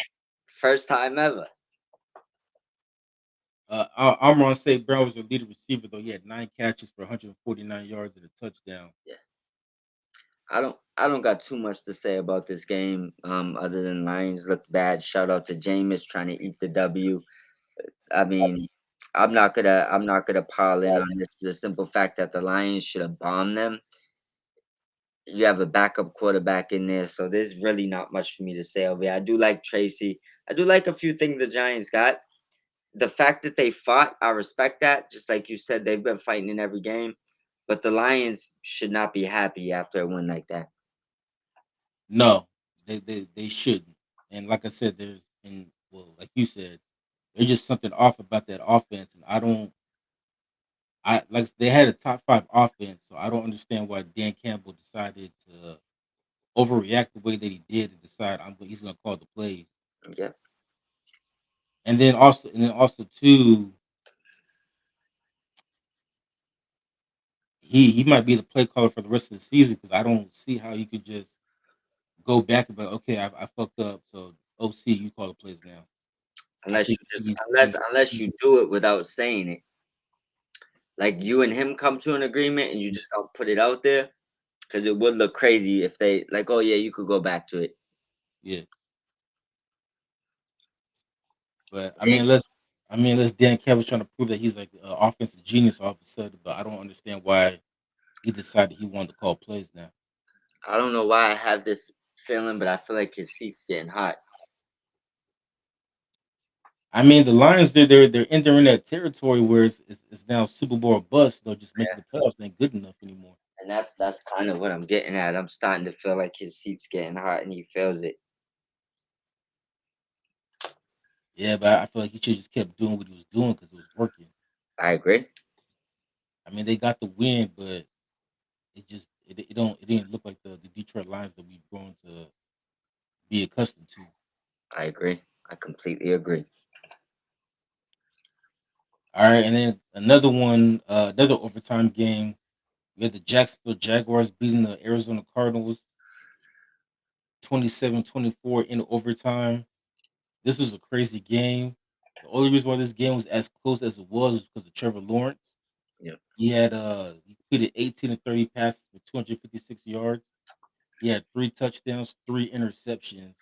S1: First time ever.
S2: Amon St. Brown was their leading receiver, though. He had 9 catches for 149 yards and a touchdown.
S1: Yeah. I don't got too much to say about this game, other than Lions looked bad. Shout out to Jameis trying to eat the W. I mean, I'm not gonna pile in on this for the simple fact that the Lions should have bombed them. You have a backup quarterback in there, so there's really not much for me to say over here. I do like Tracy. I do like a few things the Giants got. The fact that they fought, I respect that. Just like you said, they've been fighting in every game. But the Lions should not be happy after a win like that.
S2: No, they shouldn't. And like I said, like you said, there's just something off about that offense, and I like they had a top 5 offense, so I don't understand why Dan Campbell decided to overreact the way that he did and decide he's going to call the plays.
S1: Yeah.
S2: And then also too, he might be the play caller for the rest of the season because I don't see how you could just go back and be like, okay, I fucked up, so OC, you call the plays now. I
S1: Unless
S2: think
S1: you just unless
S2: he's
S1: you do it without saying it. Like you and him come to an agreement and you just don't put it out there. Because it would look crazy if they like, oh yeah, you could go back to it.
S2: yeah. But
S1: They-
S2: unless Dan Campbell's trying to prove that he's like an offensive genius all of a sudden, but I don't understand why he decided he wanted to call plays now.
S1: I don't know why I have this feeling, but I feel like his seat's getting hot.
S2: I mean, the Lions they're entering that territory where it's now Super Bowl or bust. They're just making the playoffs ain't good enough anymore.
S1: And that's kind of what I'm getting at. I'm starting to feel like his seat's getting hot and he feels it.
S2: Yeah, but I feel like he should just kept doing what he was doing because it was working.
S1: I agree.
S2: I mean, they got the win, but it didn't look like the Detroit Lions that we've grown to be accustomed to.
S1: I agree. I completely agree.
S2: All right, and then another overtime game. We had the Jacksonville Jaguars beating the Arizona Cardinals 27-24 in overtime. This was a crazy game. The only reason why this game was as close as it was because of Trevor Lawrence.
S1: Yeah.
S2: He completed 18 of 30 passes for 256 yards. He had 3 touchdowns, 3 interceptions.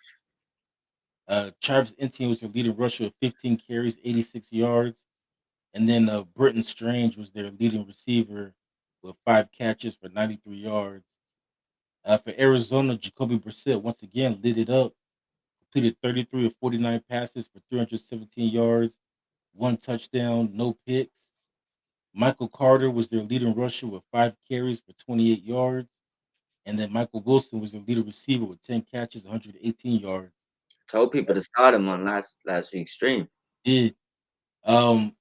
S2: Travis Etienne was their leading rusher with 15 carries, 86 yards. And then Britton Strange was their leading receiver with 5 catches for 93 yards. For Arizona, Jacoby Brissett once again lit it up. Completed 33 of 49 passes for 317 yards, one touchdown, no picks. Michael Carter was their leading rusher with 5 carries for 28 yards. And then Michael Wilson was their leading receiver with 10 catches, 118 yards.
S1: Told people to start him on last week's stream.
S2: Did um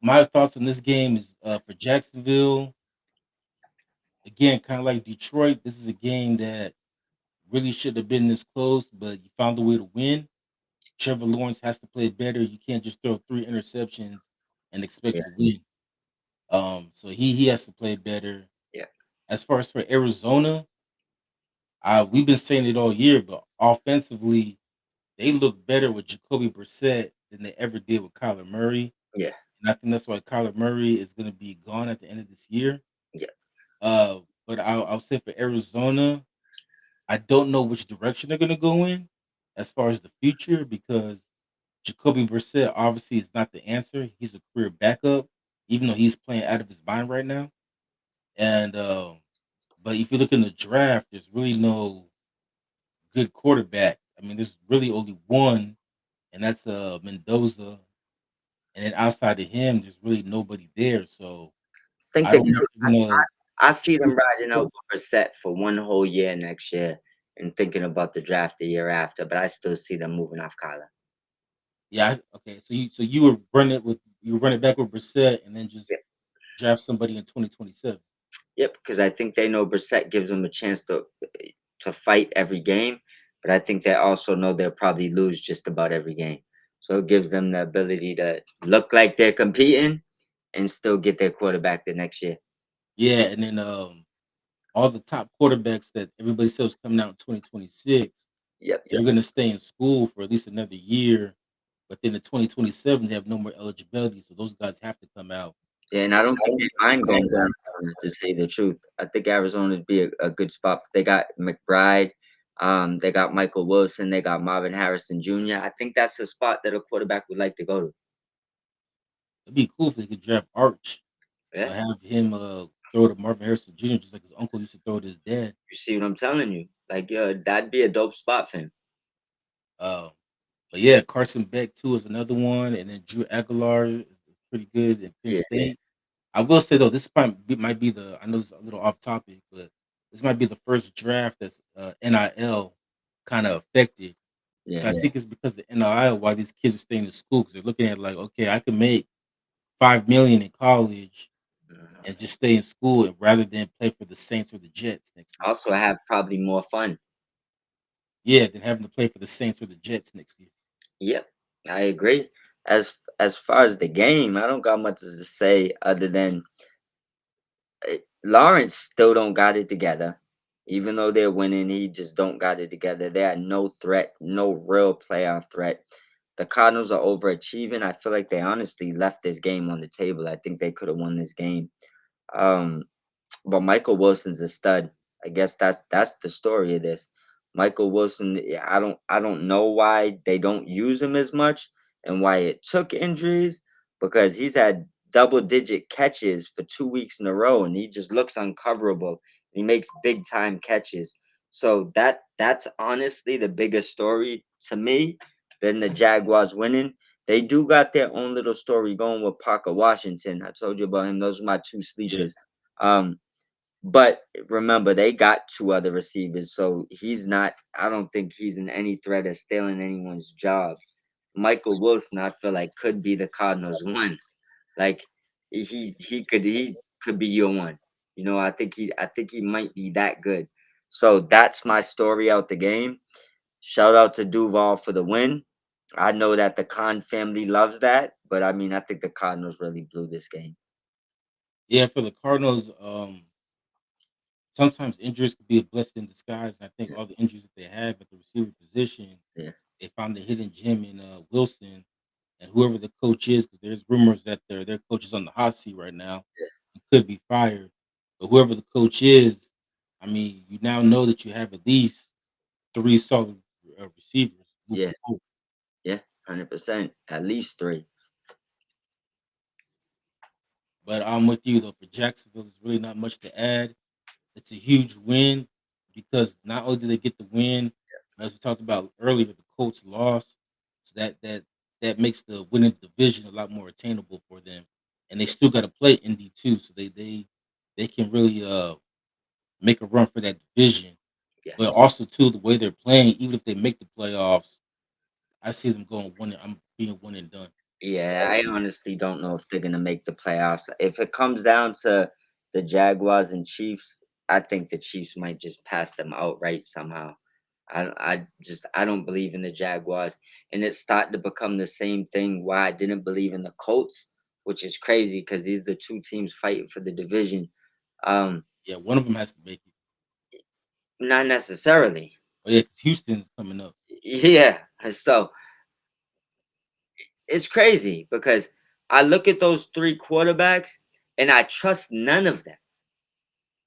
S2: my thoughts on this game is for Jacksonville, again, kind of like Detroit, this is a game that really should have been this close, but you found a way to win. Trevor Lawrence has to play better. You can't just throw 3 interceptions and expect
S1: Yeah,
S2: to win. So he has to play better.
S1: yeah,
S2: As far as for Arizona, we've been saying it all year, but offensively, they look better with Jacoby Brissett than they ever did with Kyler Murray.
S1: yeah,
S2: And I think that's why Kyler Murray is going to be gone at the end of this year.
S1: yeah.
S2: But I'll say for Arizona, I don't know which direction they're going to go in as far as the future because Jacoby Brissett obviously is not the answer. He's a career backup, even though he's playing out of his mind right now. And but if you look in the draft, there's really no good quarterback. I mean, there's really only one, and that's Mendoza. And then outside of him, there's really nobody there. So
S1: Think
S2: I
S1: they're
S2: don't
S1: gonna
S2: know if they're gonna
S1: I see them
S2: trade
S1: riding out
S2: Brissett.
S1: with Brissett for one whole year next year and thinking about the draft the year after, but I still see them moving off Kyler.
S2: Yeah, okay. So you were running back with Brissett and then just
S1: Yep,
S2: draft somebody in 2027.
S1: yep, because I think they know Brissett gives them a chance to fight every game, but I think they also know they'll probably lose just about every game. So it gives them the ability to look like they're competing and still get their quarterback the next year.
S2: Yeah, and then all the top quarterbacks that everybody says coming out in 2026,
S1: Yep,
S2: they're
S1: yep.
S2: gonna stay in school for at least another year. But then in 2027, they have no more eligibility, so those guys have to come out.
S1: Yeah, and I don't think they mind going to Arizona, to say the truth. I think Arizona would be a good spot. They got McBride, they got Michael Wilson, they got Marvin Harrison Jr. I think that's the spot that a quarterback would like to go to.
S2: It'd be cool if they could draft Arch,
S1: Yeah,
S2: have him throw to Marvin Harrison Jr. just like his uncle used to throw to his dad.
S1: you see what I'm telling you? Like, yeah, that'd be a dope spot for him.
S2: Uh, but yeah, Carson Beck too is another one, and then Drew Aguilar is pretty good in Penn
S1: Yeah,
S2: State. I will say though, this might be the. I know it's a little off topic, but this might be the first draft that's NIL kind of affected.
S1: yeah,
S2: I think it's because of NIL why these kids are staying in school because they're looking at like, okay, I can make 5 million in college
S1: mhm.
S2: and just stay in school rather than play for the Saints or the Jets next year.
S1: Also have probably more fun.
S2: Yeah, than having to play for the Saints or the Jets next year.
S1: Yep, I agree. As far as the game, I don't got much to say other than Lawrence still don't got it together. Even though they're winning, he just don't got it together. They are no threat, no real playoff threat. The Cardinals are overachieving. I feel like they honestly left this game on the table. I think they could have won this game. Um, but Michael Wilson's a stud. I guess that's the story of this. Michael Wilson, yeah, I don't know why they don't use him as much and why it took injuries because he's had double digit catches for 2 weeks in a row and he just looks uncoverable. He makes big time catches. So that's honestly the biggest story to me than the Jaguars winning. They do got their own little story going with Parker Washington. I told you about him. Those are my two
S2: Yeah,
S1: sleepers. Um, but remember, they got two other receivers, so he's not. I don't think he's in any threat of stealing anyone's job. Michael Wilson, I feel like could be the Cardinals' one. Like he could be your one. I think he might be that good. So that's my story out the game. Shout out to Duval for the win. I know that the Khan family loves that, but I mean, I think the Cardinals really blew this game.
S2: yeah. For the Cardinals, sometimes injuries could be a blessing in disguise. And I think
S1: Yeah,
S2: all the injuries that they have at the receiver position,
S1: yeah,
S2: they found a hidden gem in Wilson and whoever the coach is, because there's rumors that their coach is on the hot seat right now. He could be fired, but whoever the coach is, I mean, you now know that you have at least three solid receivers
S1: yeah,
S2: moving forward.
S1: yeah, 100%, at least three.
S2: But I'm with you though. For Jacksonville, there's really not much to add. It's a huge win. because not only did they get the win, as we talked about earlier, the Colts lost, so that makes the winning division a lot more attainable for them, and they
S1: Yeah,
S2: still got to play Indy too, so they can really make a run for that division.
S1: yeah.
S2: But also too, the way they're playing, even if they make the playoffs, I see them going one. I'm being one and done.
S1: Yeah, I honestly don't know if they're gonna make the playoffs. If it comes down to the Jaguars and Chiefs, I think the Chiefs might just pass them outright somehow. I don't believe in the Jaguars, and it's starting to become the same thing why I didn't believe in the Colts, which is crazy because these are the two teams fighting for the division. Um,
S2: Yeah, one of them has to make it.
S1: Not necessarily.
S2: Oh yeah, 'cause Houston's coming up.
S1: Yeah, so it's crazy because I look at those three quarterbacks and I trust none of them.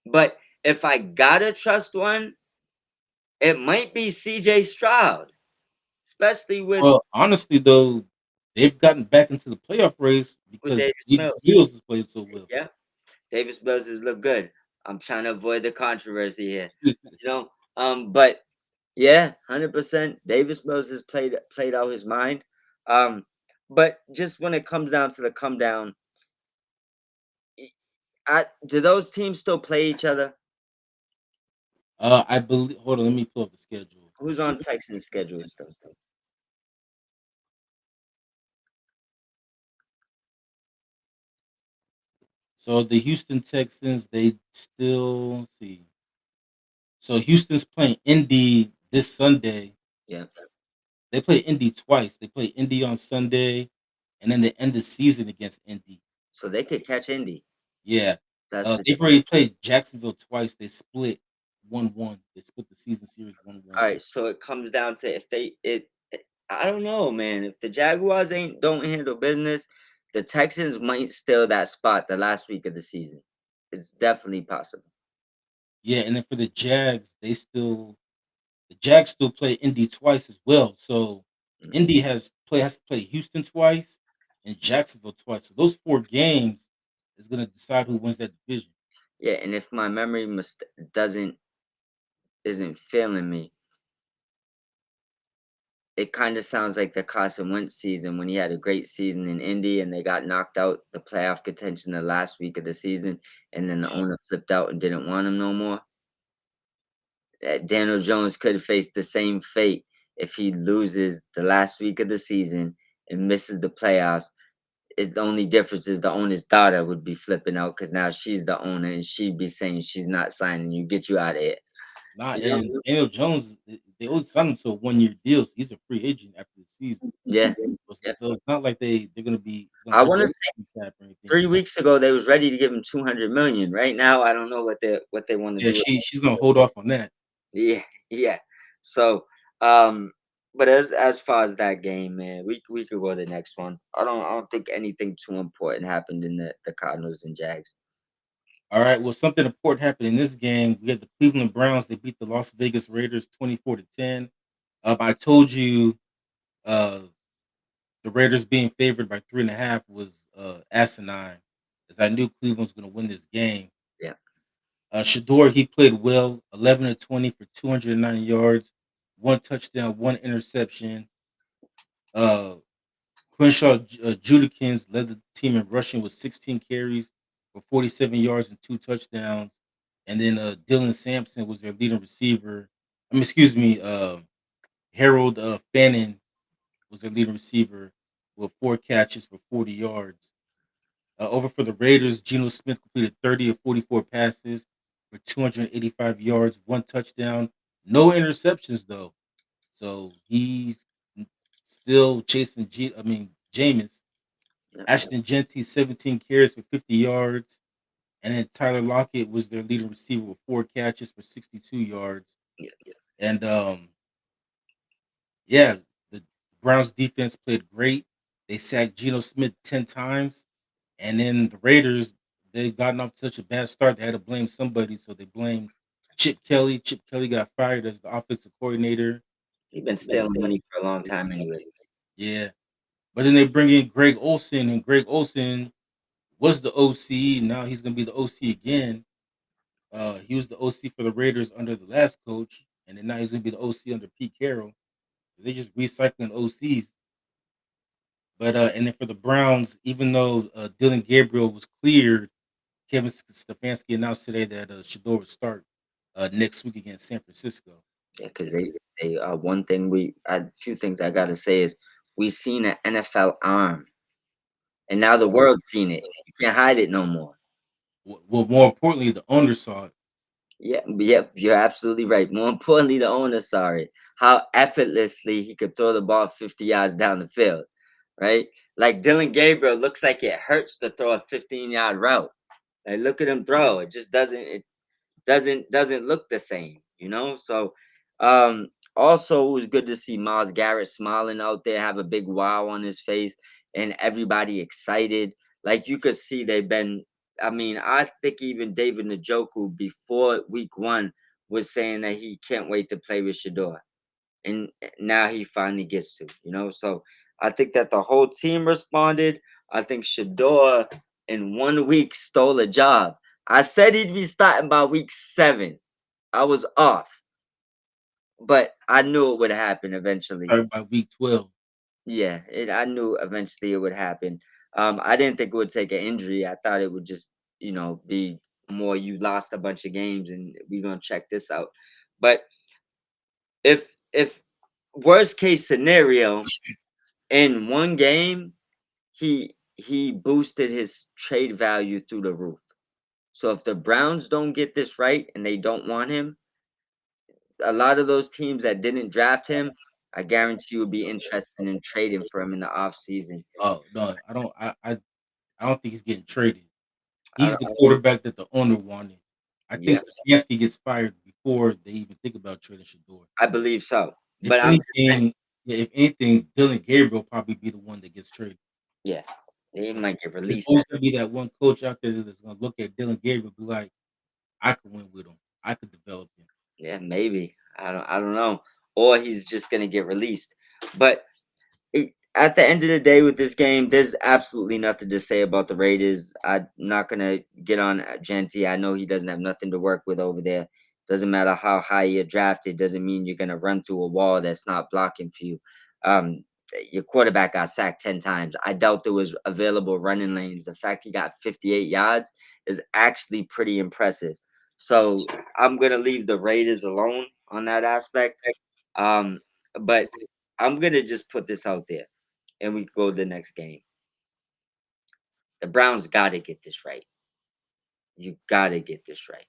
S1: But if I gotta trust one, it might be CJ Stroud, especially
S2: Well, honestly though, they've gotten back into the playoff race
S1: with
S2: because
S1: Davis
S2: Davis
S1: Mills.
S2: Mills has played so well.
S1: Yeah, Davis Mills has looked good. I'm trying to avoid the controversy here, you know. But yeah, 100%. Davis Mills has played out his mind. Um, but just when it comes down to the come down, do those teams still play each other?
S2: I believe. Hold on, let me pull up the schedule.
S1: Who's on Texans schedule still?
S2: So the Houston Texans, they still let's see. So Houston's playing Indy this Sunday.
S1: Yeah,
S2: They play Indy twice. They play Indy on Sunday, and then they end the season against Indy.
S1: so they could catch Indy.
S2: Yeah.
S1: That's the
S2: They've
S1: thing.
S2: already played Jacksonville twice. They split 1-1. They split the season series 1-1.
S1: All right, so it comes down to if I don't know, man. If the Jaguars ain't don't handle business, the Texans might steal that spot the last week of the season. It's definitely possible.
S2: Yeah, and then for the Jags, the Jags still play Indy twice as well. So
S1: Mm.
S2: Indy has to play Houston twice and Jacksonville twice. So those 4 games is gonna decide who wins that division.
S1: Yeah, and if my doesn't isn't failing me, it kind of sounds like the Carson Wentz season when he had a great season in Indy and they got knocked out the playoff contention the last week of the season, and then the
S2: Yeah.
S1: owner flipped out and didn't want him no more. Daniel Jones could face the same fate if he loses the last week of the season and misses the playoffs. It's the only difference is the owner's daughter would be flipping out because now she's the owner and she'd be saying she's not signing you. Get you out of here.
S2: Nah,
S1: You
S2: and
S1: know?
S2: Daniel Jones, they only signed him to a 1 year deal, so he's a free agent after the season.
S1: Yeah. Yeah.
S2: So it's not like they're gonna be it's gonna
S1: I
S2: hurt
S1: want to
S2: their
S1: say
S2: cap or anything.
S1: 3 weeks ago they was ready to give him 200 million. Right now, I don't know what they want to
S2: Yeah,
S1: do.
S2: she's gonna hold off on that.
S1: Yeah, yeah. So, um, but as far as that game, man, we could go to the next one. I don't think anything too important happened in the Cardinals and Jags.
S2: All right. Well, something important happened in this game. We had the Cleveland Browns. They beat the Las Vegas Raiders 24-10. I told you uh, the Raiders being favored by 3.5 was asinine, as I knew Cleveland was going to win this game.
S1: Yeah,
S2: Shedeur, he played well, 11 of 20 for 209 yards, 1 touchdown, 1 interception. Uh, Crenshaw Judikins led the team in rushing with 16 carries for 47 yards and 2 touchdowns. And then Dylan Sampson was their leading receiver. Excuse me, Harold Fannin was their leading receiver with 4 catches for 40 yards. Over for the Raiders, Geno Smith completed 30 of 44 passes for 285 yards, 1 touchdown, no interceptions though. So he's still chasing Jameis.
S1: yeah,
S2: Ashton Genty, 17 carries for 50 yards. And then Tyler Lockett was their leading receiver with 4 catches for 62 yards.
S1: yeah.
S2: And yeah, the Browns defense played great. They sacked Geno Smith 10 times. And then the Raiders, they've gotten off to such a bad start, they had to blame somebody. So they blamed Chip Kelly. Chip Kelly got fired as the offensive coordinator.
S1: He been stealing money for a long time anyway.
S2: Yeah. But then they bring in Greg Olson, and Greg Olson was the OC. Now he's going to be the OC again. He was the OC for the Raiders under the last coach, and then now he's gonna be the OC under Pete Carroll. They just recycling OCs. But and then for the Browns, even though Dylan Gabriel was cleared, Kevin Stefanski announced today that Shedeur would start next week against San Francisco.
S1: Yeah, because they one thing a few things I gotta say is we seen an NFL arm, and now the world's seen it. You can't hide it no more.
S2: Well, more importantly, the owner saw it.
S1: Yeah, yep, you're absolutely right. More importantly, the owner saw it. How effortlessly he could throw the ball 50 yards down the field, right? Like Dylan Gabriel looks like it hurts to throw a 15-yard route. Like look at him throw. It just doesn't look the same, you know. So also it was good to see Miles Garrett smiling out there, have a big wow on his face, and everybody excited. Like you could see they've been. I mean, I think even David Njoku before week 1 was saying that he can't wait to play with Shador, and now he finally gets to, you know. So I think that the whole team responded. I think Shador in 1 week stole a job. I said he'd be starting by week 7. I was off, but I knew it would happen eventually.
S2: Started by week 12.
S1: Yeah, I knew eventually it would happen. I didn't think it would take an injury. I thought it would just, be more you lost a bunch of games and we're gonna check this out. But if worst case scenario in 1 game, he boosted his trade value through the roof. So if the Browns don't get this right and they don't want him, a lot of those teams that didn't draft him, I guarantee you would be interested in trading for him in the offseason.
S2: Oh no, I don't. I don't think he's getting traded.
S1: I
S2: He's the
S1: don't
S2: quarterback that the owner wanted. I think
S1: Yep,
S2: Stefanski gets fired before they even think about trading Shador.
S1: I believe so.
S2: If
S1: But I'm just saying,
S2: anything, yeah, if anything, Dylan Gabriel probably be the one that gets traded.
S1: yeah, they
S2: 'Cause
S1: might get
S2: there's
S1: released.
S2: always gonna be that one coach out there that's gonna look at Dylan Gabriel and be like, I could win with him. I could develop him.
S1: Yeah, maybe. I don't know. Or he's just gonna get released. But at the end of the day with this game, there's absolutely nothing to say about the Raiders. I'm not gonna get on Genty. I know he doesn't have nothing to work with over there. Doesn't matter how high you're drafted. Doesn't mean you're gonna run through a wall that's not blocking for you. Um, your quarterback got sacked 10 times. I doubt there was available running lanes. The fact he got 58 yards is actually pretty impressive. So I'm gonna leave the Raiders alone on that aspect. Um, but I'm gonna just put this out there and we go to the next game. The Browns got to get this right. You got to get this right.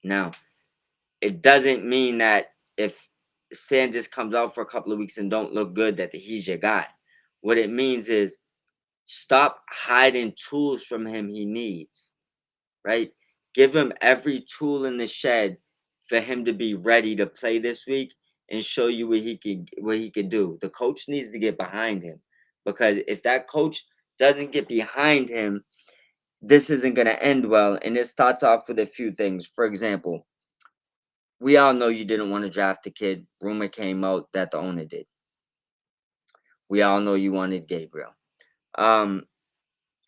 S1: Now, it doesn't mean that if Sanders comes out for a couple of weeks and don't look good, that he's your guy. What it means is stop hiding tools from him he needs, right? Give him every tool in the shed for him to be ready to play this week and show you what he could do. The coach needs to get behind him because if that coach doesn't get behind him, this isn't going to end well. And it starts off with a few things. For example, we all know you didn't want to draft the kid. Rumor came out that the owner did. We all know you wanted Gabriel. Um,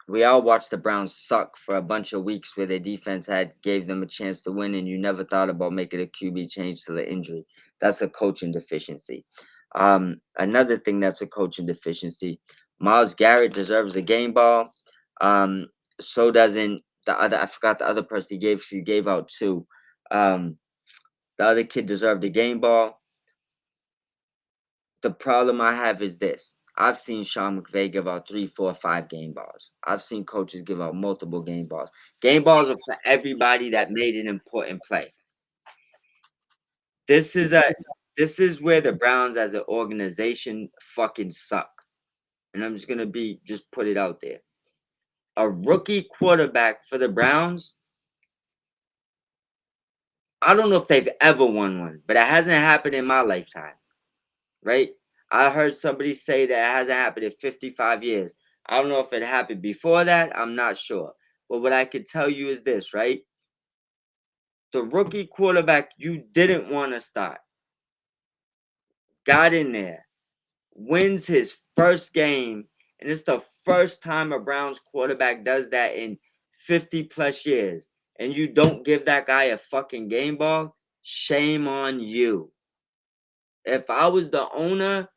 S1: we all watched the Browns suck for a bunch of weeks where their defense had gave them a chance to win, and you never thought about making a QB change to the injury. That's a coaching deficiency. Another thing that's a coaching deficiency. Miles Garrett deserves a game ball. Um, so doesn't the other. I forgot the other person he gave. He gave out two. Um, the other kid deserved a game ball. The problem I have is this. I've seen Sean McVay give out 3, 4, 5 game balls. I've seen coaches give out multiple game balls. Game balls are for everybody that made an important play. This is a this is where the Browns as an organization fucking suck. And I'm just gonna be just put it out there. A rookie quarterback for the Browns, I don't know if they've ever won one, but it hasn't happened in my lifetime. Right? I heard somebody say that it hasn't happened in 55 years. I don't know if it happened before that. I'm not sure. But what I could tell you is this, right? The rookie quarterback you didn't want to start got in there, wins his first game, and it's the first time a Browns quarterback does that in 50 plus years. and you don't give that guy a fucking game ball, shame on you. If I was the owner,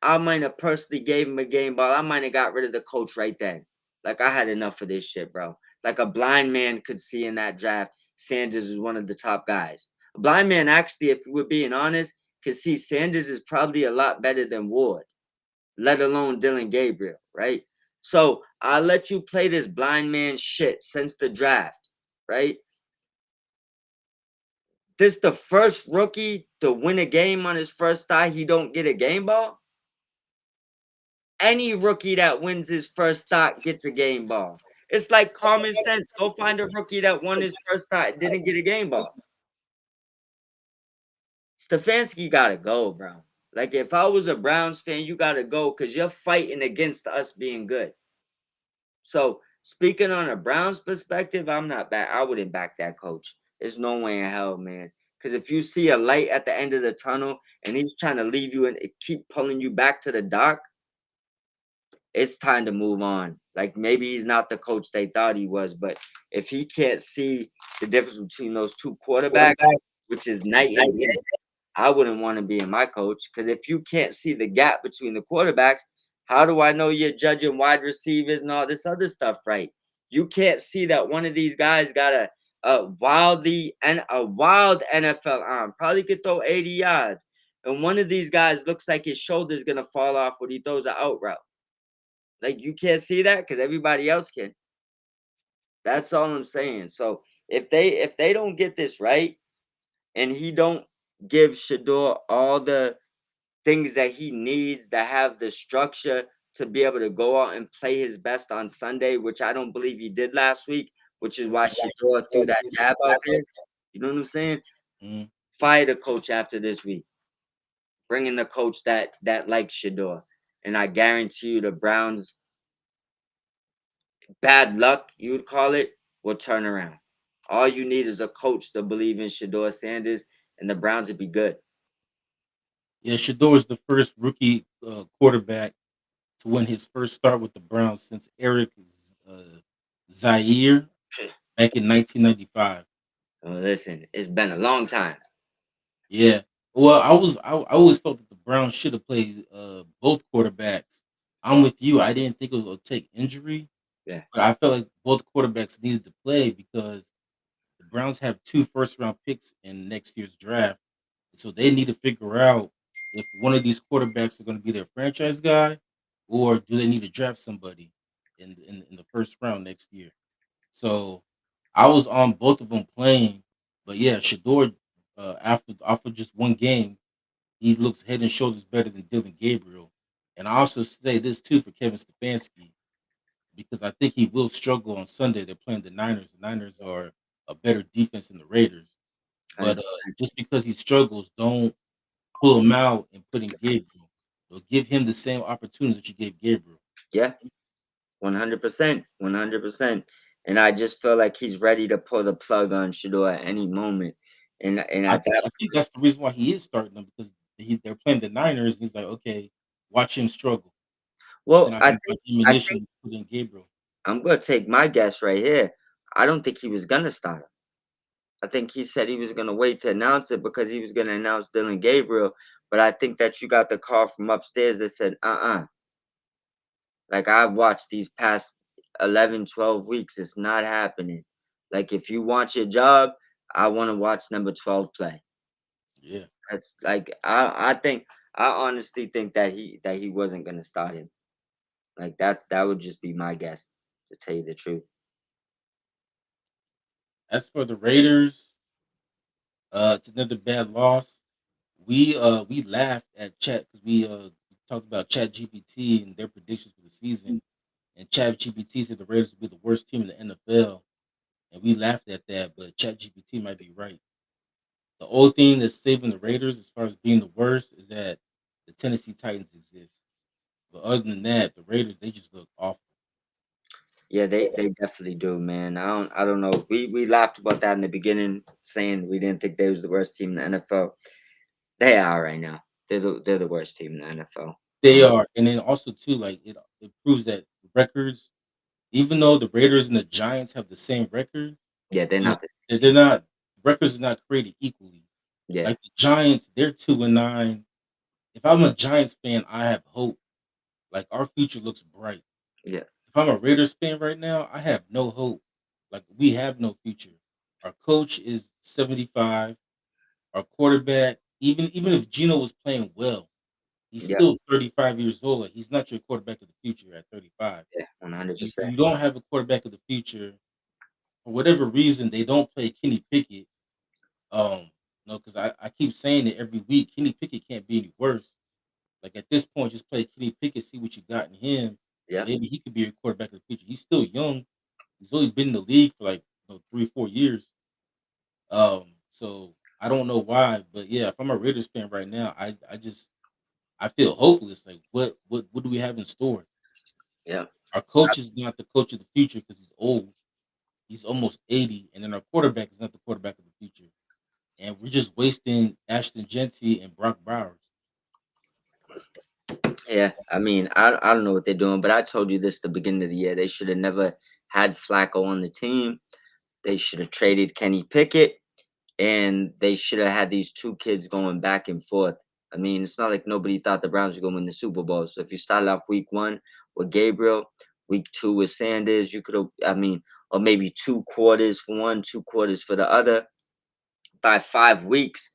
S1: I might have personally gave him a game ball. I might have got rid of the coach right then. Like I had enough of this shit, bro. Like a blind man could see in that draft, Sanders is one of the top guys. A blind man, actually, if we're being honest, could see Sanders is probably a lot better than Ward, let alone Dylan Gabriel, right? So I'll let you play this blind man shit since the draft, right? This the first rookie to win a game on his first start. He don't get a game ball. Any rookie that wins his first start gets a game ball. It's like common sense. Go find a rookie that won his first start, didn't get a game ball. Stefanski gotta go, bro. Like if I was a Browns fan, you gotta go because you're fighting against us being good. So speaking on a Browns perspective, I'm not back. I wouldn't back that coach. There's no way in hell, man. Because if you see a light at the end of the tunnel and he's trying to leave you and keep pulling you back to the dock, it's time to move on. Like maybe he's not the coach they thought he was, but if he can't see the difference between those two quarterbacks, which is night and day, I wouldn't want to be in my coach because if you can't see the gap between the quarterbacks, how do I know you're judging wide receivers and all this other stuff right? You can't see that one of these guys got a wild NFL arm, probably could throw 80 yards, and one of these guys looks like his shoulder's gonna fall off when he throws an out route. Like you can't see that because everybody else can. That's all I'm saying. So if they don't get this right and he don't give Shedeur all the things that he needs to have the structure to be able to go out and play his best on Sunday, which I don't believe he did last week, which is why Shedeur threw that jab out there. You know what I'm saying?
S2: Mhm.
S1: Fire the coach after this week. Bring in the coach that likes Shedeur. And I guarantee you the Browns bad luck, you would call it, will turn around. All you need is a coach to believe in Shedeur Sanders, and the Browns would be good.
S2: Yeah, Shador is the first rookie quarterback to win his first start with the Browns since Eric uh, Zaire back in 1995.
S1: Well, listen, it's been a long time.
S2: Yeah. Well, I always felt that the Browns should have played both quarterbacks. I'm with you. I didn't think it would take injury,
S1: Yeah,
S2: but I felt like both quarterbacks needed to play because the Browns have two first round picks in next year's draft. So they need to figure out if one of these quarterbacks are going to be their franchise guy, or do they need to draft somebody in the first round next year. So I was on both of them playing, but yeah, Shador after just one game, he looks head and shoulders better than Dylan Gabriel. And I also say this too for Kevin Stefanski because I think he will struggle on Sunday. They're playing the Niners. The Niners are a better defense than the Raiders. But
S1: 100%.
S2: just because he struggles, don't pull him out and put in Gabriel. So give him the same opportunities that you gave Gabriel.
S1: Yeah, 100%, 100%. And I just feel like he's ready to pull the plug on Shador at any moment. And at that,
S2: I think that's the reason why he is starting them because they're playing the Niners. And he's like, okay, watch him struggle. Then
S1: well,
S2: I
S1: I
S2: have
S1: think I
S2: ammunition
S1: think
S2: to put in Gabriel.
S1: I'm gonna take my guess right here. I don't think he was gonna start him. I think he said he was gonna wait to announce it because he was gonna announce Dylan Gabriel. But I think that you got the call from upstairs that said, like I've watched these past 11, 12 weeks. It's not happening. Like if you want your job, I want to watch number 12 play.
S2: Yeah,
S1: That's like I honestly think that he wasn't gonna start him. Like that would just be my guess, to tell you the truth.
S2: as for the Raiders, it's another bad loss. We laughed at Chat because we talked about Chat GPT and their predictions for the season, and Chat GPT said the Raiders would be the worst team in the NFL, and we laughed at that. But Chat GPT might be right. The only thing that's saving the Raiders as far as being the worst is that the Tennessee Titans exist. But other than that, the Raiders they just look awful.
S1: Yeah, they definitely do, man. I don't know. We laughed about that in the beginning, saying we didn't think they was the worst team in the NFL. They are right now. They're the worst team in the NFL.
S2: They are, and then also too, like it proves that records, even though the Raiders and the Giants have the same record,
S1: Yeah, they're
S2: It's
S1: not the same
S2: they're
S1: team.
S2: not records are not created equally.
S1: Yeah,
S2: Like the Giants, they're 2-9. If I'm a Giants fan, I have hope. Like our future looks bright.
S1: yeah,
S2: If I'm a Raiders fan right now, I have no hope. Like we have no future. Our coach is 75. Our quarterback, even if Gino was playing well, he's
S1: yeah,
S2: still 35 years old. Like he's not your quarterback of the future at 35.
S1: yeah,
S2: You
S1: 100%.
S2: you don't have a quarterback of the future for whatever reason. They don't play Kenny Pickett. No, because I keep saying it every week. Kenny Pickett can't be any worse. Like at this point, just play Kenny Pickett, see what you got in him.
S1: Yeah,
S2: Maybe he could be a quarterback of the future. He's still young. He's only been in the league for like 3-4 years. So I don't know why, but yeah, if I'm a Raiders fan right now, I feel hopeless. Like what do we have in store?
S1: yeah,
S2: Our coach is not the coach of the future because he's old. He's almost 80, and then our quarterback is not the quarterback of the future. And we're just wasting Ashton Genty and Brock Bowers.
S1: yeah. I mean, I don't know what they're doing, but I told you this the beginning of the year. They should have never had Flacco on the team. They should have traded Kenny Pickett, and they should have had these two kids going back and forth. I mean, it's not like nobody thought the Browns were going to win the Super Bowl. So if you started off week one with Gabriel, week two with Sanders, you could have, I mean, or maybe 2 quarters for one, 2 quarters for the other. By 5 weeks,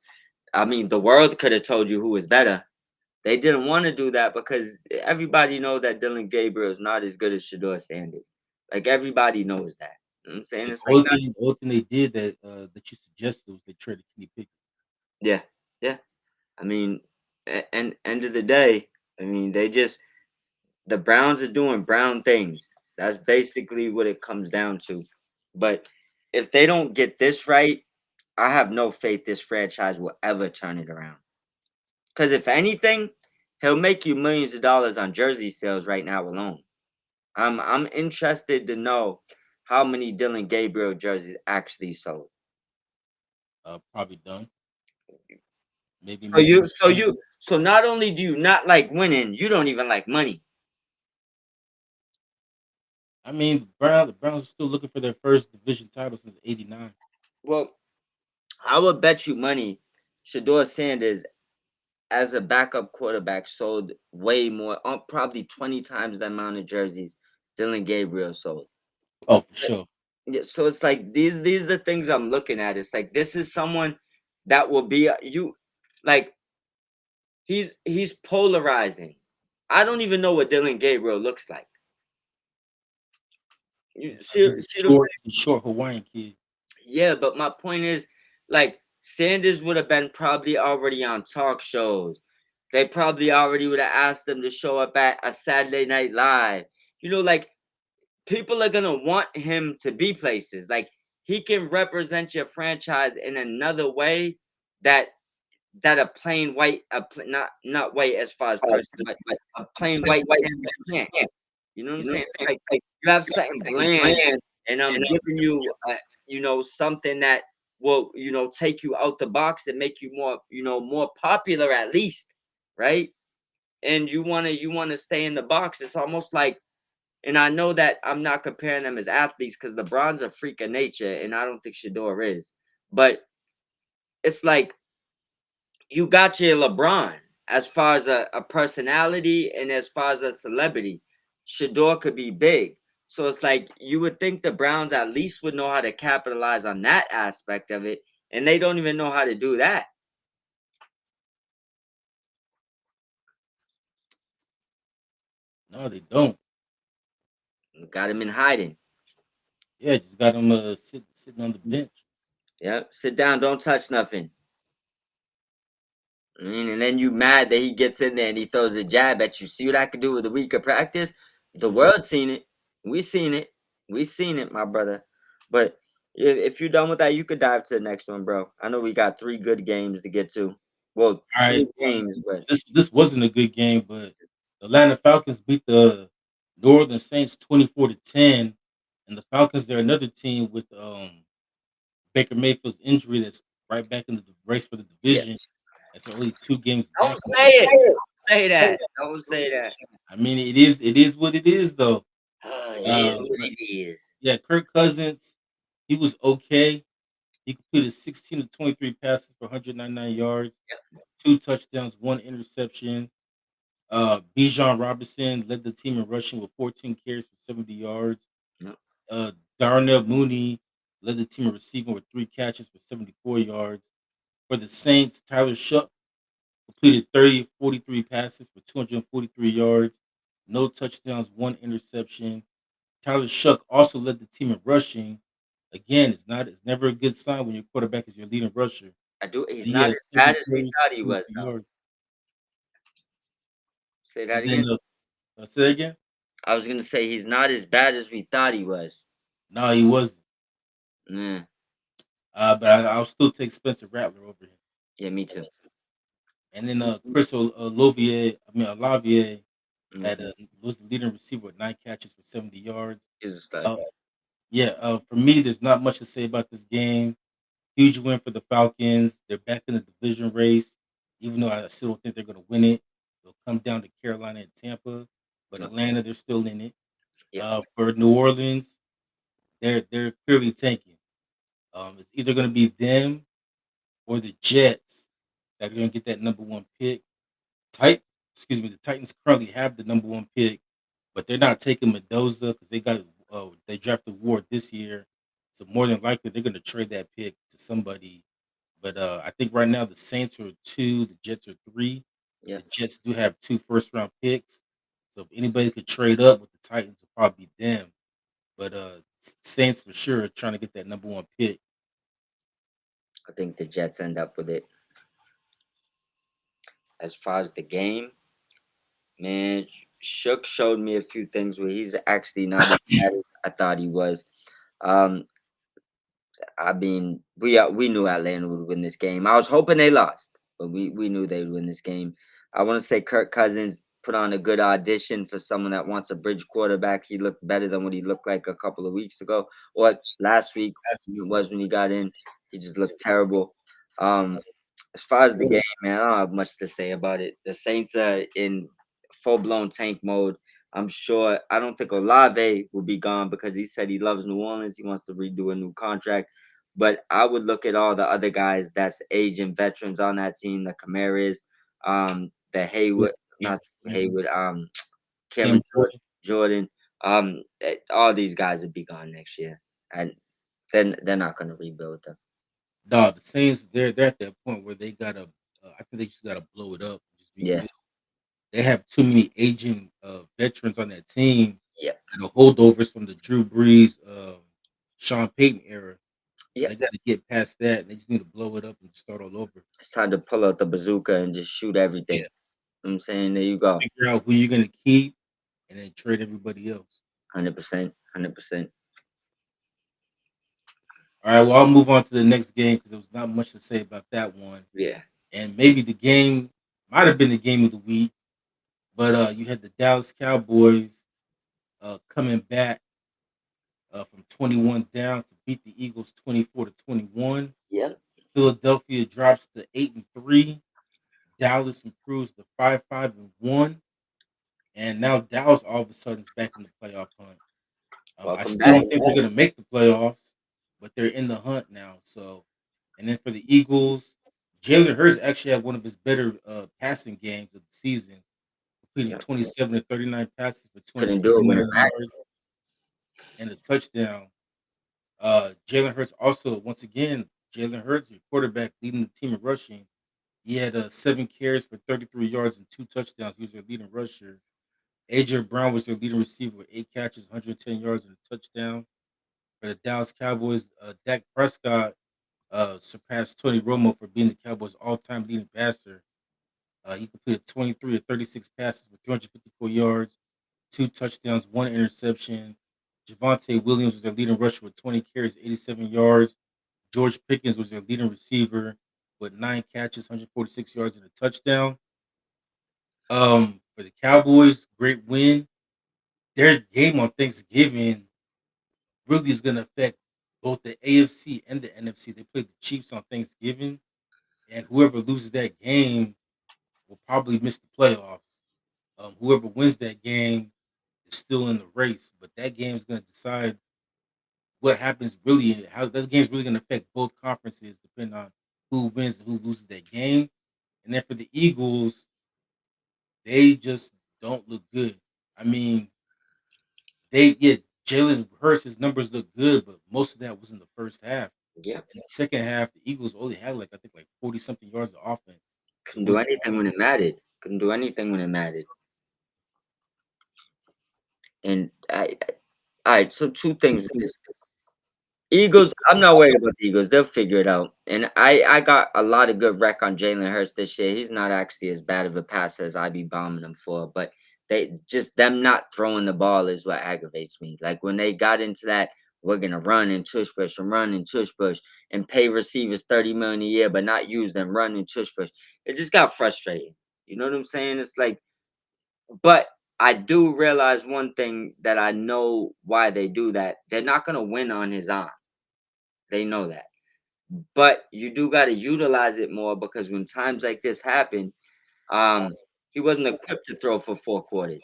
S1: I mean, the world could have told you who was better. They didn't want to do that because everybody know that Dylan Gabriel is not as good as Shedeur Sanders. Like everybody knows that. You know what I'm saying?
S2: But
S1: It's like not,
S2: the only thing they did that you suggested was they traded Kenny Pickett.
S1: yeah, yeah. I mean, and end of the day, I mean, the Browns are doing Brown things. That's basically what it comes down to. But if they don't get this right, I have no faith this franchise will ever turn it around. Because if anything, he'll make you millions of dollars on jersey sales right now alone. I'm interested to know how many Dylan Gabriel jerseys actually sold.
S2: Probably done. Maybe
S1: So
S2: more than
S1: you,
S2: a
S1: so
S2: dozen.
S1: you, so not only do you not like winning, you don't even like money.
S2: I mean, the Browns are still looking for their first division title since '89.
S1: Well, I would bet you money Shedeur Sanders as a backup quarterback sold way more, probably 20 times the amount of jerseys Dylan Gabriel sold.
S2: Oh, for sure.
S1: Yeah, so it's like these are the things I'm looking at. It's like this is someone that will be you like he's polarizing. I don't even know what Dylan Gabriel looks like. You see the
S2: He's a short Hawaiian kid.
S1: Yeah, but my point is, like, Sanders would have been probably already on talk shows. They probably already would have asked him to show up at a Saturday Night Live. Like, people are gonna want him to be places. Like, he can represent your franchise in another way that a plain white, not white as far as person, but a plain white canvas can't. You know what I'm saying? It's like you have something bland, and I'm giving you, something that will, take you out the box and make you more, more popular at least, right? And you wanna stay in the box. It's almost like, and I know that I'm not comparing them as athletes because LeBron's a freak of nature, and I don't think Shador is, but it's like you got your LeBron as far as a personality and as far as a celebrity. Shador could be big. So it's like you would think the Browns at least would know how to capitalize on that aspect of it, and they don't even know how to do that.
S2: No, they don't.
S1: Got him in hiding.
S2: Yeah, just got him sitting on the bench.
S1: Yep. Sit down, don't touch nothing. And then you mad that he gets in there and he throws a jab at you. See what I could do with a week of practice? The world's seen it. We seen it. We seen it, my brother. But if you're done with that, you could dive to the next one, bro. I know we got 3 good games to get to. Well,
S2: All right,
S1: 3 games, but
S2: this wasn't a good game, but the Atlanta Falcons beat the New Orleans Saints 24-10, and the Falcons they're another team with Baker Mayfield's injury that's right back in the race for the
S1: yeah.
S2: division. That's only 2 games
S1: Don't
S2: back of
S1: say
S2: them.
S1: it. Say that. Don't say that.
S2: I mean, it is what it is though.
S1: Oh, it is what
S2: But
S1: it is.
S2: yeah, Kirk Cousins. he was okay. He completed 16 to 23 passes for 199 yards, two touchdowns, one interception. Bijan Robinson led the team in rushing with 14 carries for 70 yards.
S1: Yep.
S2: Uh, Darnell Mooney led the team in receiving with three catches for 74 yards. For the Saints, Tyler Shuck completed 30 of 43 passes for 243 yards, no touchdowns, one interception. Tyler Shuck also led the team in rushing. Again, it's never a good sign when your quarterback is your leading rusher.
S1: I do.
S2: But
S1: He's
S2: he
S1: not
S2: has
S1: as
S2: seven
S1: bad as we
S2: carries
S1: thought he
S2: for
S1: was,
S2: 23
S1: though.
S2: yards.
S1: Say that
S2: And then
S1: again.
S2: say that again.
S1: I was gonna say he's not as bad as we thought he was.
S2: No, he wasn't.
S1: Yeah,
S2: But I'll still take Spencer Rattler over him.
S1: yeah, me too.
S2: And then Chris Olavier
S1: Yeah,
S2: had was the leading receiver with 9 catches for 70 yards.
S1: he's a stud.
S2: Uh, yeah, for me, there's not much to say about this game. Huge win for the Falcons. They're back in the division race, even though I still don't think they're going to win it. They'll come down to Carolina and Tampa, but
S1: No,
S2: Atlanta, they're still in it.
S1: yeah,
S2: For New Orleans, they're clearly tanking. It's either going to be them or the Jets that are going to get that number one pick. Tit- the Titans currently have the number one pick, but they're not taking Mendoza because they drafted Ward this year, so more than likely they're going to trade that pick to somebody. But I think right now the Saints are two, the Jets are three.
S1: yeah.
S2: The Jets do have two first round picks, so if anybody could trade up with the Titans, it'd probably be them. But Saints for sure are trying to get that number one pick.
S1: I think the Jets end up with it. As far as the game, man, Shook showed me a few things where he's actually not as bad as I thought he was. Um, I mean, we knew Atlanta would win this game. I was hoping they lost, but we knew they would win this game. I want to say Kirk Cousins put on a good audition for someone that wants a bridge quarterback. He looked better than what he looked like a couple of weeks ago, or last week it was when he got in. He just looked terrible. Um, as far as the game, man, I don't have much to say about it. The Saints are in full blown tank mode. I'm sure. I don't think Olave will be gone because he said he loves New Orleans. He wants to redo a new contract. But I would look at all the other guys that's aging veterans on that team, the Camaras, the Haywood,
S2: Yeah,
S1: not Haywood,
S2: Cam
S1: Cameron
S2: Jordan.
S1: Jordan. All these guys would be gone next year, and then they're not going to rebuild them.
S2: No, the Saints they're at that point where they gotta. I think they just gotta blow it up. Just be
S1: Yeah,
S2: good. They have too many aging veterans on that team
S1: yeah,
S2: and the holdovers from the Drew Brees, Sean Payton era. So
S1: yeah.
S2: they got to get past that. And they just need to blow it up and start all over.
S1: It's time to pull out the bazooka and just shoot everything.
S2: Yeah,
S1: You know what I'm saying? There you go.
S2: figure out who you're gonna keep and then trade everybody else.
S1: 100%. 100%.
S2: All right, well I'll move on to the next game because there was not much to say about that one.
S1: Yeah.
S2: And maybe the game might have been the game of the week, but you had the Dallas Cowboys coming back from 21 down to beat the Eagles 24-21.
S1: Yep.
S2: Philadelphia drops to 8-3. Dallas improves to 5-1, and now Dallas all of a sudden is back in the playoff hunt. I
S1: Welcome
S2: still
S1: back.
S2: don't think they're going to make the playoffs, but they're in the hunt now. So, and then for the Eagles, Jalen Hurts actually had one of his better passing games of the season, completing
S1: Yep.
S2: 27 to 39 passes for
S1: Couldn't do it with
S2: 239
S1: a back.
S2: yards and a touchdown. Jalen Hurts also, once again, Jalen Hurts, your quarterback, leading the team in rushing. He had 7 carries for 33 yards and two touchdowns. He was their leading rusher. AJ Brown was their leading receiver with 8 catches, 110 yards, and a touchdown. For the Dallas Cowboys, Dak Prescott surpassed Tony Romo for being the Cowboys' all-time leading passer. He completed 23 of 36 passes for 354 yards, two touchdowns, one interception. Javante Williams was their leading rusher with 20 carries, 87 yards. George Pickens was their leading receiver with 9 catches, 146 yards, and a touchdown. For the Cowboys, great win. Their game on Thanksgiving really is going to affect both the AFC and the NFC. They play the Chiefs on Thanksgiving, and whoever loses that game will probably miss the playoffs. Whoever wins that game is still in the race, but that game is going to decide what happens really, how that game's really gonna affect both conferences depending on who wins and who loses that game. And then for the Eagles, they just don't look good. I mean, they get Jalen Hurts, his numbers look good, but most of that was in the first half.
S1: Yep.
S2: In the second half, the Eagles only had like I think like 40 something yards of offense. It
S1: Couldn't do
S2: wasn't
S1: anything when it mattered. Couldn't do anything when it mattered. And all right. So two things with this. Eagles, I'm not worried about the Eagles. They'll figure it out. And I got a lot of good rec on Jalen Hurts this year. He's not actually as bad of a passer as I be bombing him for, but they just them not throwing the ball is what aggravates me. Like when they got into that, we're gonna run and tush push and run and tush push and pay receivers 30 million a year, but not use them, run and tush push. It just got frustrating. You know what I'm saying? It's like, but I do realize one thing that I know why they do that. They're not gonna win on his arm. They know that. But you do got to utilize it more because when times like this happen, um, he wasn't equipped to throw for 4 quarters.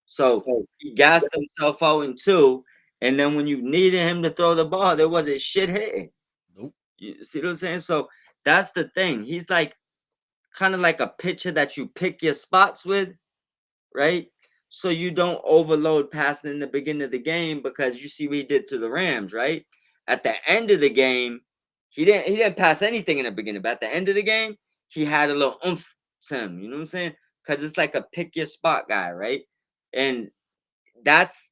S1: So he gassed himself out in two, and then when you needed him to throw the ball, there wasn't shit hitting.
S2: nope.
S1: You see what I'm saying? So that's the thing. He's like kind of like a pitcher that you pick your spots with, right? So you don't overload passing in the beginning of the game because you see what he did to the Rams, right? At the end of the game, he didn't pass anything in the beginning, but at the end of the game, he had a little oomph to him. You know what I'm saying? Because it's like a pick your spot guy, right? And that's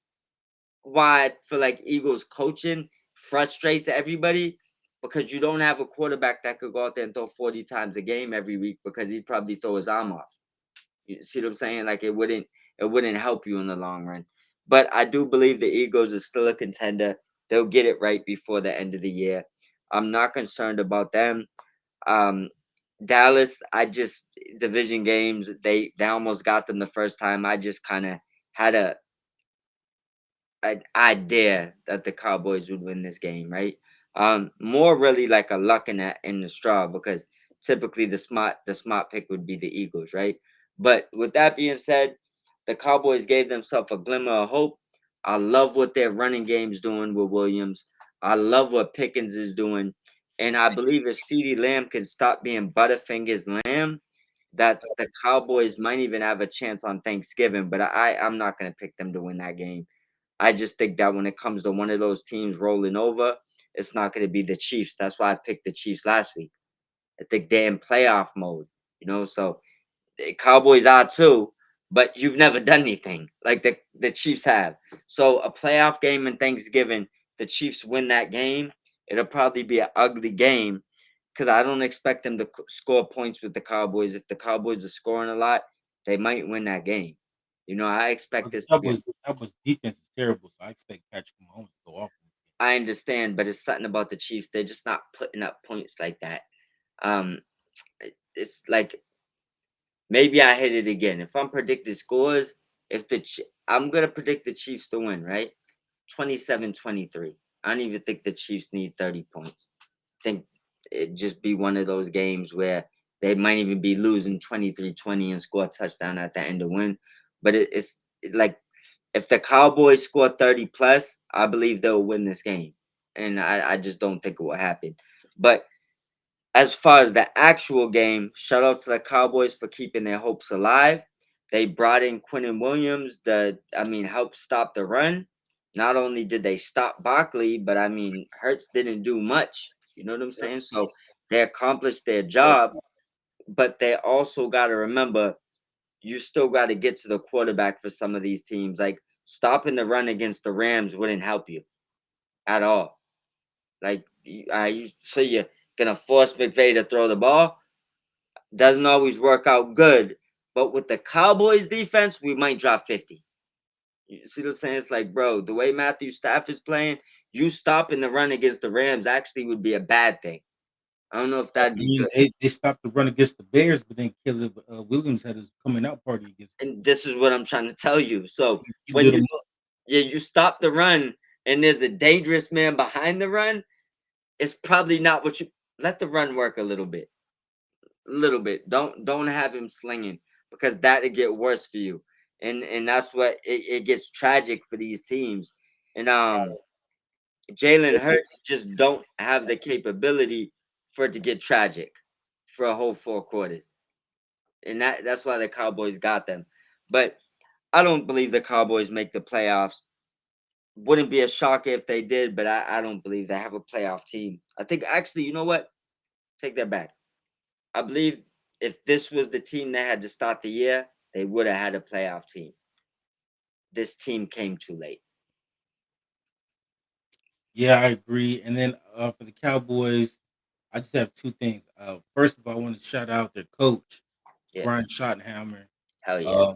S1: why I feel like Eagles coaching frustrates everybody because you don't have a quarterback that could go out there and throw 40 times a game every week because he'd probably throw his arm off. You see what I'm saying? Like it wouldn't help you in the long run. But I do believe the Eagles is still a contender. They'll get it right before the end of the year. I'm not concerned about them. Um, Dallas, I just division games. They almost got them the first time. I just kind of had an idea that the Cowboys would win this game, right? More really like a luck in the straw because typically the smart pick would be the Eagles, right? But with that being said, the Cowboys gave themselves a glimmer of hope. I love what their running game's doing with Williams. I love what Pickens is doing. And I believe if CeeDee Lamb can stop being Butterfingers Lamb, that the Cowboys might even have a chance on Thanksgiving. But I'm not gonna pick them to win that game. I just think that when it comes to one of those teams rolling over, it's not going to be the Chiefs. That's why I picked the Chiefs last week. I think they're in playoff mode, so the Cowboys are too, but you've never done anything like the Chiefs have. So a playoff game in Thanksgiving, the Chiefs win that game. It'll probably be an ugly game because I don't expect them to score points with the Cowboys. If the Cowboys are scoring a lot, they might win that game. I expect
S2: But the
S1: this to be
S2: Cowboys defense is terrible, so I expect Patrick Mahomes to go off in this game.
S1: I understand, but it's something about the Chiefs. They're just not putting up points like that. Um, it's like maybe I hit it again. If I'm predicting scores, if I'm gonna predict the Chiefs to win, right? 27-23. I don't even think the Chiefs need 30 points. I think it just be one of those games where they might even be losing 23-20 and score a touchdown at the end to win. But like if the Cowboys score 30 plus, I believe they'll win this game. And I just don't think it will happen. But as far as the actual game, shout out to the Cowboys for keeping their hopes alive. They brought in Quinton Williams helped stop the run. Not only did they stop Barkley, but Hurts didn't do much. You know what I'm saying? So they accomplished their job, but they also got to remember you still got to get to the quarterback for some of these teams. Like stopping the run against the Rams wouldn't help you at all. Like so you're gonna force McVay to throw the ball. Doesn't always work out good. But with the Cowboys defense, we might drop 50. You see what I'm saying? It's like, bro, the way Matthew Staff is playing, you stopping the run against the Rams actually would be a bad thing. I don't know if
S2: I
S1: that'd be
S2: mean,
S1: good.
S2: they stopped the run against the Bears, but then Caleb Williams had his coming out party against them.
S1: And this is what I'm trying to tell you. So
S2: He
S1: when
S2: lit
S1: you
S2: him up.
S1: yeah, you stop the run and there's a dangerous man behind the run, it's probably not what you let the run work a little bit. A little bit. Don't have him slinging because that'll get worse for you. And that's what it gets tragic for these teams. And Jalen Hurts just don't have the capability for it to get tragic for a whole 4 quarters, and that's why the Cowboys got them. But I don't believe the Cowboys make the playoffs. Wouldn't be a shocker if they did, but I don't believe they have a playoff team. I think actually, you know what? Take that back. I believe if this was the team that had to start the year, they would have had a playoff team. This team came too late.
S2: Yeah, I agree. And then for the Cowboys, I just have two things. First of all, I want to shout out their coach,
S1: Yeah.
S2: Brian Schottenheimer.
S1: Hell yeah.
S2: Um,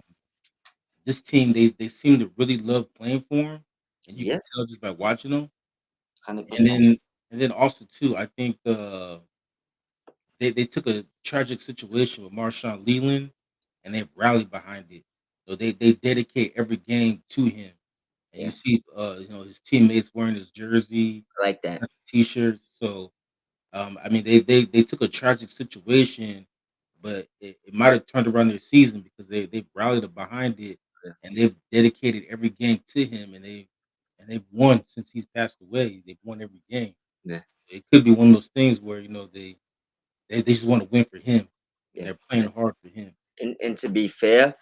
S2: this team, they seem to really love playing for him, and you can
S1: Yeah.
S2: tell just by watching them. And
S1: 100%.
S2: then also too, I think they took a tragic situation with Marshawn Leland, and they've rallied behind it. So they dedicate every game to him, and you
S1: Yeah.
S2: see his teammates wearing his jersey,
S1: I like that.
S2: t-shirts. So I mean, they took a tragic situation, but it might have turned around their season because they've rallied up behind it,
S1: Yeah.
S2: and they've dedicated every game to him, and they've won since he's passed away. They've won every game.
S1: Yeah.
S2: It could be one of those things where they just want to win for him, and
S1: Yeah.
S2: they're playing hard for him.
S1: And to be fair,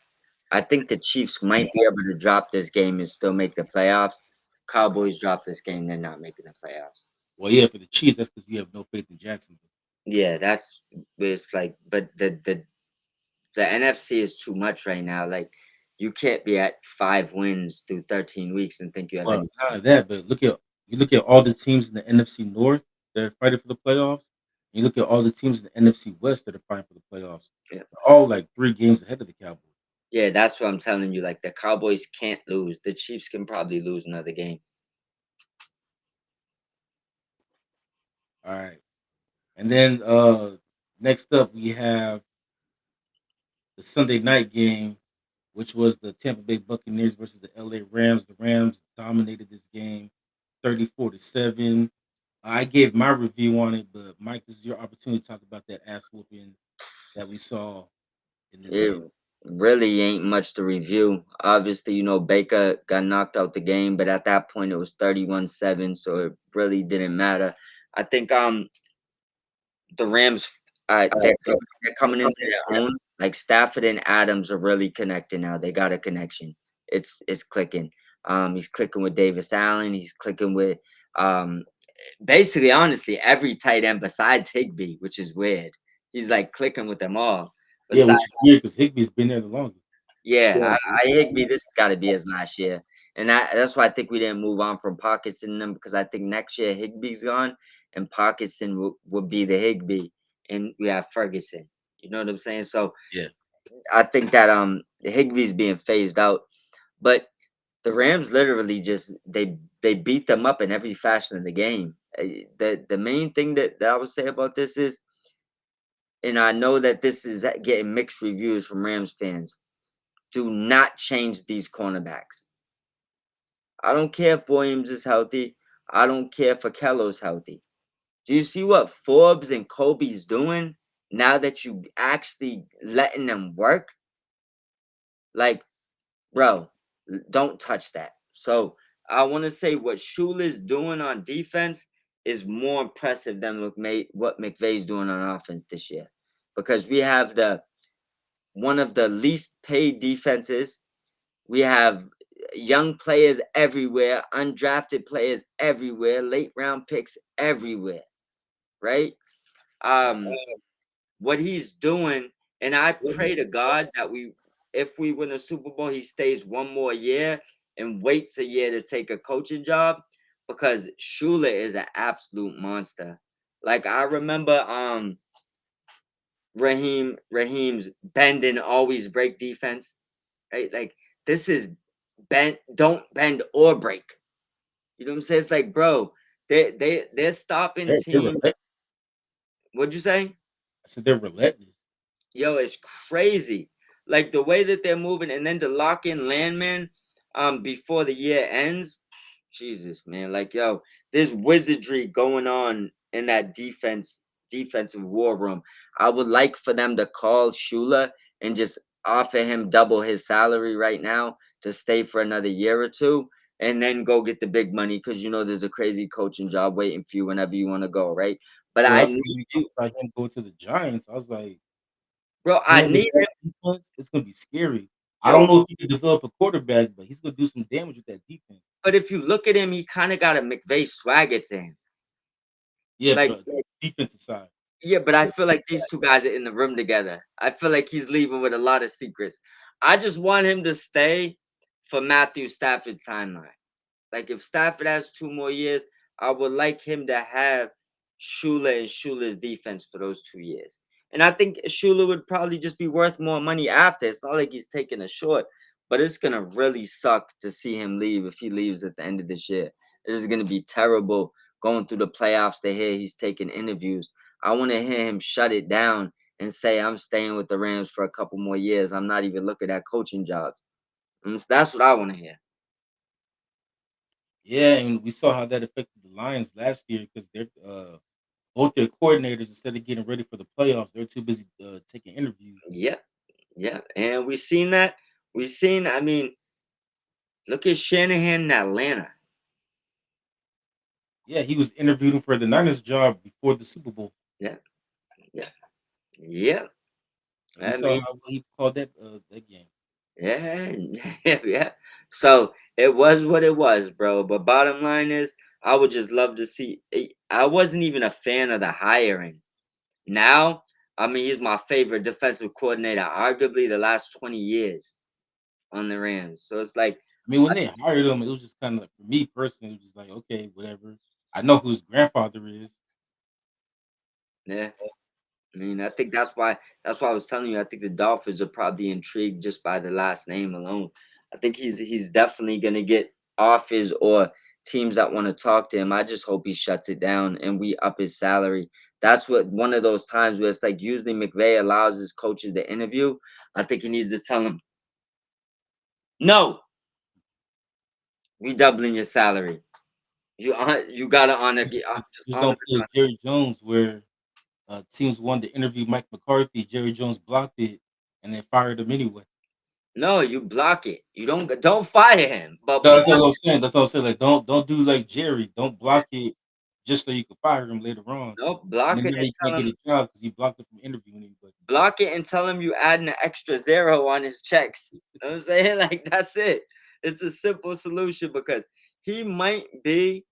S1: I think the Chiefs might be able to drop this game and still make the playoffs. Cowboys drop this game, they're not making the playoffs.
S2: Well, yeah, for the Chiefs, that's because you have no faith in Jacksonville.
S1: Yeah, that's it's like, but the NFC is too much right now. Like, you can't be at 5 wins through 13 weeks and think you have
S2: Well,
S1: any
S2: not only
S1: chance.
S2: that, but look at all the teams in the NFC North that are fighting for the playoffs. You look at all the teams in the NFC West that are fighting for the playoffs.
S1: Yeah.
S2: They're all like 3 games ahead of the Cowboys.
S1: Yeah, that's what I'm telling you. Like, the Cowboys can't lose. The Chiefs can probably lose another game.
S2: All right. And then next up we have the Sunday night game, which was the Tampa Bay Buccaneers versus the LA Rams. The Rams dominated this game 34-7. I gave my review on it, but Mike, this is your opportunity to talk about that ass whooping that we saw in this
S1: It
S2: game.
S1: really ain't much to review. Obviously, Baker got knocked out the game, but at that point it was 31-7, so it really didn't matter. I think the Rams, they're coming into their own. Like, Stafford and Adams are really connecting now. They got a connection. It's clicking. He's clicking with Davis Allen. He's clicking with um basically, honestly, every tight end besides Higby, which is weird. He's like clicking with them all.
S2: Yeah,
S1: Besides,
S2: which is weird because Higby's been there the longest.
S1: yeah, I Higby, this has got to be his last year, and that's why I think we didn't move on from Pockets in them, because I think next year Higby's gone and Pocketson will be the Higby, and we have Ferguson. You know what I'm saying? So
S2: Yeah.
S1: I think that Higby's being phased out, but the Rams literally just they beat them up in every fashion of the game. The main thing that I would say about this is, and I know that this is getting mixed reviews from Rams fans. Do not change these cornerbacks. I don't care if Williams is healthy. I don't care if Akello's healthy. Do you see what Forbes and Kobe's doing now that you actually letting them work? Like, bro, don't touch that. So I want to say what Shula's doing on defense is more impressive than what McVay's doing on offense this year, because we have the one of the least paid defenses. We have young players everywhere, undrafted players everywhere, late round picks everywhere, right?
S2: Right.
S1: Um, what he's doing, and I pray to God that if we win a Super Bowl, he stays one more year and waits a year to take a coaching job, because Shula is an absolute monster. Like, I remember Raheem's bend and always break defense, right? Like, this is bend, don't bend or break. You know what I'm saying? It's like, bro, they're stopping
S2: They're
S1: teams.
S2: relentless.
S1: What'd you say?
S2: I said they're relentless.
S1: Yo, it's crazy. Like, the way that they're moving, and then to lock in Landman before the year ends. Jesus, man. Like, yo, there's wizardry going on in that defensive war room. I would like for them to call Shula and just offer him double his salary right now to stay for another year or two, and then go get the big money because you know there's a crazy coaching job waiting for you whenever you want to go, right? But
S2: Well,
S1: I
S2: that's
S1: need
S2: why we
S1: you,
S2: talked about him going to the Giants. I was like,
S1: bro. I
S2: him with
S1: need
S2: that
S1: him.
S2: defense, it's gonna be scary. I
S1: Yo,
S2: don't know if he can develop a quarterback, but he's gonna do some damage with that defense.
S1: but if you look at him, he kind of got a McVay swagger to him.
S2: Yeah, but
S1: Like,
S2: defensive side.
S1: yeah, but I feel like these two guys are in the room together. I feel like he's leaving with a lot of secrets. I just want him to stay for Matthew Stafford's timeline. Like if Stafford has 2 more years, I would like him to have Shula and Shula's defense for those 2 years. And I think Shula would probably just be worth more money after. It's not like he's taking a short, but it's gonna really suck to see him leave if he leaves at the end of this year. It is gonna be terrible going through the playoffs to hear he's taking interviews. I want to hear him shut it down and say, I'm staying with the Rams for a couple more years. I'm not even looking at coaching jobs. That's what I want to hear.
S2: Yeah, and we saw how that affected the Lions last year because they're both their coordinators, instead of getting ready for the playoffs, they're too busy taking interviews.
S1: Yeah. Yeah, and we've seen that. We've seen, I mean, look at Shanahan in Atlanta.
S2: Yeah, he was interviewing for the Niners job before the Super Bowl.
S1: Yeah, yeah, yeah.
S2: We
S1: I
S2: saw
S1: mean,
S2: how he called that game.
S1: yeah, yeah, yeah. So it was what it was, bro. But bottom line is, I would just love to see. I wasn't even a fan of the hiring. Now, I mean, he's my favorite defensive coordinator, arguably the last 20 years on the Rams. So it's like,
S2: I mean, when they hired him, it was just kind of like, for me personally, it was just like, okay, whatever. I know who his grandfather is.
S1: yeah. I mean, I think that's why I was telling you. I think the Dolphins are probably intrigued just by the last name alone. I think he's definitely gonna get offers or teams that want to talk to him. I just hope he shuts it down and we up his salary. That's what one of those times where it's like usually McVay allows his coaches to interview. I think he needs to tell them, no, we doubling your salary. You gotta honor just
S2: Just
S1: honor
S2: don't
S1: the
S2: play
S1: contract.
S2: Jerry Jones where teams wanted to interview Mike McCarthy. Jerry Jones blocked it and they fired him anyway.
S1: No, you block it. You don't fire him, but
S2: No, that's
S1: block.
S2: what I'm saying. That's what I'm saying. Like, don't do like Jerry. Don't block it just so you can fire him later on.
S1: Nope,
S2: And
S1: block
S2: then
S1: it
S2: now
S1: and
S2: he
S1: tell
S2: can't get
S1: him
S2: a job because you blocked him from interviewing anybody.
S1: you adding an extra zero on his checks. You know what I'm saying? Like that's it. It's a simple solution because he might be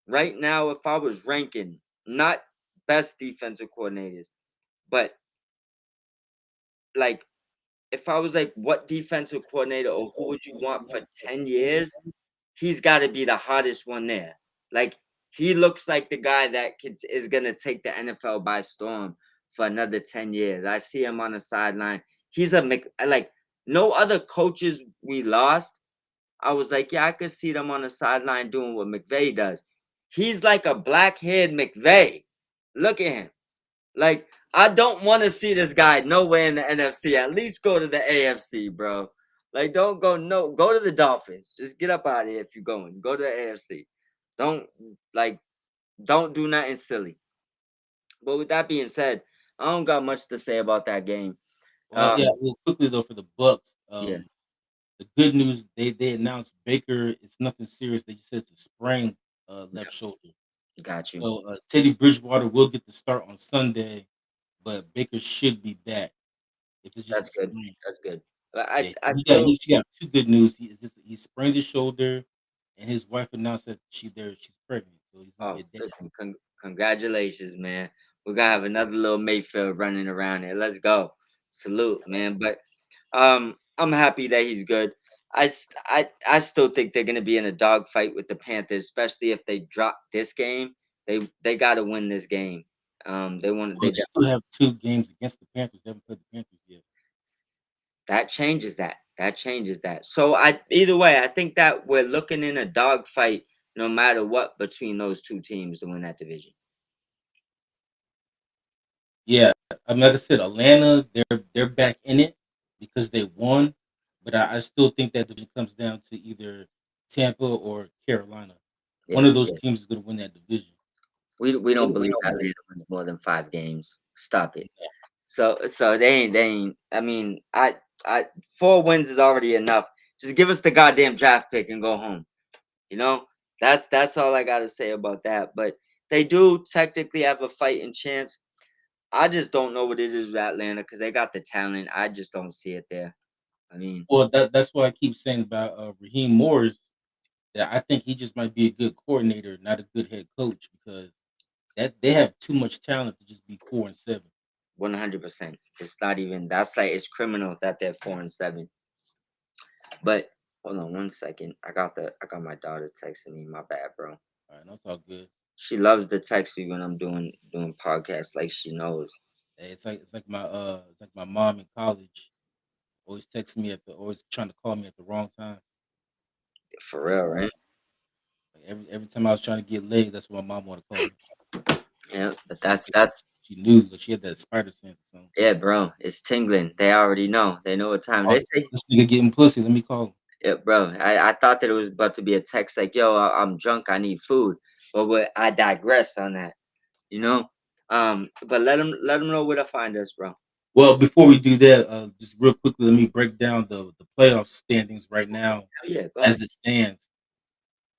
S1: right now if I was ranking not best defensive coordinators, but like if I was like what defensive coordinator or who would you want for 10 years, he's got to be the hottest one there. Like he looks like the guy that is gonna take the NFL by storm for another 10 years. I see him on the sideline. He's like no other coaches we lost. I was like, yeah, I could see them on the sideline doing what McVay does. He's like a black haired McVay. Look at him. Like, I don't want to see this guy nowhere in the NFC. At least go to the AFC, bro. Like, don't go no go to the Dolphins. Just get up out of here if you're going. Go to the AFC. Don't like don't do nothing silly. But with that being said, I don't got much to say about that game.
S2: Well, yeah.
S1: Um,
S2: Well, quickly though for the Bucks,
S1: yeah,
S2: the good news they announced Baker. It's nothing serious. They just said it's a sprained left
S1: yeah,
S2: shoulder.
S1: got you.
S2: So Teddy Bridgewater will get the start on Sunday, but Baker should be back if it's just a
S1: That's good.
S2: sprain.
S1: That's good. But
S2: Yeah,
S1: I
S2: he
S1: still
S2: she got two good news. He sprained his shoulder, and his wife announced that she's pregnant, so he's gonna be
S1: oh
S2: a dad.
S1: listen, congratulations, man. We're gonna have another little Mayfield running around here. Let's go. Salute, man. But I'm happy that he's good. I still think they're gonna be in a dogfight with the Panthers, especially if they drop this game. They gotta win this game.
S2: Well,
S1: they
S2: they still have 2 games against the Panthers. They haven't played the Panthers yet.
S1: that changes that. That changes that. So I either way, I think that we're looking in a dogfight no matter what between those two teams to win that division.
S2: Yeah, I mean, like I said, Atlanta, they're back in it because they won, but I still think that division comes down to either Tampa or Carolina. One
S1: Yeah,
S2: of those
S1: yeah.
S2: teams is gonna win that division.
S1: We don't believe Atlanta wins more than 5 games. Stop it.
S2: Yeah.
S1: So they ain't. I mean, I 4 wins is already enough. Just give us the goddamn draft pick and go home. You know, that's all I gotta say about that. But they do technically have a fighting chance. I just don't know what it is with Atlanta because they got the talent. I just don't see it there. I mean,
S2: Well, that's what I keep saying about Raheem Morris. That I think he just might be a good coordinator, not a good head coach, because that they have too much talent to just be 4-7.
S1: 100%. It's not even. That's like it's criminal that they're 4-7. But hold on one second. I got my daughter texting me. My bad, bro.
S2: All right, that's all good.
S1: She loves to text me when I'm doing podcasts, like she knows.
S2: Hey, it's like my mom in college always texting me always trying to call me at the wrong time.
S1: For
S2: That's
S1: real,
S2: why
S1: right?
S2: like, every time I was trying to get laid, that's what my mom want to call me.
S1: Yeah, but
S2: She she knew that she had that spider sense. So
S1: yeah, bro. It's tingling. They already know. They know what time.
S2: oh,
S1: They say,
S2: this nigga getting pussy. Let me call him.
S1: yeah, bro. I thought that it was about to be a text like, "Yo, I'm drunk. I need food." But I digress on that. You know. But let them know where to find us, bro.
S2: Well, before we do that, just real quickly, let me break down the playoff standings right now
S1: Oh yeah, go ahead.
S2: as it stands.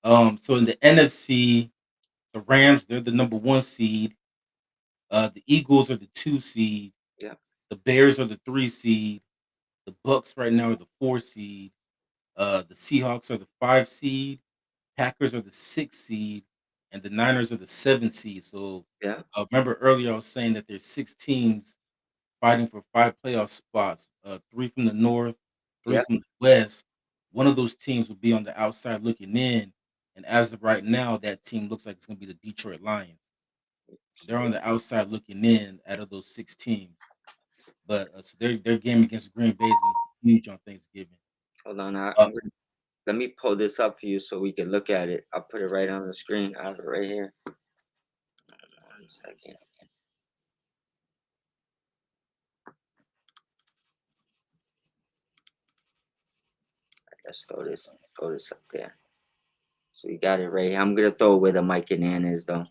S2: So in the NFC, the Rams, they're the number one seed. The Eagles are the two seed.
S1: Yeah,
S2: The Bears are the three seed. The Bucks right now are the four seed. The Seahawks are the five seed. Packers are the six seed, and the Niners are the seven seed. So
S1: yeah,
S2: remember earlier I was saying that there's six teams fighting for five playoff spots. Three from the North, three
S1: yeah.
S2: from the West. One of those teams will be on the outside looking in. And as of right now, that team looks like it's going to be the Detroit Lions. They're on
S1: Sweet.
S2: the outside looking in out of those six teams. But so their game against Green Bay is going to be huge on Thanksgiving.
S1: Hold on.
S2: Uh,
S1: Let me pull this up for you so we can look at it. I'll put it right on the screen. I have it right here. 1 second. Let's throw this up there. So we got it right here. I'm gonna throw it where the Mike and Ann is though.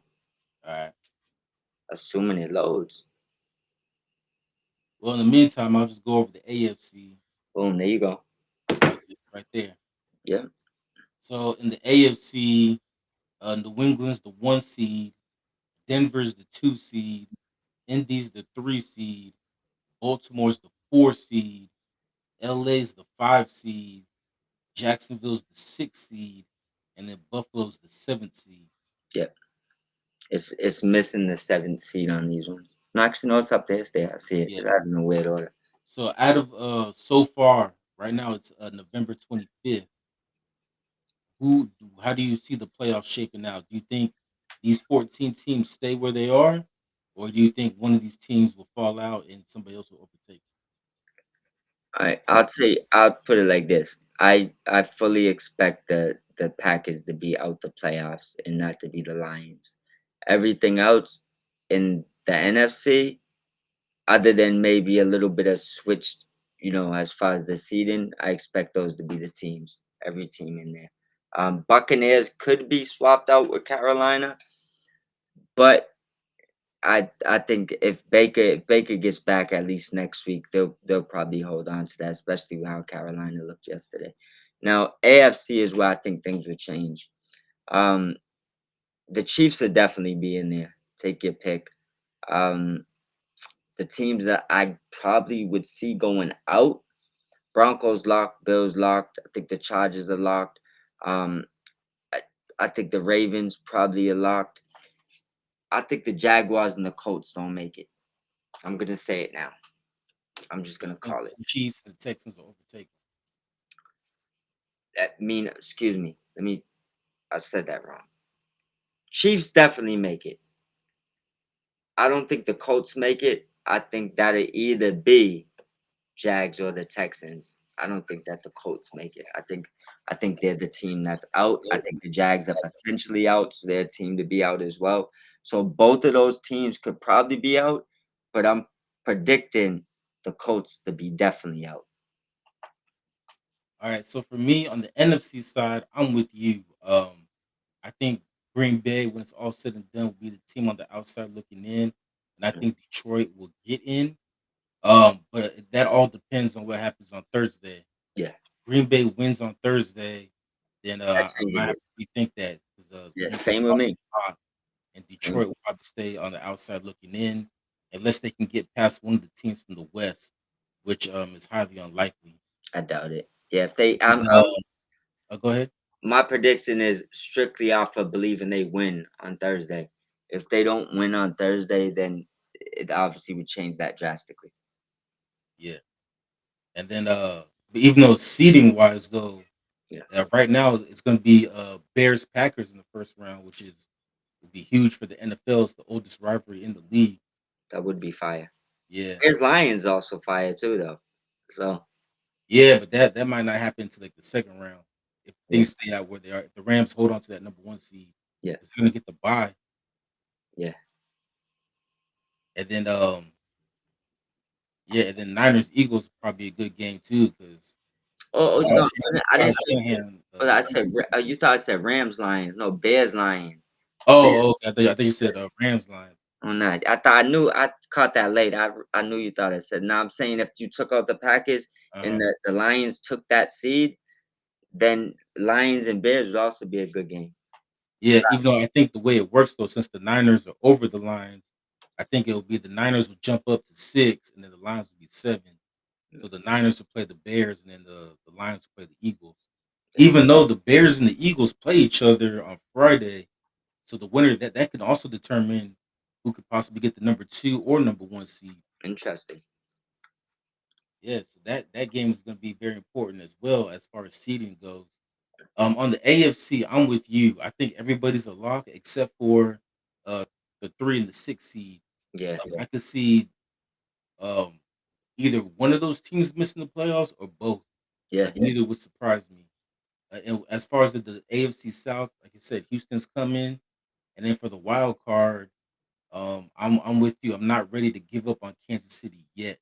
S2: all right.
S1: Assuming it loads.
S2: Well, in the meantime, I'll just go over the AFC.
S1: Boom, there you go.
S2: Right there.
S1: Yeah,
S2: So in the AFC, New England's the one seed, Denver's the two seed, Indy's the three seed, Baltimore's the four seed, LA's the five seed, Jacksonville's the six seed, and then Buffalo's the seventh seed.
S1: yeah. It's missing the seventh seed on these ones. No, actually, no, it's up there. It's there. I see it.
S2: Yeah.
S1: It has in a weird order.
S2: So out of so far, right now it's November 25th. Who how do you see the playoffs shaping out? Do you think these 14 teams stay where they are, or do you think one of these teams will fall out and somebody else will overtake?
S1: I'll say I'll put it like this. I fully expect the Packers to be out the playoffs and not to be the Lions. Everything else in the NFC, other than maybe a little bit of switched, as far as the seeding, I expect those to be the teams. Every team in there. Buccaneers could be swapped out with Carolina, but I think if Baker gets back at least next week, they'll probably hold on to that, especially with how Carolina looked yesterday. Now AFC is where I think things would change. Um, the Chiefs would definitely be in there. Take your pick. Um, the teams that I probably would see going out: Broncos locked, Bills locked. I think the Chargers are locked. Um, I, I think the Ravens probably are locked. I think the Jaguars and the Colts don't make it. I'm gonna say it now. I'm just
S2: So you
S1: gonna
S2: think
S1: call it.
S2: the Chiefs and Texans will overtake them?
S1: Excuse me. I said that wrong. Chiefs definitely make it. I don't think the Colts make it. I think that'll either be Jags or the Texans. I don't think that the Colts make it. I think they're the team that's out. I think the Jags are potentially out, so they're a team to be out as well. So both of those teams could probably be out, but I'm predicting the Colts to be definitely out.
S2: All right. So for me on the NFC side, I'm with you. I think Green Bay, when it's all said and done, will be the team on the outside looking in, and I
S1: Mm,
S2: think Detroit will get in. But that all depends on what happens on Thursday.
S1: yeah,
S2: Green Bay wins on Thursday. then
S1: That
S2: I might
S1: changes
S2: have
S1: it.
S2: to rethink that because
S1: Yeah,
S2: New England
S1: same with
S2: lost
S1: me.
S2: a lot, and
S1: Mm,
S2: Detroit will probably stay on the outside looking in, unless they can get past one of the teams from the West, which is highly unlikely.
S1: I doubt it. Yeah, if they,
S2: And, go ahead.
S1: my prediction is strictly off of believing they win on Thursday. If they don't win on Thursday, then it obviously would change that drastically.
S2: Yeah, and then but even though seeding wise though,
S1: Yeah,
S2: right now it's going to be Bears Packers in the first round, which is would be huge for the NFL. It's the oldest rivalry in the league.
S1: that would be fire.
S2: Yeah,
S1: Bears Lions also fire too, though. So
S2: yeah, but that might not happen to like the second round if
S1: yeah,
S2: things stay out where they are. If the Rams hold on to that number one seed,
S1: yeah,
S2: it's going to get the bye,
S1: yeah.
S2: and then yeah, and then Niners Eagles probably a good game too because
S1: Oh,
S2: Kyle
S1: no, I
S2: Kyle
S1: didn't say.
S2: Shanahan.
S1: I said you thought I said Rams Lions. No, Bears Lions. Bears.
S2: Oh, okay. I thought you said Rams line.
S1: Oh, no, I thought I caught that late. I knew you thought I said. No, I'm saying if you took out the Packers and
S2: Uh-huh.
S1: the Lions took that seed, then Lions and Bears would also be a good game.
S2: Yeah, even though I think the way it works though, since the Niners are over the lines, I think it'll be the Niners will jump up to 6, and then the Lions will be 7. So the Niners will play the Bears, and then the Lions will play the Eagles.
S1: Yeah,
S2: Even though the Bears and the Eagles play each other on Friday, so the winner that can also determine who could possibly get the number 2 or number 1 seed.
S1: interesting.
S2: Yeah, so that game is going to be very important as well as far as seeding goes. On the AFC, I'm with you. I think everybody's a lock except for uh the 3 and the 6 seed.
S1: Yeah,
S2: I could see um either one of those teams missing the playoffs or both.
S1: yeah.
S2: Neither would surprise me. And as far as the AFC South, like I said, Houston's coming, and then for the wild card, I'm with you. I'm not ready to give up on Kansas City yet.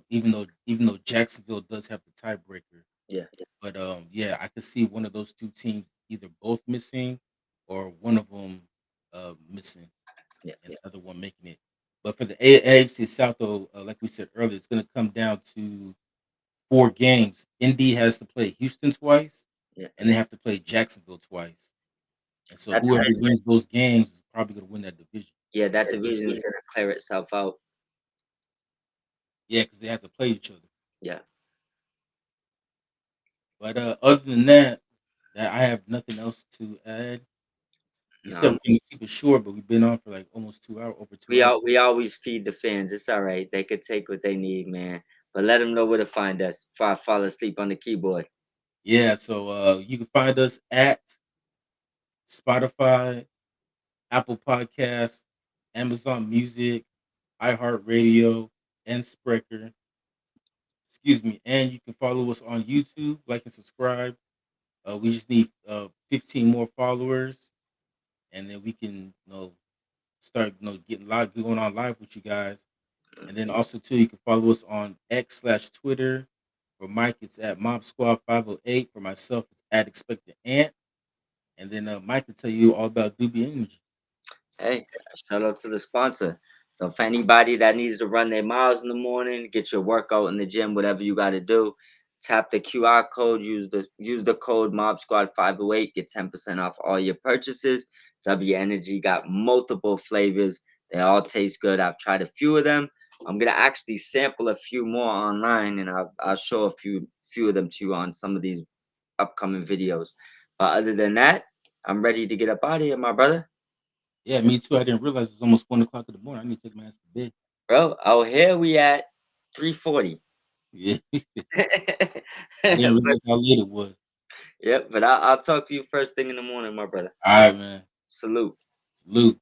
S2: Even though Jacksonville does have the tiebreaker.
S1: Yeah,
S2: But yeah, I could see one of those two teams either both missing or one of them missing
S1: yeah.
S2: and the other one making it. But for the AFC South, though, like we said earlier, it's going to come down to 4 games. Indy has to play Houston twice,
S1: Yeah.
S2: and they have to play Jacksonville twice. And so
S1: That
S2: whoever
S1: division,
S2: wins those games is probably going to win that division.
S1: yeah, that division is gonna clear itself out.
S2: Yeah, because they have to play each other.
S1: Yeah.
S2: But other than that, I have nothing else to add. You said
S1: No,
S2: we're gonna keep it short, but we've been on for like almost 2 hours, over 2 hours.
S1: we always feed the fans. It's all right. They could take what they need, man. But let them know where to find us before I fall asleep on the keyboard.
S2: Yeah, so you can find us at Spotify, Apple Podcasts, Amazon Music, iHeartRadio, and Spreaker. Excuse me. And you can follow us on YouTube, like and subscribe. We just need 15 more followers, and then we can start getting live, going on live with you guys. And then also too, you can follow us on X/Twitter. For Mike, it's at Mob Squad 508. For myself, it's at Expected Ant. And then Mike can tell you all about Doobie Energy.
S1: Hey, shout out to the sponsor. So for anybody that needs to run their miles in the morning, get your workout in the gym, whatever you got to do, tap the QR code. Use the code Mob Squad 508. Get 10% off all your purchases. W Energy got multiple flavors. They all taste good. I've tried a few of them. I'm gonna actually sample a few more online, and I'll show a few of them to you on some of these upcoming videos. But other than that, I'm ready to get up out of here, my brother.
S2: Yeah, me too. I didn't realize it's almost 1 o'clock in the morning. I need to take my ass to bed.
S1: Bro, oh, here we at 3:40.
S2: Yeah, I didn't
S1: But
S2: realize how late it was.
S1: yep, but I'll talk to you first thing in the morning, my brother.
S2: All right, man.
S1: Salute.
S2: Salute.